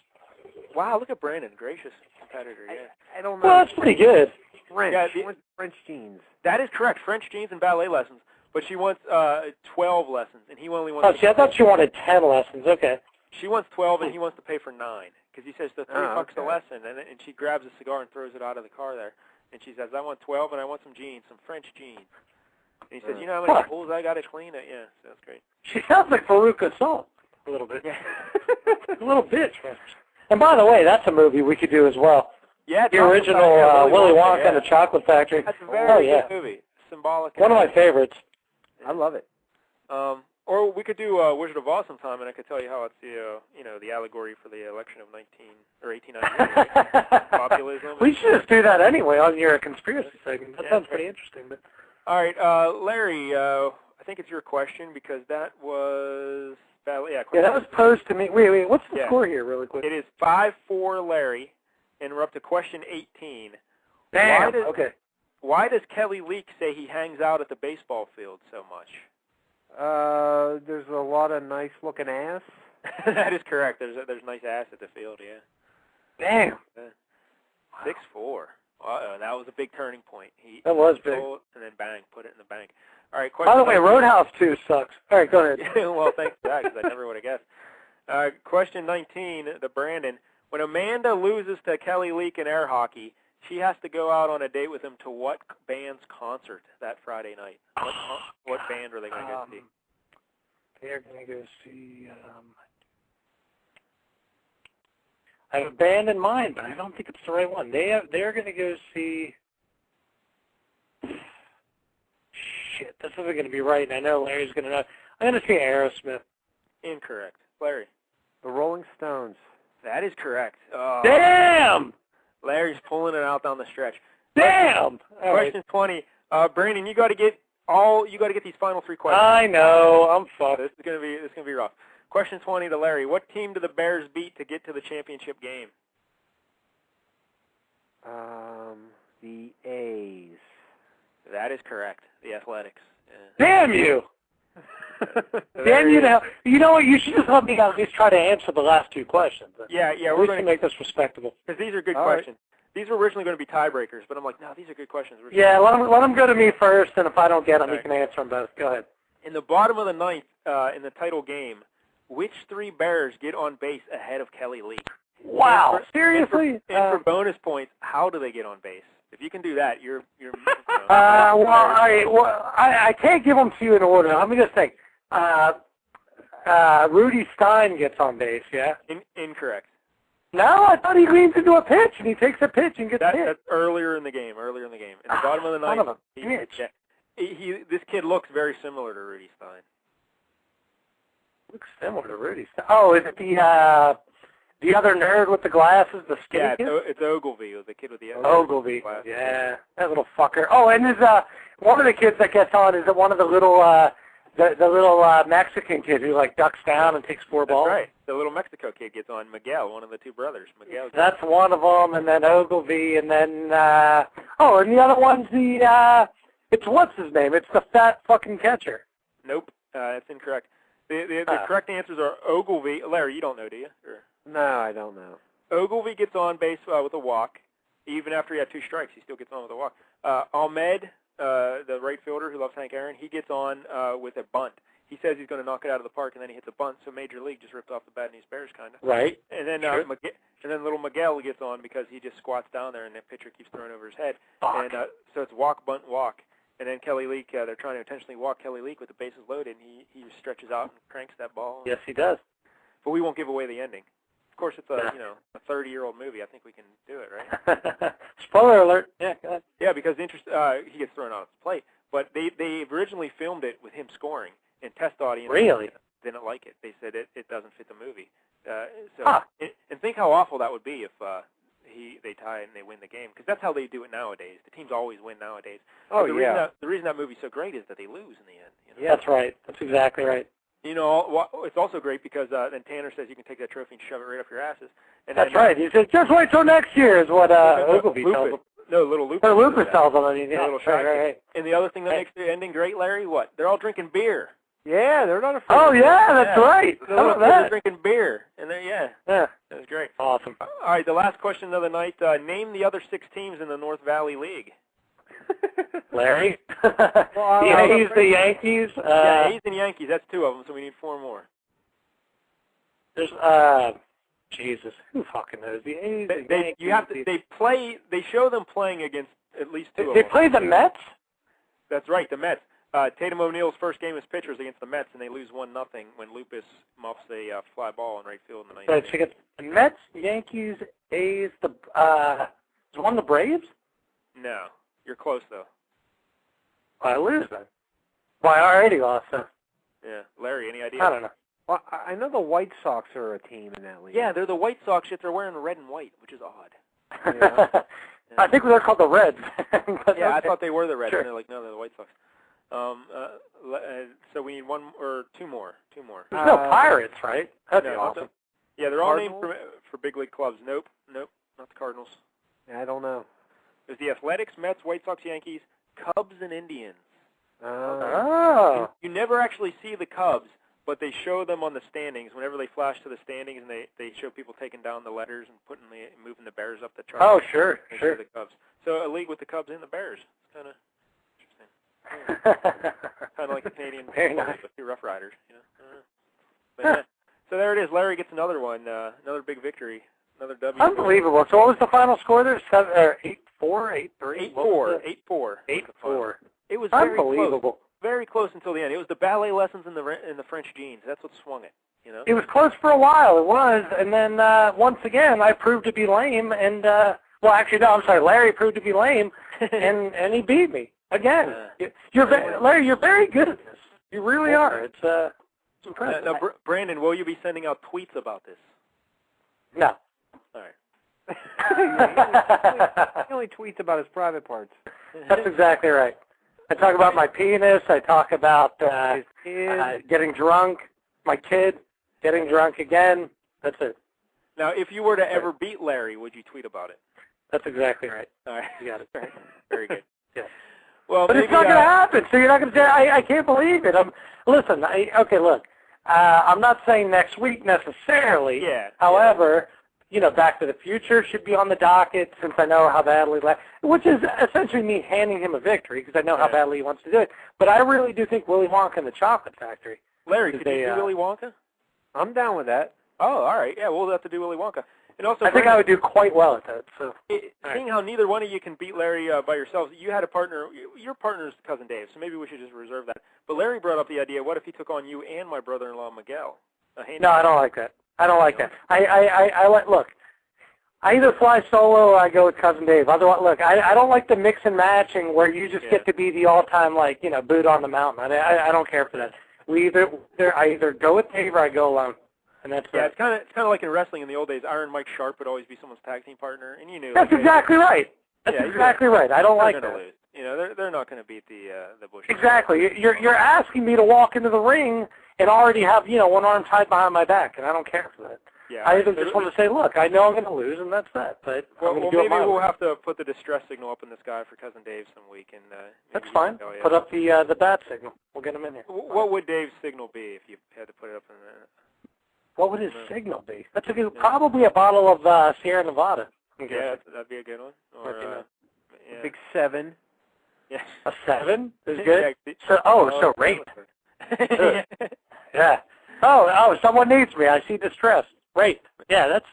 Wow, look at Brandon. Gracious competitor, yeah. I don't know. Well, that's pretty good. French. Yeah, she wants French jeans. That is correct. French jeans and ballet lessons. But she wants 12 lessons, and he only wants... Oh, see, I thought she wanted 10 lessons. Okay. She wants 12, and he wants to pay for 9. Because he says the $3 a lesson, and she grabs a cigar and throws it out of the car there. And she says, I want 12, and I want some jeans, some French jeans. And he says, you know how many pools I got to clean? Yeah, sounds great. She sounds like Veruca Salt a little bit. Yeah. A little bit. And by the way, that's a movie we could do as well. Yeah, the original Willy Wonka and the Chocolate Factory. That's a very good movie. Symbolic. One of my favorites. I love it. Or we could do Wizard of Oz sometime, and I could tell you how it's the allegory for the election of 1898. Populism. We should just do that anyway on your conspiracy segment. That sounds pretty interesting. But all right, Larry, I think it's your question because that was that was posed to me. Wait, what's the score here, really quick? It is 5-4, Larry, and we're up to question 18. Damn. Why does Kelly Leak say he hangs out at the baseball field so much? There's a lot of nice-looking ass. That is correct. There's nice ass at the field, yeah. Damn. 6-4. That was a big turning point. That was big. And then bang, put it in the bank. All right. By the way, Roadhouse 2 sucks. All right, go ahead. Well, thanks for that, because I never would have guessed. Question 19, the Brandon. When Amanda loses to Kelly Leak in air hockey, she has to go out on a date with him to what band's concert that Friday night? What band are they going to go see? They're going to go see... I have a band in mind, but I don't think it's the right one. They're going to go see... Shit, this isn't going to be right, and I know Larry's going to know. I'm going to see Aerosmith. Incorrect. Larry. The Rolling Stones. That is correct. Damn! Larry's pulling it out down the stretch. Damn! Question 20. Brandon, you got to get these final 3 questions. I know. I'm fucked. This is gonna be rough. Question 20 to Larry. What team do the Bears beat to get to the championship game? The A's. That is correct. The Athletics. Yeah. Damn you! Damn you to hell. You know what? You should just let me at least try to answer the last 2 questions. Yeah. We're going to make this respectable. Because these are good questions. These were originally going to be tiebreakers, but I'm like, no, these are good questions. Yeah, let them go to me first, and if I don't get them, you can answer them both. Go ahead. In the bottom of the 9th, in the title game, which 3 Bears get on base ahead of Kelly Leak? Wow, seriously? And for bonus points, how do they get on base? If you can do that, you're I can't give them to you in order. Let me just think. Rudy Stein gets on base, yeah? Incorrect. No, I thought he leans into a pitch, and he takes a pitch and gets hit. That's earlier in the game. In the bottom of the 9th, this kid looks very similar to Rudy Stein. Looks similar to Rudy Stein. Oh, is it the other nerd with the glasses, the skinny kid? It's Ogilvy, the kid with the Ogilvy. glasses. Yeah, that little fucker. Oh, and there's one of the kids that gets on is one of the little the little Mexican kid who like ducks down and takes 4 balls. That's right. The little Mexico kid gets on. Miguel, one of the 2 brothers. Miguel. That's one of them, and then Ogilvy, and then and the other one's it's what's his name? It's the fat fucking catcher. Nope, that's incorrect. The correct answers are Ogilvy. Larry, you don't know, do you? Or? No, I don't know. Ogilvy gets on base with a walk. Even after he had 2 strikes, he still gets on with a walk. Ahmed, the right fielder who loves Hank Aaron, he gets on with a bunt. He says he's going to knock it out of the park, and then he hits a bunt. So Major League just ripped off the Bad News Bears, kind of. Right. And then little Miguel gets on because he just squats down there, and the pitcher keeps throwing over his head. Fuck. And so it's walk, bunt, walk. And then Kelly Leak, they're trying to intentionally walk Kelly Leak with the bases loaded, and he just stretches out and cranks that ball. Yes, he does. But we won't give away the ending. Of course, it's a 30-year-old movie. I think we can do it, right? Spoiler alert. Yeah, go ahead. Yeah, because he gets thrown out of the plate. But they originally filmed it with him scoring, and test audience really didn't like it. They said it doesn't fit the movie. And think how awful that would be if they tie and they win the game, because that's how they do it nowadays. The teams always win nowadays. Oh, the reason that movie's so great is that they lose in the end. You know? Yeah, that's right. That's exactly right. You know, it's also great because then Tanner says you can take that trophy and shove it right up your asses. And that's right. He says, just wait till next year is what Ogilvy tells them. No, little Lupus. Or Lupus tells them. I mean, yeah. Right. And the other thing that makes the ending great, Larry, what? They're all drinking beer. Yeah, they're not afraid. Oh, yeah, that's right. They're drinking beer. And yeah. That was great. Awesome. All right, the last question of the night. Name the other 6 teams in the North Valley League. Larry? The A's, the Yankees. A's and Yankees. That's 2 of them, so we need 4 more. There's, Jesus, who fucking knows? The A's, the Yankees. They show them playing against at least 2 of them. They play the Mets? That's right, the Mets. Tatum O'Neal's first game as pitchers against the Mets, and they lose 1-0 when Lupus muffs a fly ball in right field in the 9th. Right, so you get the Mets, Yankees, A's, is one of the Braves? No. You're close, though. I lose, then. Well, I already lost, then. Yeah. Larry, any idea? I don't know. Well, I know the White Sox are a team in that league. Yeah, they're the White Sox, yet they're wearing red and white, which is odd. Yeah. I think they're called the Reds. Yeah, I thought they were the Reds, sure. and they're like, no, they're the White Sox. So we need 1 or 2 more. There's no Pirates, right? That'd be awesome. Yeah, they're all named for big league clubs. Nope, not the Cardinals. Yeah, I don't know. There's the Athletics, Mets, White Sox, Yankees, Cubs, and Indians. Oh. You never actually see the Cubs, but they show them on the standings. Whenever they flash to the standings, and they show people taking down the letters and moving the Bears up the chart. Oh, sure. The Cubs. So a league with the Cubs and the Bears. It's kind of interesting. Kind of like the Canadian with 2 Rough Riders. You know? But, yeah. So there it is. Larry gets another one, another big victory, another W. Unbelievable. So what was the final score there? 8-4, 8-3? 8-4. 8-4. 8-4. It was unbelievable. very close until the end. It was the ballet lessons in the French jeans. That's what swung it. You know. It was close for a while. It was, and then once again, I proved to be lame. And well, actually, no, I'm sorry. Larry proved to be lame, and he beat me again. Larry, you're very good at this. You really are. It's impressive. Now, Brandon, will you be sending out tweets about this? No. All right. He only tweets about his private parts. That's exactly right. I talk about my penis. I talk about getting drunk. My kid getting drunk again. That's it. Now, if you were to ever beat Larry, would you tweet about it? That's exactly right. All right. You got it. Very good. Yeah. Well, but maybe, it's not going to happen, so you're not going to say, I can't believe it. Listen, okay, look, I'm not saying next week necessarily. Yeah. However, you know, Back to the Future should be on the docket since I know how badly, which is essentially me handing him a victory because I know how badly he wants to do it. But I really do think Willy Wonka and the Chocolate Factory. Larry, could you do Willy Wonka? I'm down with that. Oh, all right. Yeah, we'll have to do Willy Wonka. And also, I think I would do quite well at that. So, seeing how neither one of you can beat Larry by yourselves, you had a partner. Your partner's Cousin Dave, so maybe we should just reserve that. But Larry brought up the idea, what if he took on you and my brother-in-law, Miguel? No, I don't like that. I don't like that. Look, I either fly solo or I go with Cousin Dave. Otherwise, look, I don't like the mix and matching where you just get to be the all-time, like, you know, boot on the mountain. I don't care for that. I either go with Dave or I go alone. And that's it's kind of like in wrestling in the old days. Iron Mike Sharp would always be someone's tag team partner, and you knew. That's exactly right. That's exactly right. I don't like that. Lose. You know, they're not going to beat the Bush. Exactly. You're asking me to walk into the ring and already have, you know, one arm tied behind my back, and I don't care for that. Yeah. I either just want to say, look, I know I'm going to lose, and that's that. But maybe we'll have to put the distress signal up in the sky for Cousin Dave some week, and that's fine. Put up the bat signal. We'll get him in here. What would Dave's signal be if you had to put it up in there? What would his signal be? That's probably a bottle of Sierra Nevada. Yeah, that'd be a good one. Or Big 7. Yeah. A 7 is good. So rate. Yeah. Oh, someone needs me. I see distress. Rate. Yeah, that's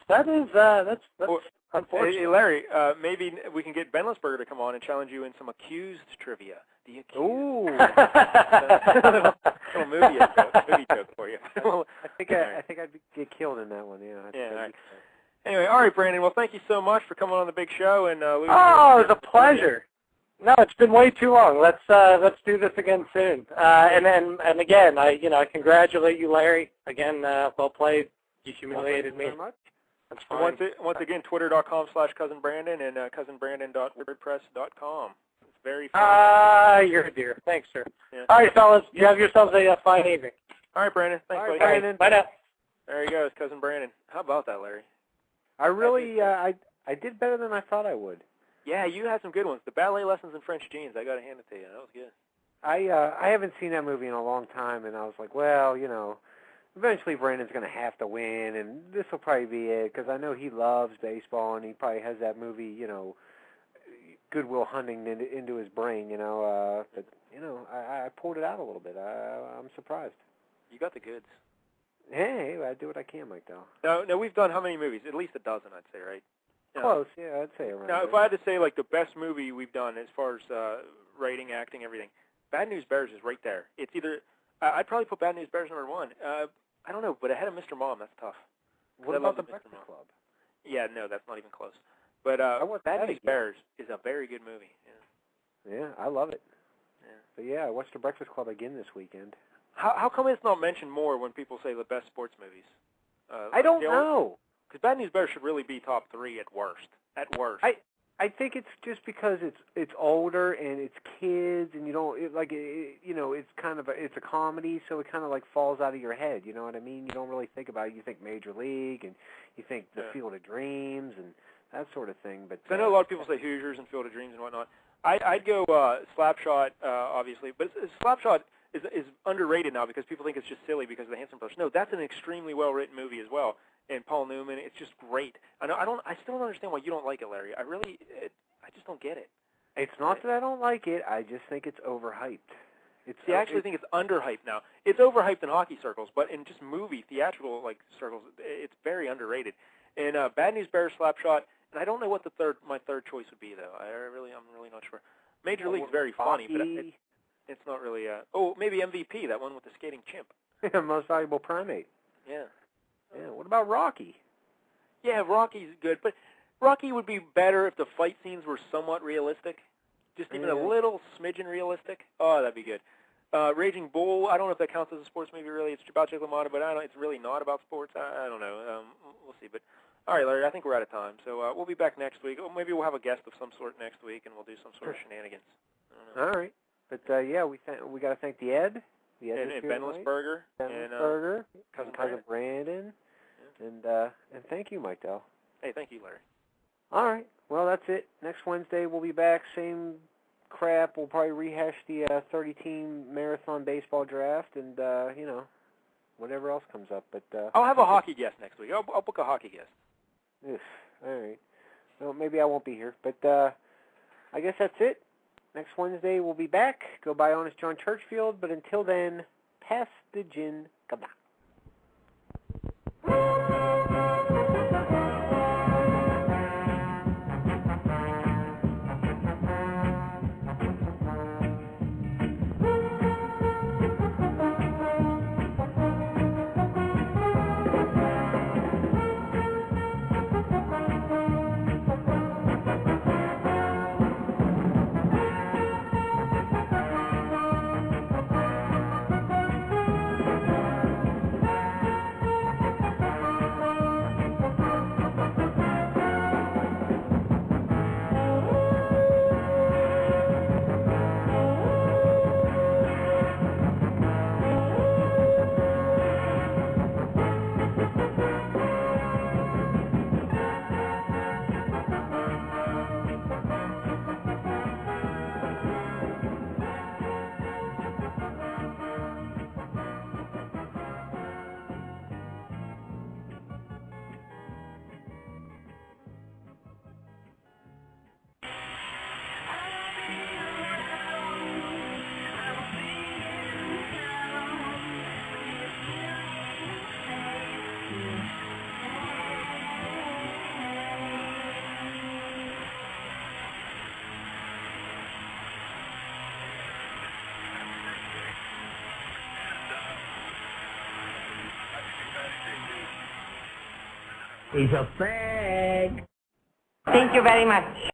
unfortunate. Hey, Larry, maybe we can get Benlisberger to come on and challenge you in some accused trivia. The accused. Ooh. little movie joke for you. I think I'd get killed in that one. Yeah. All right. Anyway, all right, Brandon. Well, thank you so much for coming on the big show and. It was a pleasure. No, it's been way too long. Let's do this again soon. And again, I congratulate you, Larry. Again, well played. You humiliated me. That's fine. Once again, twitter.com/cousinbrandon and cousinbrandon.wordpress.com. It's very fun. You're a dear. Thanks, sir. Yeah. All right, fellas. You have yourselves a fine evening. All right, Brandon. Thanks, buddy. Brandon. Bye now. There he goes, Cousin Brandon. How about that, Larry? I really, I did better than I thought I would. Yeah, you had some good ones. The ballet lessons in French jeans, I got to hand it to you. That was good. I haven't seen that movie in a long time, and I was like, well, you know, eventually Brandon's going to have to win, and this will probably be it, because I know he loves baseball, and he probably has that movie, you know, Goodwill Hunting into his brain, you know. But, you know, I pulled it out a little bit. I'm surprised. You got the goods. Hey, I do what I can, Mike, though. Now, we've done how many movies? At least a dozen, I'd say, right? Close, yeah, I'd say around. Now, if I had to say, like, the best movie we've done as far as writing, acting, everything, Bad News Bears is right there. It's either, I'd probably put Bad News Bears number 1. I don't know, but ahead of Mr. Mom, that's tough. What about The Breakfast Club? Yeah, no, that's not even close. But Bad News Bears is a very good movie. Yeah, I love it. Yeah. But yeah, I watched The Breakfast Club again this weekend. How come it's not mentioned more when people say the best sports movies? I don't know. Because Bad News Bears should really be top 3 at worst. At worst. I think it's just because it's older and it's kids and you don't you know, it's kind of it's a comedy, so it kind of like falls out of your head. You know what I mean? You don't really think about it. You think Major League and you think The Field of Dreams and that sort of thing. But I know a lot of people say Hoosiers and Field of Dreams and whatnot. I'd go Slapshot, obviously, but Slapshot is underrated now because people think it's just silly because of the Hanson Brothers. No, that's an extremely well written movie as well. And Paul Newman, it's just great. I still don't understand why you don't like it, Larry. I just don't get it. It's not that I don't like it. I just think it's overhyped. I actually think it's underhyped now. It's overhyped in hockey circles, but in just movie theatrical circles, it's very underrated. And Bad News Bears, Slapshot, and I don't know what my third choice would be though. I'm really not sure. Major League's very funny, but It's not really. Oh, maybe MVP, that one with the skating chimp. Most valuable primate. Yeah. Yeah. What about Rocky? Yeah, Rocky's good, but Rocky would be better if the fight scenes were somewhat realistic, just even a little smidgen realistic. Oh, that'd be good. Raging Bull, I don't know if that counts as a sports movie, really. It's about Jake LaMotta, but it's really not about sports. I don't know. We'll see. But all right, Larry, I think we're out of time. So we'll be back next week. Or maybe we'll have a guest of some sort next week, and we'll do some sort of shenanigans. I don't know. All right. But, yeah, we got to thank the Ed. And Benlisberger. Benlisberger. And Cousin Brandon. Yeah. And thank you, Mike Dell. Hey, thank you, Larry. All right. Well, that's it. Next Wednesday we'll be back. Same crap. We'll probably rehash the 30-team marathon baseball draft and, whatever else comes up. But I'll have a hockey guest next week. I'll book a hockey guest. All right. Well, maybe I won't be here. But I guess that's it. Next Wednesday we'll be back. Go by Honest John Churchfield. But until then, pass the gin. Come on. He's a fag. Thank you very much.